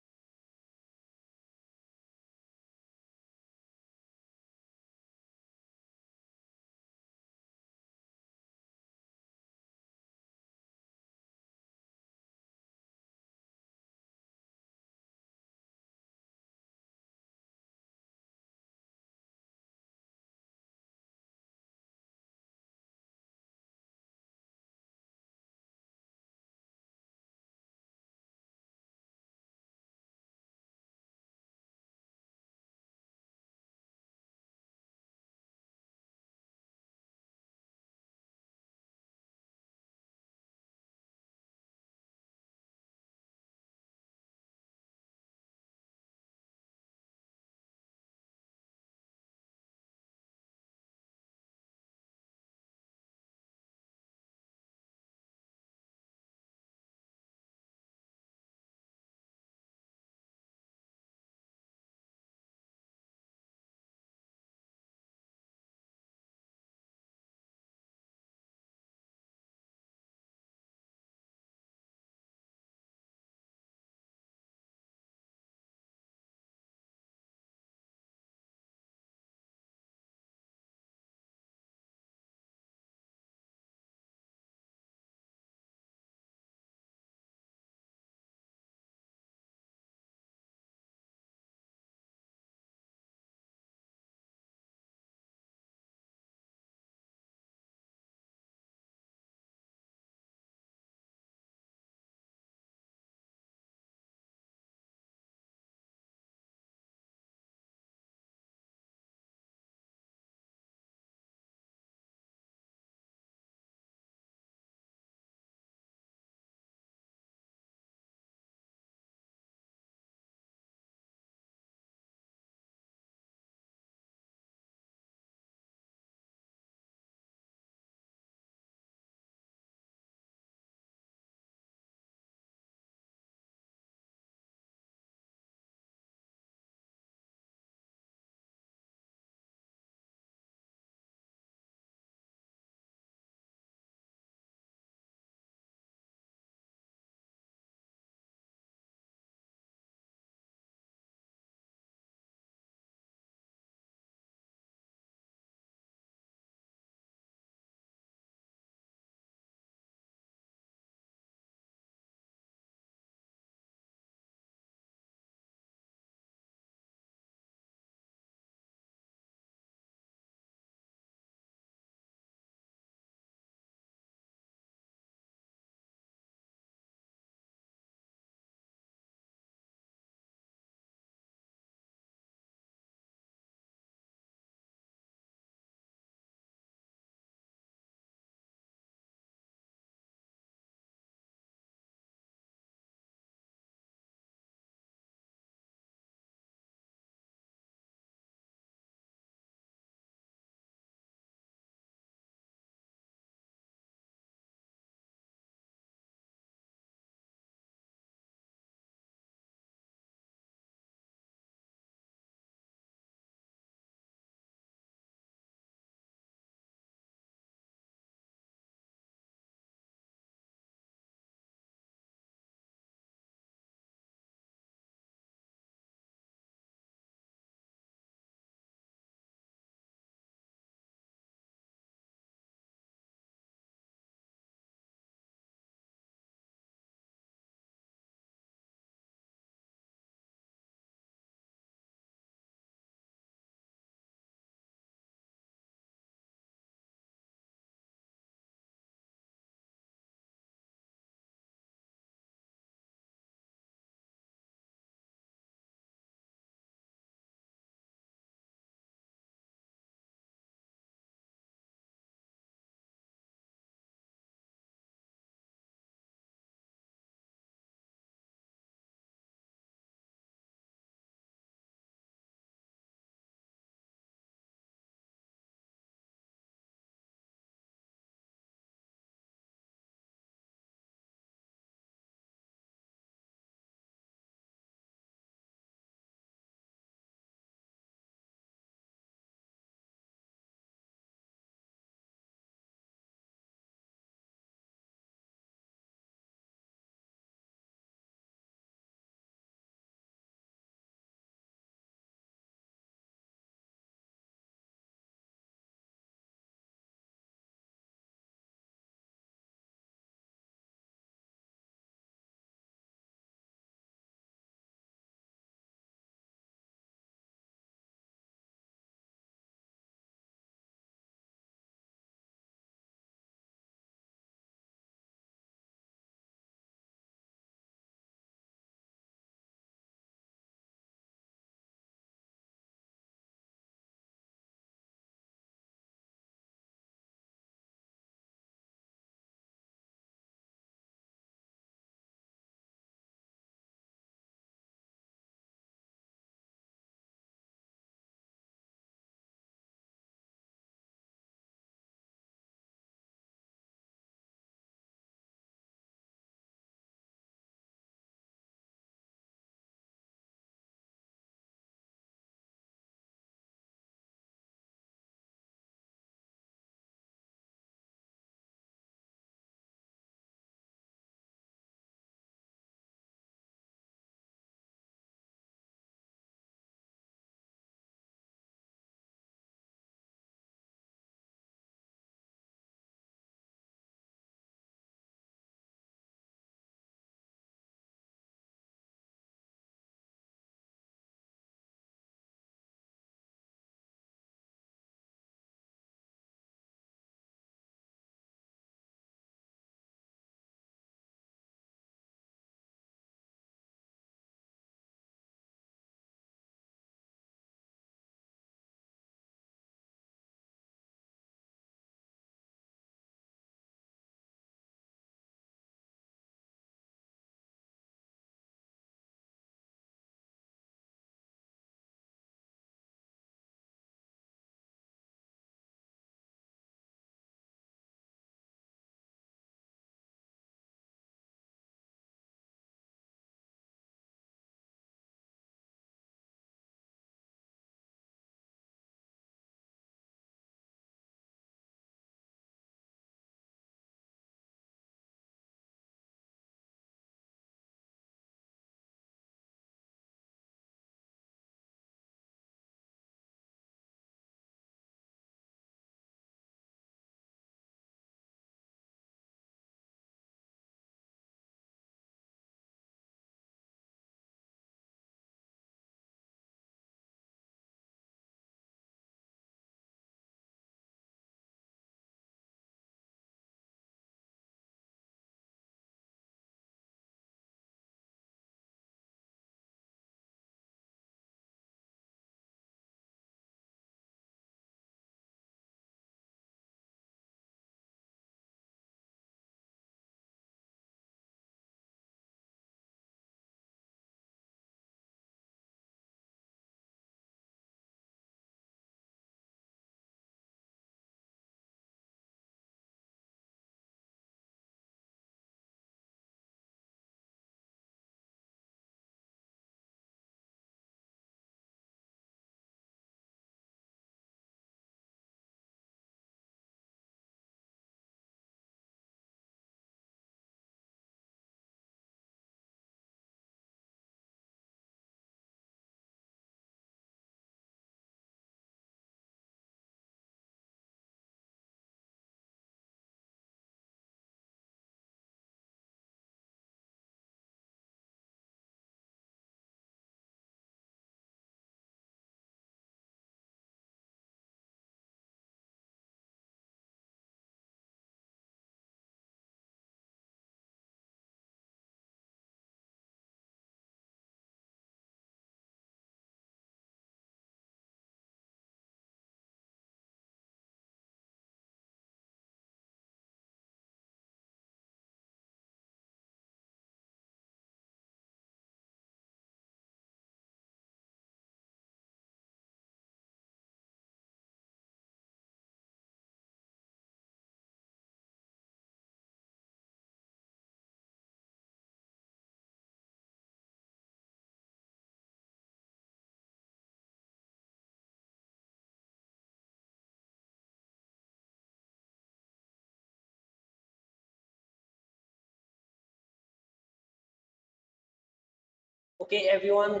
Okay, everyone,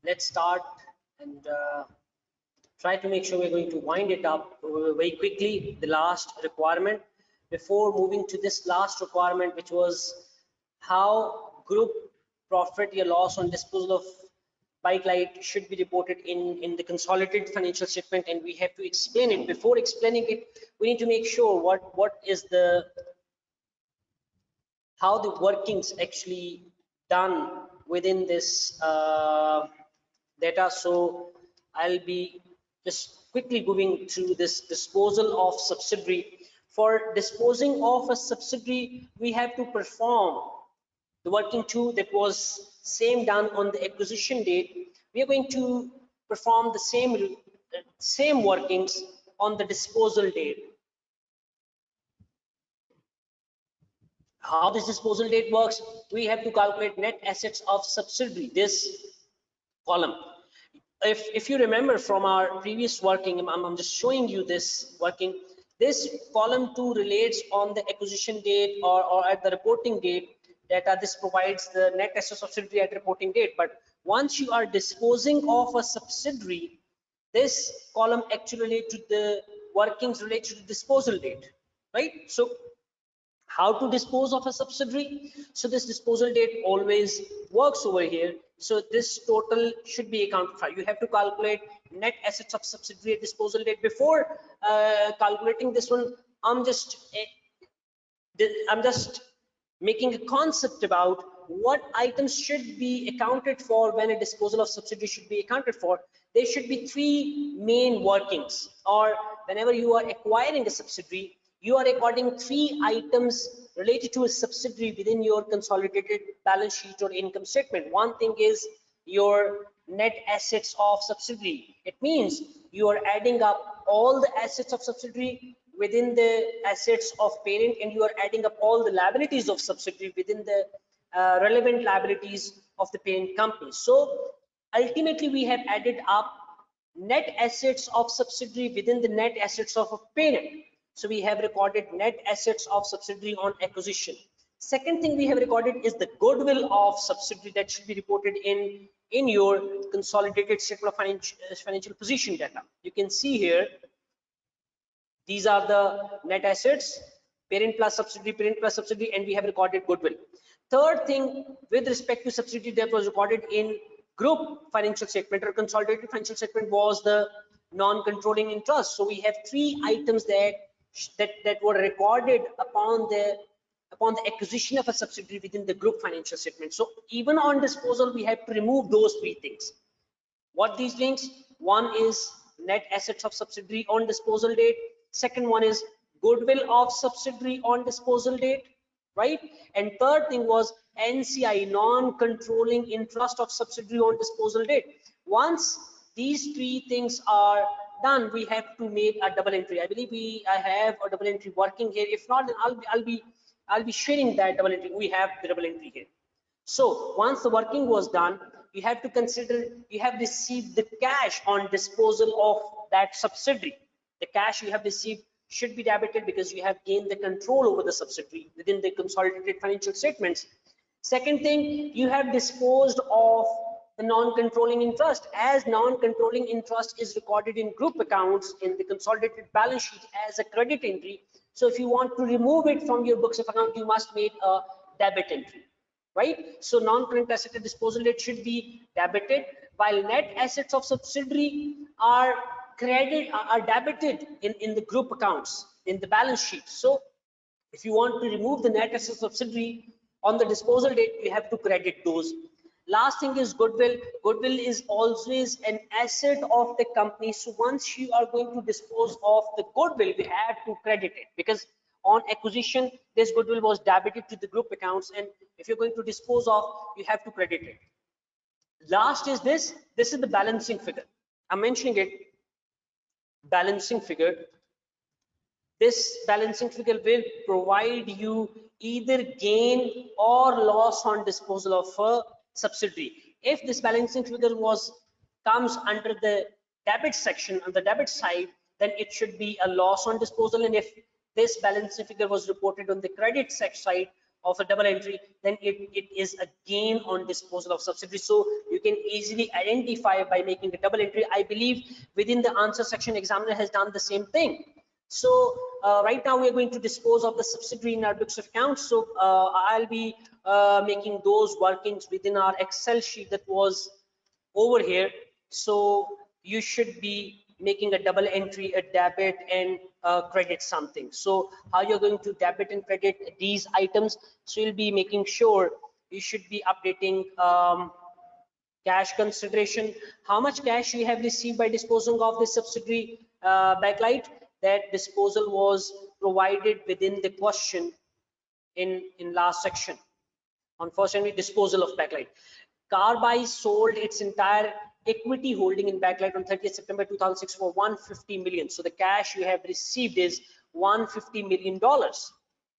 let's start and try to make sure we're going to wind it up very quickly. The last requirement before moving to this last requirement, which was how group profit or loss on disposal of bike light should be reported in the consolidated financial statement, and we have to explain it. Before explaining it, we need to make sure what is the how the workings actually done within this data. So I'll be just quickly going through this disposal of subsidiary. For disposing of a subsidiary, we have to perform the working two that was same done on the acquisition date. We are going to perform the same workings on the disposal date. How this disposal date works, we have to calculate net assets of subsidiary, this column. If you remember from our previous working, I'm just showing you this working. This column 2 relates on the acquisition date or at the reporting date. Data this provides the net assets of subsidiary at reporting date. But once you are disposing of a subsidiary, this column actually relates to the workings related to the disposal date, right? So how to dispose of a subsidiary? So this disposal date always works over here. So this total should be accounted for. You have to calculate net assets of subsidiary at disposal date. Before calculating this one, I'm just making a concept about what items should be accounted for when a disposal of subsidiary should be accounted for. There should be three main workings, or whenever you are acquiring a subsidiary, you are recording three items related to a subsidiary within your consolidated balance sheet or income statement. One thing is your net assets of subsidiary. It means you are adding up all the assets of subsidiary within the assets of parent, and you are adding up all the liabilities of subsidiary within the relevant liabilities of the parent company. So ultimately we have added up net assets of subsidiary within the net assets of a parent. So we have recorded net assets of subsidiary on acquisition. Second thing we have recorded is the goodwill of subsidiary that should be reported in your consolidated statement of financial position data. You can see here, these are the net assets, parent plus subsidiary, and we have recorded goodwill. Third thing, with respect to subsidiary that was recorded in group financial statement or consolidated financial statement, was the non-controlling interest. So we have three items that were recorded upon the acquisition of a subsidiary within the group financial statement. So even on disposal, we have to remove those three things. What these things? One is net assets of subsidiary on disposal date. Second one is goodwill of subsidiary on disposal date, right? And third thing was NCI, non-controlling interest of subsidiary on disposal date. Once these three things are done, we have to make a double entry. I believe I have a double entry working here. If not, then I'll be sharing that double entry. We have the double entry here. So once the working was done, you have to consider you have received the cash on disposal of that subsidiary. The cash you have received should be debited because you have gained the control over the subsidiary within the consolidated financial statements. Second thing, you have disposed of the non-controlling interest, as non-controlling interest is recorded in group accounts in the consolidated balance sheet as a credit entry. So if you want to remove it from your books of account, you must make a debit entry, right? So non-current asset at disposal date should be debited, while net assets of subsidiary are debited in the group accounts in the balance sheet. So if you want to remove the net assets of subsidiary on the disposal date, you have to credit those. Last thing is goodwill. Goodwill is always an asset of the company. So once you are going to dispose of the goodwill, we have to credit it, because on acquisition, this goodwill was debited to the group accounts, and if you're going to dispose of, you have to credit it. Last is this is the balancing figure. I'm mentioning it, balancing figure. This balancing figure will provide you either gain or loss on disposal of a subsidiary. If this balancing figure comes under the debit section on the debit side, then it should be a loss on disposal, and if this balancing figure was reported on the credit side, of a double entry, then it is a gain on disposal of subsidiary. So you can easily identify by making a double entry. I believe within the answer section, examiner has done the same thing. So right now we are going to dispose of the subsidiary in our books of accounts. So I'll be making those workings within our Excel sheet that was over here. So you should be making a double entry, a debit and credit something. So how you're going to debit and credit these items? So you'll be making sure you should be updating cash consideration, how much cash you have received by disposing of this subsidiary backlight. That disposal was provided within the question in last section. Unfortunately, disposal of backlight. Carby sold its entire equity holding in backlight on 30th September 2006 for 150 million. So the cash you have received is 150 million dollars,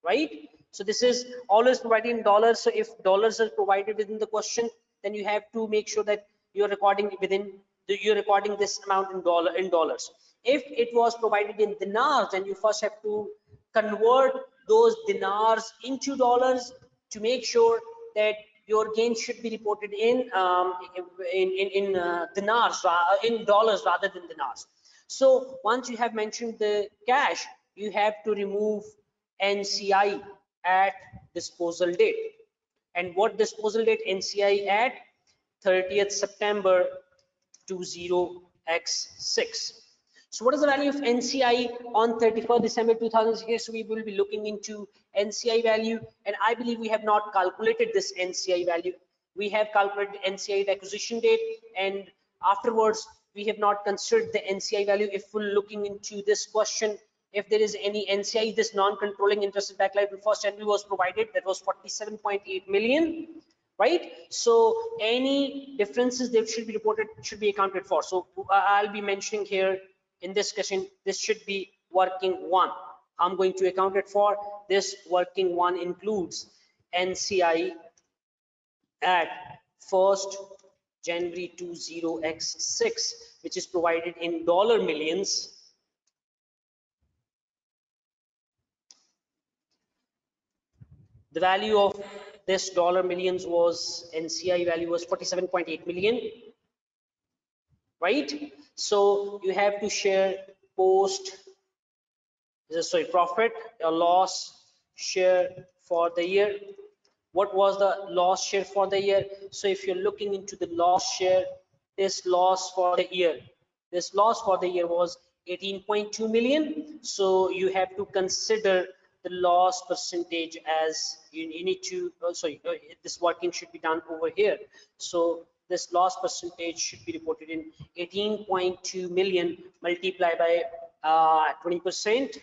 right? So this is always provided in dollars. So if dollars are provided within the question, then you have to make sure that you're recording within you're recording this amount in dollars. If it was provided in dinars, then you first have to convert those dinars into dollars to make sure that your gain should be reported in dinars, in dollars rather than dinars. So once you have mentioned the cash, you have to remove NCI at disposal date. And what disposal date? NCI at 30th September 20x6. So what is the value of NCI on 31st December 2006? So we will be looking into NCI value, and I believe we have not calculated this NCI value. We have calculated NCI at acquisition date, and afterwards we have not considered the NCI value. If we're looking into this question, if there is any NCI, this non-controlling interest in backlight on 1st January was provided, that was 47.8 million. Right, so any differences that should be reported should be accounted for. So I'll be mentioning here in this question, this should be working one. I'm going to account it for. This working one includes NCI at 1st January 20x6, which is provided in dollar millions. The value of this dollar millions was NCI value was 47.8 million, right? So you have to share profit or loss share for the year. What was the loss share for the year? So if you're looking into the loss share, this loss for the year was 18.2 million. So you have to consider the loss percentage as you need to this working should be done over here. So this loss percentage should be reported in 18.2 million multiplied by 20%,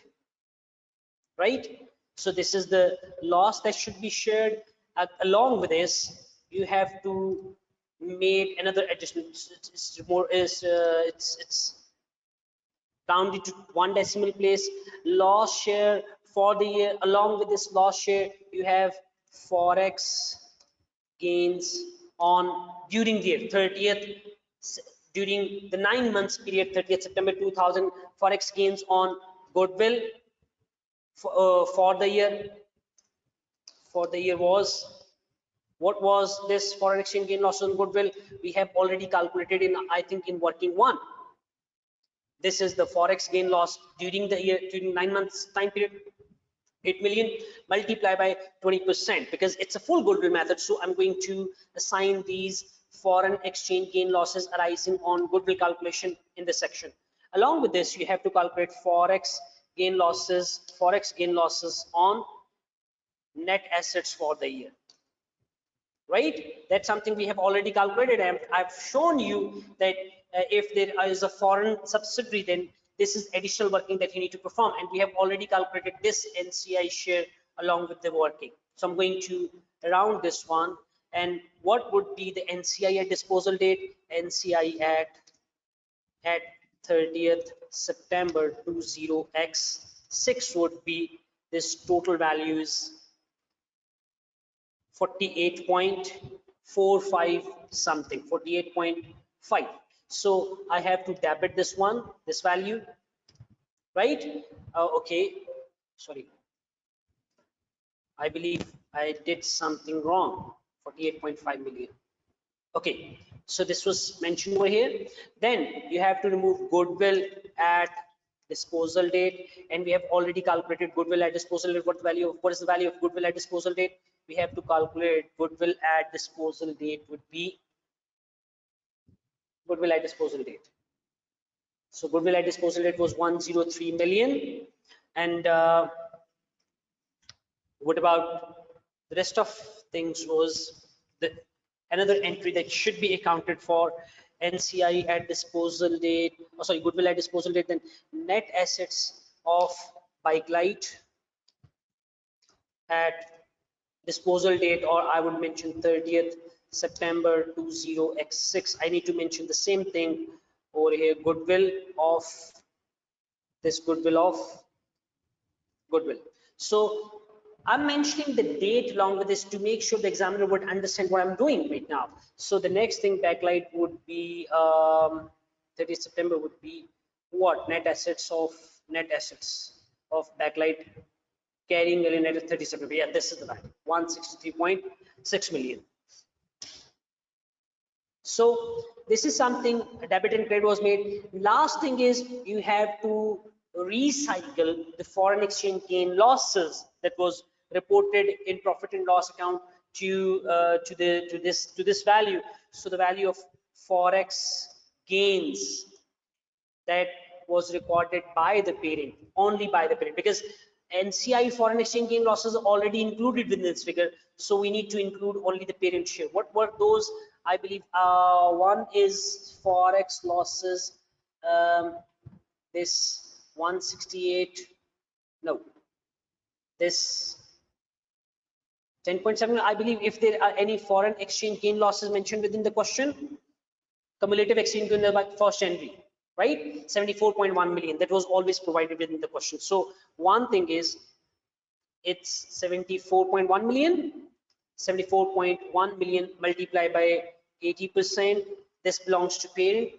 right? So this is the loss that should be shared. Along with this, you have to make another adjustment. It's rounded to one decimal place. Loss share for the year. Along with this loss share, you have forex gains on during the year 30th, during the 9 months period 30th September 2000, forex gains on goodwill for the year was, what was this foreign exchange gain loss on goodwill? We have already calculated in, I think, in working one. This is the forex gain loss during the year, during 9 months time period, 8 million multiplied by 20%, because it's a full goodwill method. So I'm going to assign these foreign exchange gain losses arising on goodwill calculation in this section. Along with this, you have to calculate forex gain losses on net assets for the year, right? That's something we have already calculated, and I've shown you that if there is a foreign subsidiary, then this is additional working that you need to perform, and we have already calculated this NCI share along with the working. So I'm going to round this one, and what would be the NCI at disposal date? NCI at 30th September 20x6 would be, this total value is 48.45 something, 48.5. So I have to debit this value, right? Okay, sorry. I believe I did something wrong. 48.5 million. Okay, so this was mentioned over here. Then you have to remove goodwill at disposal date, and we have already calculated goodwill at disposal date. What is the value of goodwill at disposal date? We have to calculate goodwill at disposal date would be goodwill at disposal date. So goodwill at disposal date was 103 million, and what about the rest of things was the another entry that should be accounted for. NCI at disposal date, oh sorry, goodwill at disposal date, then net assets of bike light at disposal date, or I would mention 30th September 20x6. I need to mention the same thing over here, goodwill of this goodwill. So I'm mentioning the date along with this to make sure the examiner would understand what I'm doing right now. So the next thing, backlight would be 30th September would be what? Net assets of backlight carrying value net 30 September. Yeah, this is the value, 163.6 million. So this is something debit and credit was made. Last thing is you have to recycle the foreign exchange gain losses that was reported in profit and loss account to this value. So the value of forex gains that was recorded by the parent, only by the parent, because NCI foreign exchange gain losses are already included within this figure, so we need to include only the parent share. What were those? I believe one is forex losses, this 168, no, this 10.7. I believe if there are any foreign exchange gain losses mentioned within the question, cumulative exchange gain by 1st January, right? 74.1 million, that was always provided within the question. So one thing is it's 74.1 million, 74.1 million multiplied by 80%. This belongs to parent.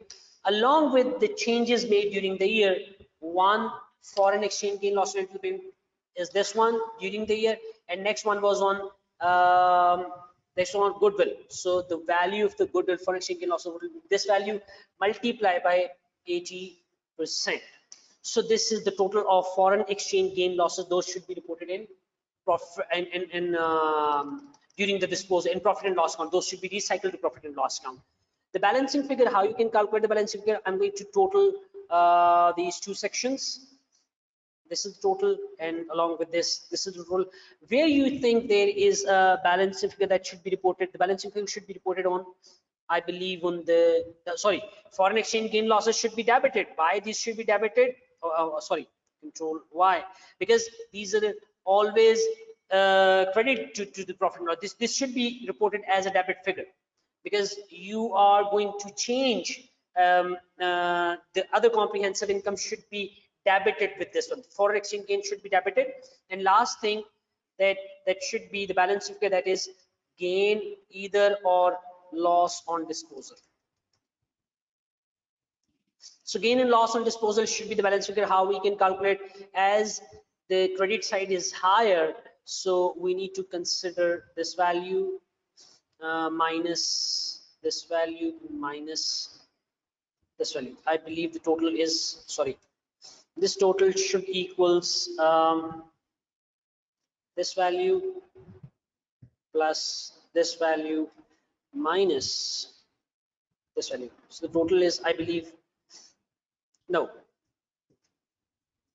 Along with the changes made during the year, one foreign exchange gain loss related to parent is this one during the year, and next one was on goodwill. So the value of the goodwill foreign exchange gain loss will be this value multiplied by 80%. So this is the total of foreign exchange gain losses. Those should be reported in profit during the disposal in profit and loss account. Those should be recycled to profit and loss account. The balancing figure, how you can calculate the balancing figure? I'm going to total these two sections. This is the total, and along with this is the total. Where you think there is a balancing figure that should be reported, the balancing figure should be reported on, I believe, on the sorry, foreign exchange gain losses should be debited. Why these should be debited? Sorry, control Y, because these are always credit to the profit and loss. This should be reported as a debit figure, because you are going to change the other comprehensive income should be debited with this one. Foreign exchange gain should be debited. And last thing that should be the balance figure, that is gain either or loss on disposal. So gain and loss on disposal should be the balance figure. How we can calculate? As the credit side is higher, so we need to consider this value minus this value minus this value. I believe the total is, sorry, this total should equals this value plus this value minus this value. So the total is, I believe, no,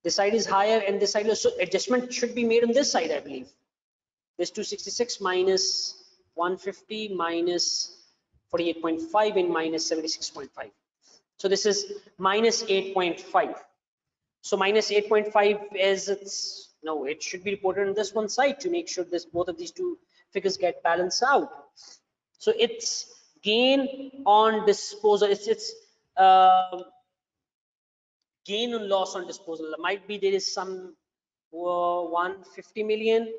this side is higher and this side is, so adjustment should be made on this side, I believe. This 266 minus 150 minus 48.5 and minus 76.5. So this is minus 8.5. So minus 8.5 is, it's, no, it should be reported on this one side to make sure this both of these two figures get balanced out. So it's gain on disposal. It's gain and loss on disposal. Might be there is some 150 million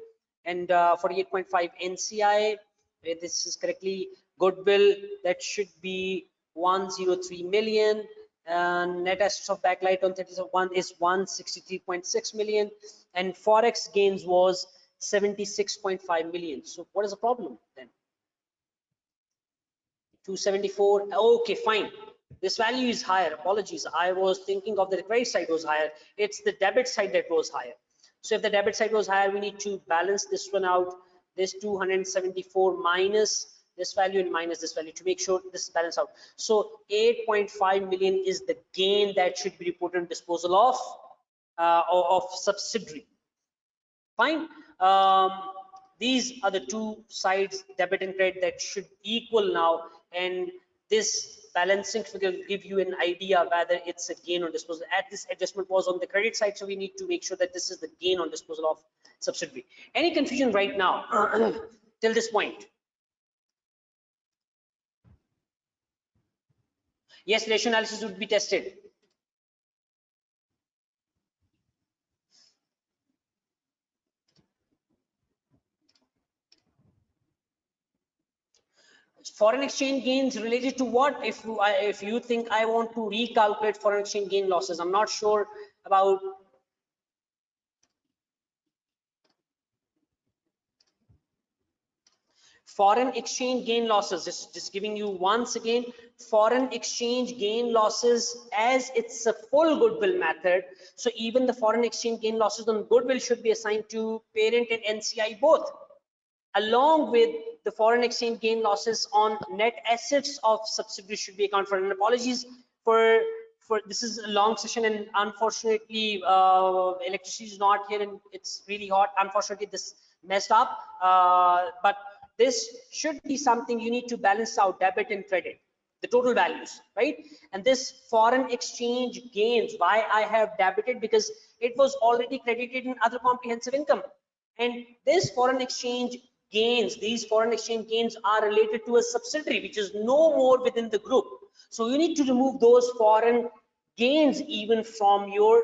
and 48.5 NCI. This is correctly goodwill. That should be 103 million. Net assets of backlight on 31 is 163.6 million, and forex gains was 76.5 million. So what is the problem then? 274. Okay, fine. This value is higher. Apologies. I was thinking of the credit side was higher. It's the debit side that was higher. So if the debit side was higher, we need to balance this one out. This 274 minus this value and minus this value to make sure this is balanced out. So 8.5 million is the gain that should be reported on disposal of subsidiary. Fine. These are the two sides, debit and credit, that should equal now, and this balancing figure will give you an idea whether it's a gain on disposal. At this adjustment was on the credit side, so we need to make sure that this is the gain on disposal of subsidiary. Any confusion right now till this point? Yes, ratio analysis would be tested. Foreign exchange gains related to what? If you think I want to recalculate foreign exchange gain losses, I'm not sure about. Foreign exchange gain losses, just giving you once again, foreign exchange gain losses, as it's a full goodwill method, so even the foreign exchange gain losses on goodwill should be assigned to parent and NCI both, along with the foreign exchange gain losses on net assets of subsidiaries should be accounted for. And apologies for this is a long session, and unfortunately electricity is not here and it's really hot. Unfortunately this messed up, but this should be something you need to balance out, debit and credit, the total values, right? And this foreign exchange gains, why I have debited, because it was already credited in other comprehensive income, and this foreign exchange gains, these foreign exchange gains are related to a subsidiary which is no more within the group. So you need to remove those foreign gains even from your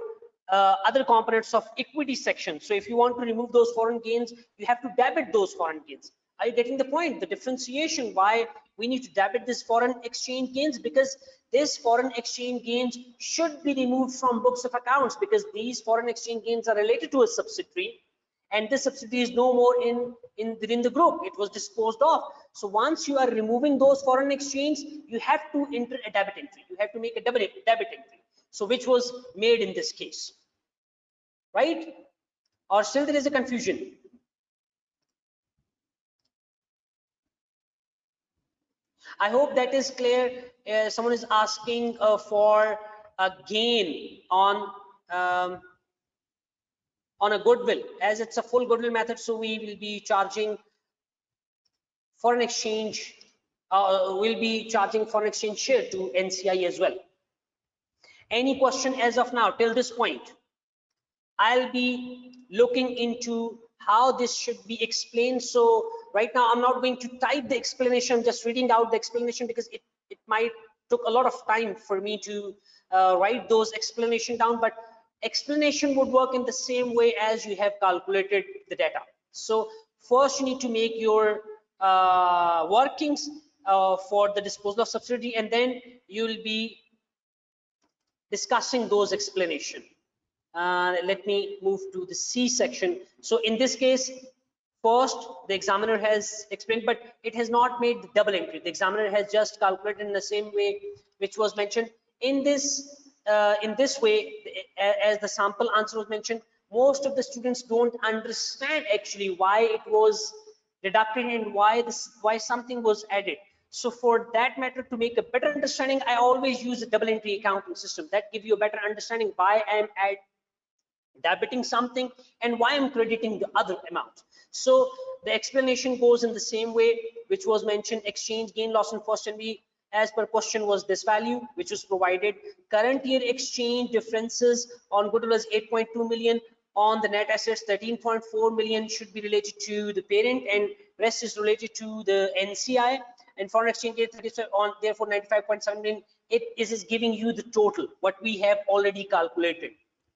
other components of equity section. So if you want to remove those foreign gains, you have to debit those foreign gains. Are you getting the point? The differentiation why we need to debit this foreign exchange gains, because this foreign exchange gains should be removed from books of accounts, because these foreign exchange gains are related to a subsidiary, and this subsidiary is no more within the group. It was disposed of. So once you are removing those foreign exchange, you have to enter a debit entry. You have to make a debit entry. So which was made in this case, right? Or still there is a confusion? I hope that is clear. Someone is asking for a gain on a goodwill, as it's a full goodwill method, so we will be charging foreign exchange, we'll be charging foreign exchange share to NCI as well. Any question as of now till this point? I'll be looking into how this should be explained. So right now I'm not going to type the explanation, I'm just reading out the explanation, because it might took a lot of time for me to write those explanation down, but explanation would work in the same way as you have calculated the data. So first you need to make your workings for the disposal of subsidiary, and then you will be discussing those explanation. Let me move to the C section. So in this case, first the examiner has explained, but it has not made the double entry. The examiner has just calculated in the same way which was mentioned in this way. As the sample answer was mentioned, most of the students don't understand actually why it was deducted and why something was added. So for that matter, to make a better understanding, I always use a double entry accounting system that give you a better understanding why I am debiting something and why I'm crediting the other amount. So the explanation goes in the same way which was mentioned. Exchange gain loss in first NB as per question was this value which was provided. Current year exchange differences on goodwill was 8.2 million. On the net assets, 13.4 million should be related to the parent, and rest is related to the NCI. And foreign exchange gain on therefore 95.7 million. It is giving you the total what we have already calculated.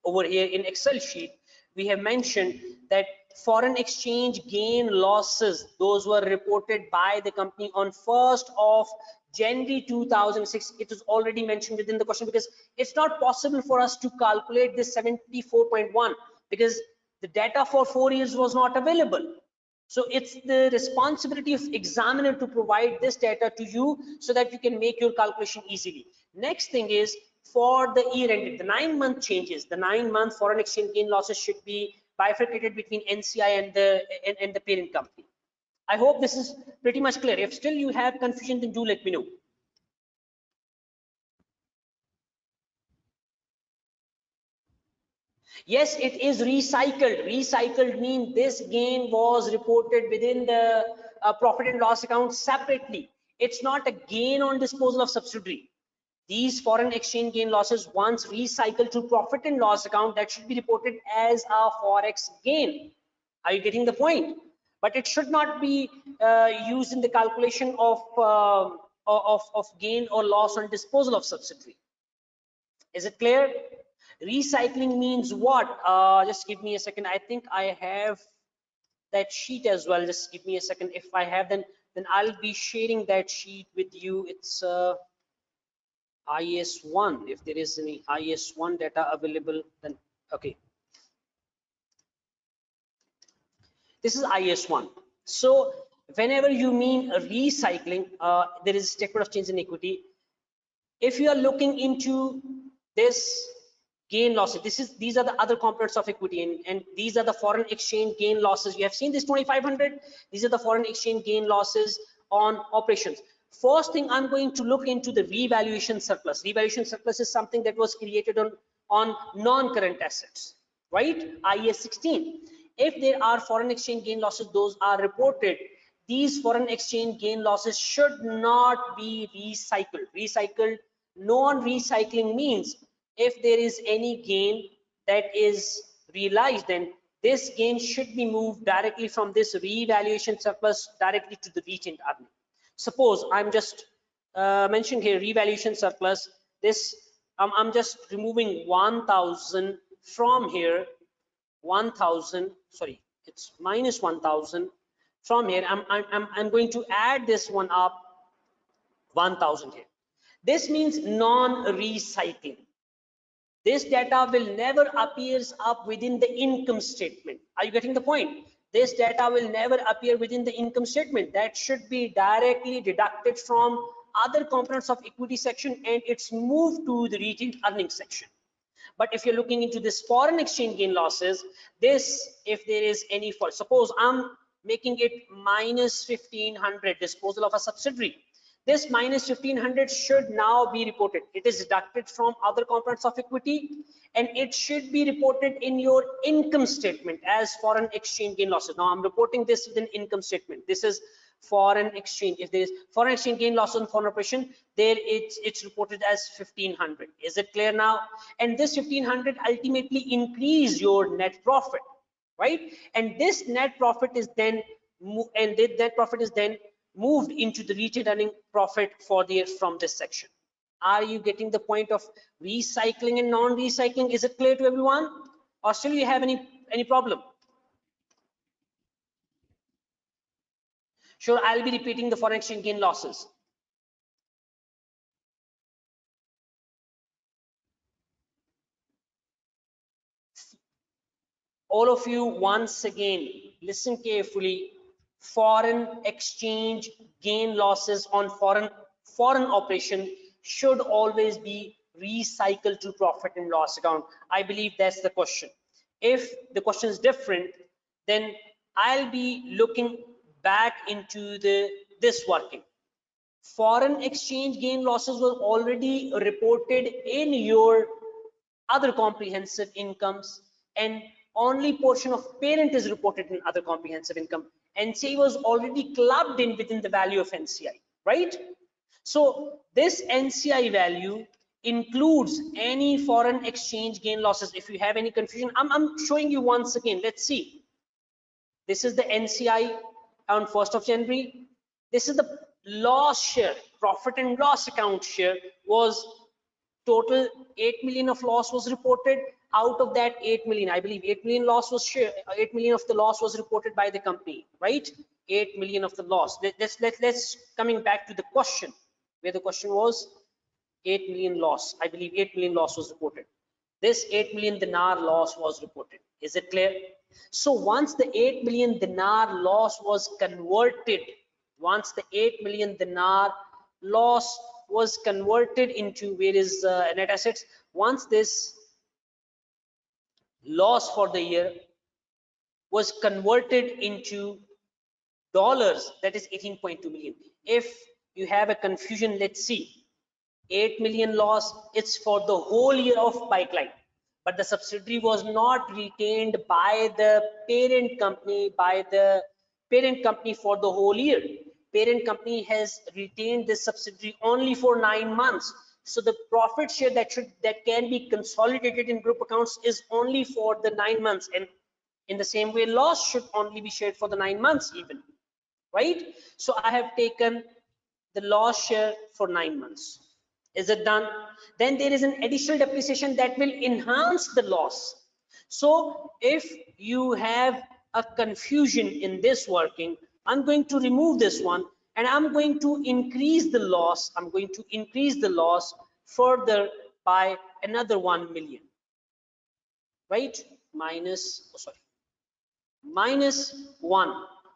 Over here in Excel sheet, we have mentioned that foreign exchange gain losses, those were reported by the company on 1st of January 2006. It is already mentioned within the question, because it's not possible for us to calculate this 74.1, because The data for 4 years was not available. So it's the responsibility of examiner to provide this data to you so that you can make your calculation easily. Next thing is for the year ended, the 9-month changes, the 9-month foreign exchange gain losses should be bifurcated between NCI and the parent company. I hope this is pretty much clear. If still you have confusion, then do let me know. Yes, it is recycled. Recycled means this gain was reported within the profit and loss account separately. It's not a gain on disposal of subsidiary. These foreign exchange gain losses, once recycled to profit and loss account, that should be reported as a forex gain. Are you getting the point? But it should not be used in the calculation of gain or loss on disposal of subsidiary. Is it clear? Recycling means what? Just give me a second. I think I have that sheet as well. Just give me a second. If I have, then I'll be sharing that sheet with you. It's IS1. If there is any IS1 data available, then okay. This is IS1. So whenever you mean recycling, there is statement of change in equity. If you are looking into this gain losses, these are the other components of equity, and these are the foreign exchange gain losses. You have seen this 2500. These are the foreign exchange gain losses on operations. First thing, I'm going to look into the revaluation surplus. Revaluation surplus is something that was created on non-current assets, right? IAS 16. If there are foreign exchange gain losses, those are reported. These foreign exchange gain losses should not be recycled. Non-recycling means if there is any gain that is realized, then this gain should be moved directly from this revaluation surplus directly to the retained earning. Suppose I'm just mentioned here revaluation surplus. This I'm just removing 1000 from here. 1000, sorry, it's minus 1000 from here. I'm going to add this one up, 1000 here. This means non-recycling. This data will never appears up within the income statement. Are you getting the point? This data will never appear within the income statement. That should be directly deducted from other components of equity section, and it's moved to the retained earnings section. But if you're looking into this foreign exchange gain losses, this, if there is any fault, suppose I'm making it minus 1500 disposal of a subsidiary. This minus 1500 should now be reported. It is deducted from other components of equity, and it should be reported in your income statement as foreign exchange gain losses. Now I'm reporting this within income statement. This is foreign exchange. If there is foreign exchange gain loss on foreign operation, there it's reported as 1500. Is it clear now? And this 1500 ultimately increase your net profit, right? And this net profit is then moved into the retained earning profit for the year from this section. Are you getting the point of recycling and non-recycling? Is it clear to everyone, or still you have any problem? Sure, I'll be repeating the foreign exchange gain losses. All of you, once again, listen carefully. Foreign exchange gain losses on foreign operation should always be recycled to profit and loss account. I believe that's the question. If the question is different, then I'll be looking back into this working. Foreign exchange gain losses were already reported in your other comprehensive incomes, and only portion of parent is reported in other comprehensive income. NCI was already clubbed in within the value of NCI, right? So this NCI value includes any foreign exchange gain losses. If you have any confusion, I'm showing you once again. Let's see. This is the NCI on 1st of January. This is the loss share, profit and loss account share was total 8 million of loss was reported. Out of that 8 million, I believe 8 million loss was share, 8 million of the loss was reported by the company, right? 8 million of the loss. Let's coming back to the question, where the question was 8 million loss. I believe 8 million loss was reported. This 8 million dinar loss was reported. Is it clear? So once the 8 million dinar loss was converted, once the 8 million dinar loss was converted into various net assets, once this loss for the year was converted into dollars, that is 18.2 million. If you have a confusion, let's see, 8 million loss, it's for the whole year of pipeline, but the subsidiary was not retained by the parent company, for the whole year. Parent company has retained this subsidiary only for 9 months. So the profit share that can be consolidated in group accounts is only for the 9 months, and in the same way loss should only be shared for the 9 months even, right? So I have taken the loss share for 9 months. Is it done? Then there is an additional depreciation that will enhance the loss. So if you have a confusion in this working, I'm going to remove this one and I'm going to increase the loss. I'm going to increase the loss further by another 1 million, right? Minus 1,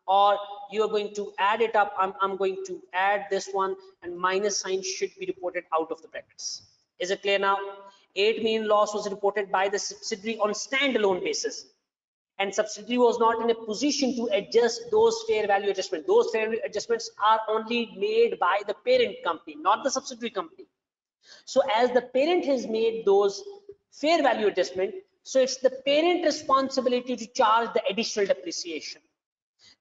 or you are going to add it up. I'm going to add this one, and minus sign should be reported out of the brackets. Is it clear now? 8 million loss was reported by the subsidiary on standalone basis, and subsidiary was not in a position to adjust those fair value adjustments. Those fair value adjustments are only made by the parent company, not the subsidiary company. So as the parent has made those fair value adjustment, so it's the parent responsibility to charge the additional depreciation.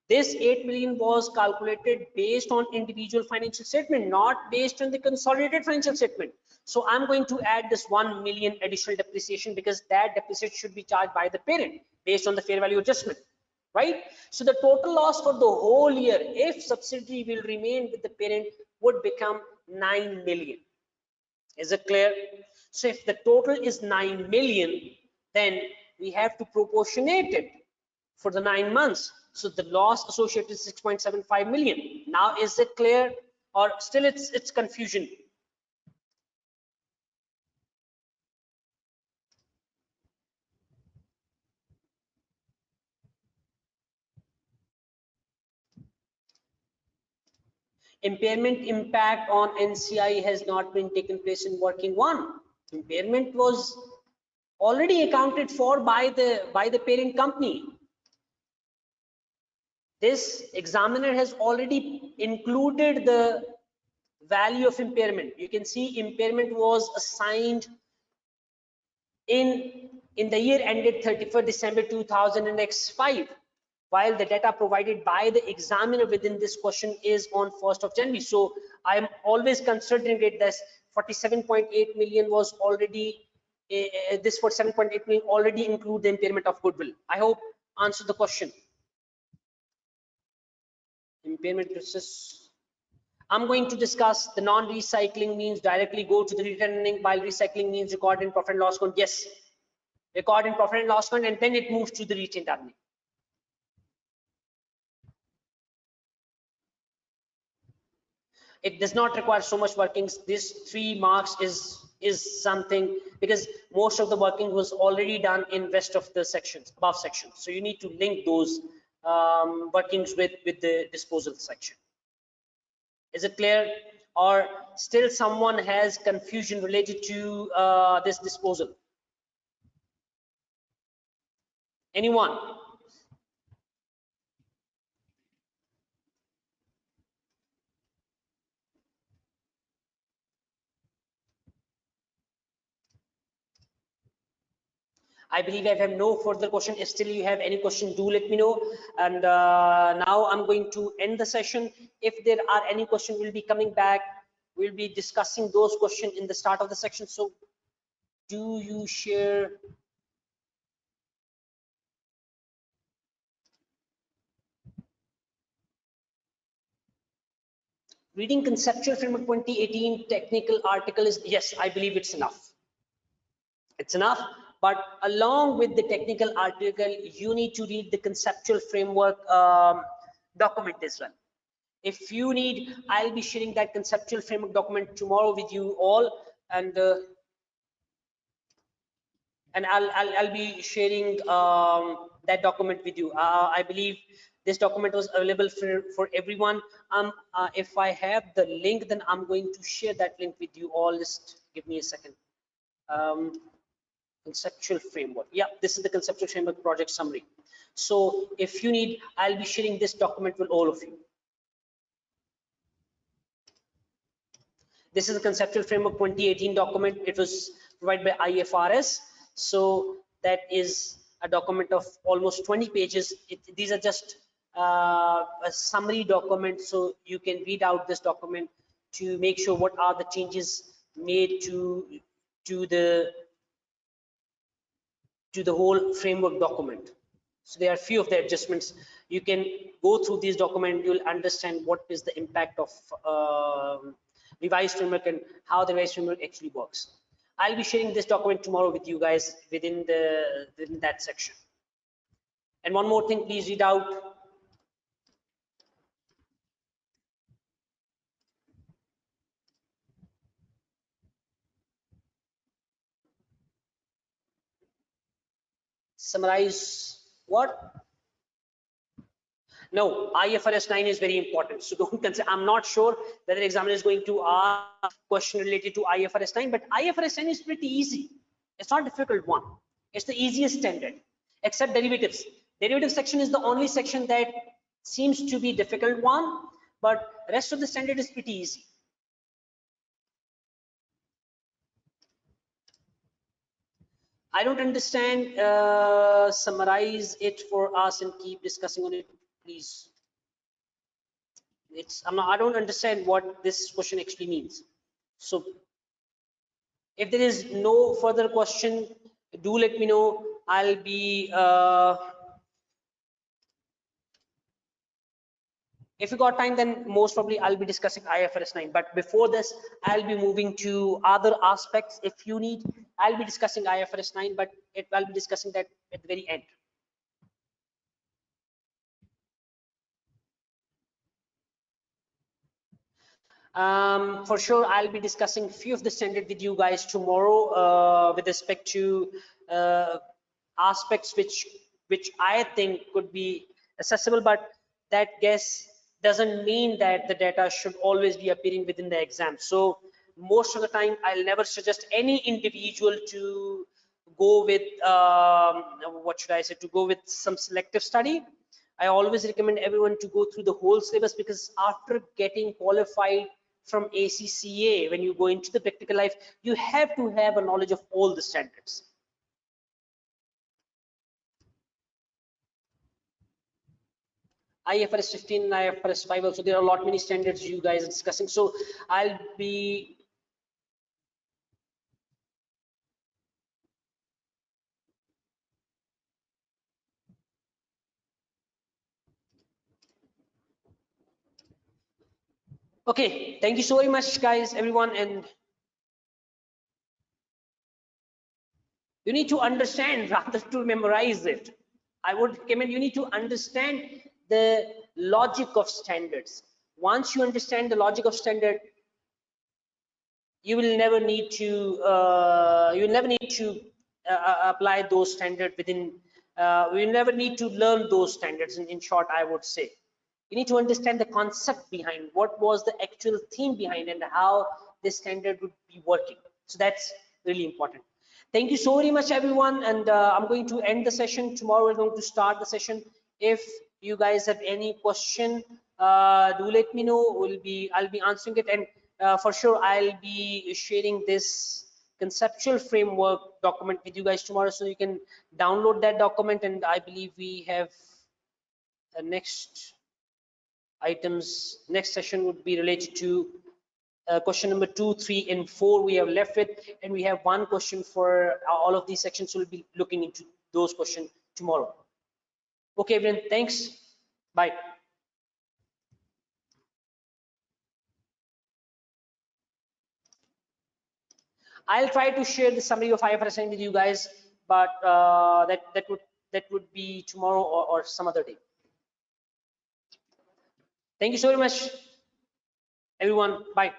This 8 million was calculated based on individual financial statement, not based on the consolidated financial statement. So I'm going to add this 1 million additional depreciation, because that depreciation should be charged by the parent based on the fair value adjustment, right? So the total loss for the whole year, if subsidiary will remain with the parent, would become 9 million. Is it clear? So if the total is 9 million, then we have to proportionate it for the 9 months. So the loss associated is 6.75 million. Now is it clear, or still it's confusion? Impairment impact on NCI has not been taken place in working 1. Impairment was already accounted for by the parent company. This examiner has already included the value of impairment. You can see impairment was assigned in the year ended 31st December 2005, while the data provided by the examiner within this question is on 1st of January. So I am always considering it that 47.8 million was already this 47.8 million already include the impairment of goodwill. I hope answered the question. Impairment process. I'm going to discuss the non-recycling means directly go to the returning, while recycling means record in profit and loss account. Yes, record in profit and loss account, and then it moves to the retained earning. It does not require so much workings. This 3 marks is something because most of the working was already done in rest of the sections, above sections. So you need to link those workings with the disposal section. Is it clear, or still someone has confusion related to this disposal? Anyone? I believe I have no further question. If still you have any question, do let me know. And now I'm going to end the session. If there are any questions, we'll be coming back. We'll be discussing those questions in the start of the section. So do you share? Reading conceptual framework 2018 technical article is, yes, I believe it's enough. It's enough. But along with the technical article, you need to read the conceptual framework document as well. If you need, I'll be sharing that conceptual framework document tomorrow with you all, and I'll be sharing that document with you. I believe this document was available for everyone. If I have the link, then I'm going to share that link with you all. Just give me a second. Conceptual framework. Yeah, this is the conceptual framework project summary. So if you need, I'll be sharing this document with all of you. This is the conceptual framework 2018 document. It was provided by IFRS. So that is a document of almost 20 pages. These are just a summary document, so you can read out this document to make sure what are the changes made to the whole framework document. So there are few of the adjustments. You can go through this document, you'll understand what is the impact of revised framework and how the revised framework actually works. I'll be sharing this document tomorrow with you guys within that section. And one more thing, please read out. Summarize what? No, IFRS 9 is very important. So don't consider, I'm not sure whether the examiner is going to ask a question related to IFRS 9, but IFRS 9 is pretty easy. It's not a difficult one. It's the easiest standard, except derivatives. Derivative section is the only section that seems to be difficult one, but the rest of the standard is pretty easy. I don't understand. Summarize it for us and keep discussing on it, please. I don't understand what this question actually means. So if there is no further question, do let me know. I'll be if you got time, then most probably I'll be discussing IFRS 9. But before this, I'll be moving to other aspects. If you need, I'll be discussing IFRS 9, but I'll be discussing that at the very end. For sure, I'll be discussing few of the standard with you guys tomorrow with respect to aspects which I think could be accessible, but that guess doesn't mean that the data should always be appearing within the exam. So most of the time, I'll never suggest any individual to go with what should I say, to go with some selective study. I always recommend everyone to go through the whole syllabus, because after getting qualified from ACCA, when you go into the practical life, you have to have a knowledge of all the standards. IFRS 15 and IFRS 5 also, there are a lot many standards you guys are discussing. So I'll be okay. Thank you so very much, guys, everyone, and you need to understand rather to memorize it. I would recommend you need to understand the logic of standards. Once you understand the logic of standard, you will never need to apply those standards within. We will never need to learn those standards. In short, I would say you need to understand the concept behind what was the actual theme behind and how this standard would be working. So that's really important. Thank you so very much, everyone, and I'm going to end the session. Tomorrow we're going to start the session. If you guys have any question, do let me know. I'll be answering it, and for sure I'll be sharing this conceptual framework document with you guys tomorrow, so you can download that document. And I believe we have the next items. Next session would be related to question number 2, 3, and 4 we have left with, and we have one question for all of these sections. So we'll be looking into those questions tomorrow. Okay, everyone, thanks. Bye. I'll try to share the summary of IFRS 9 with you guys, but that would be tomorrow or some other day. Thank you so very much, everyone. Bye.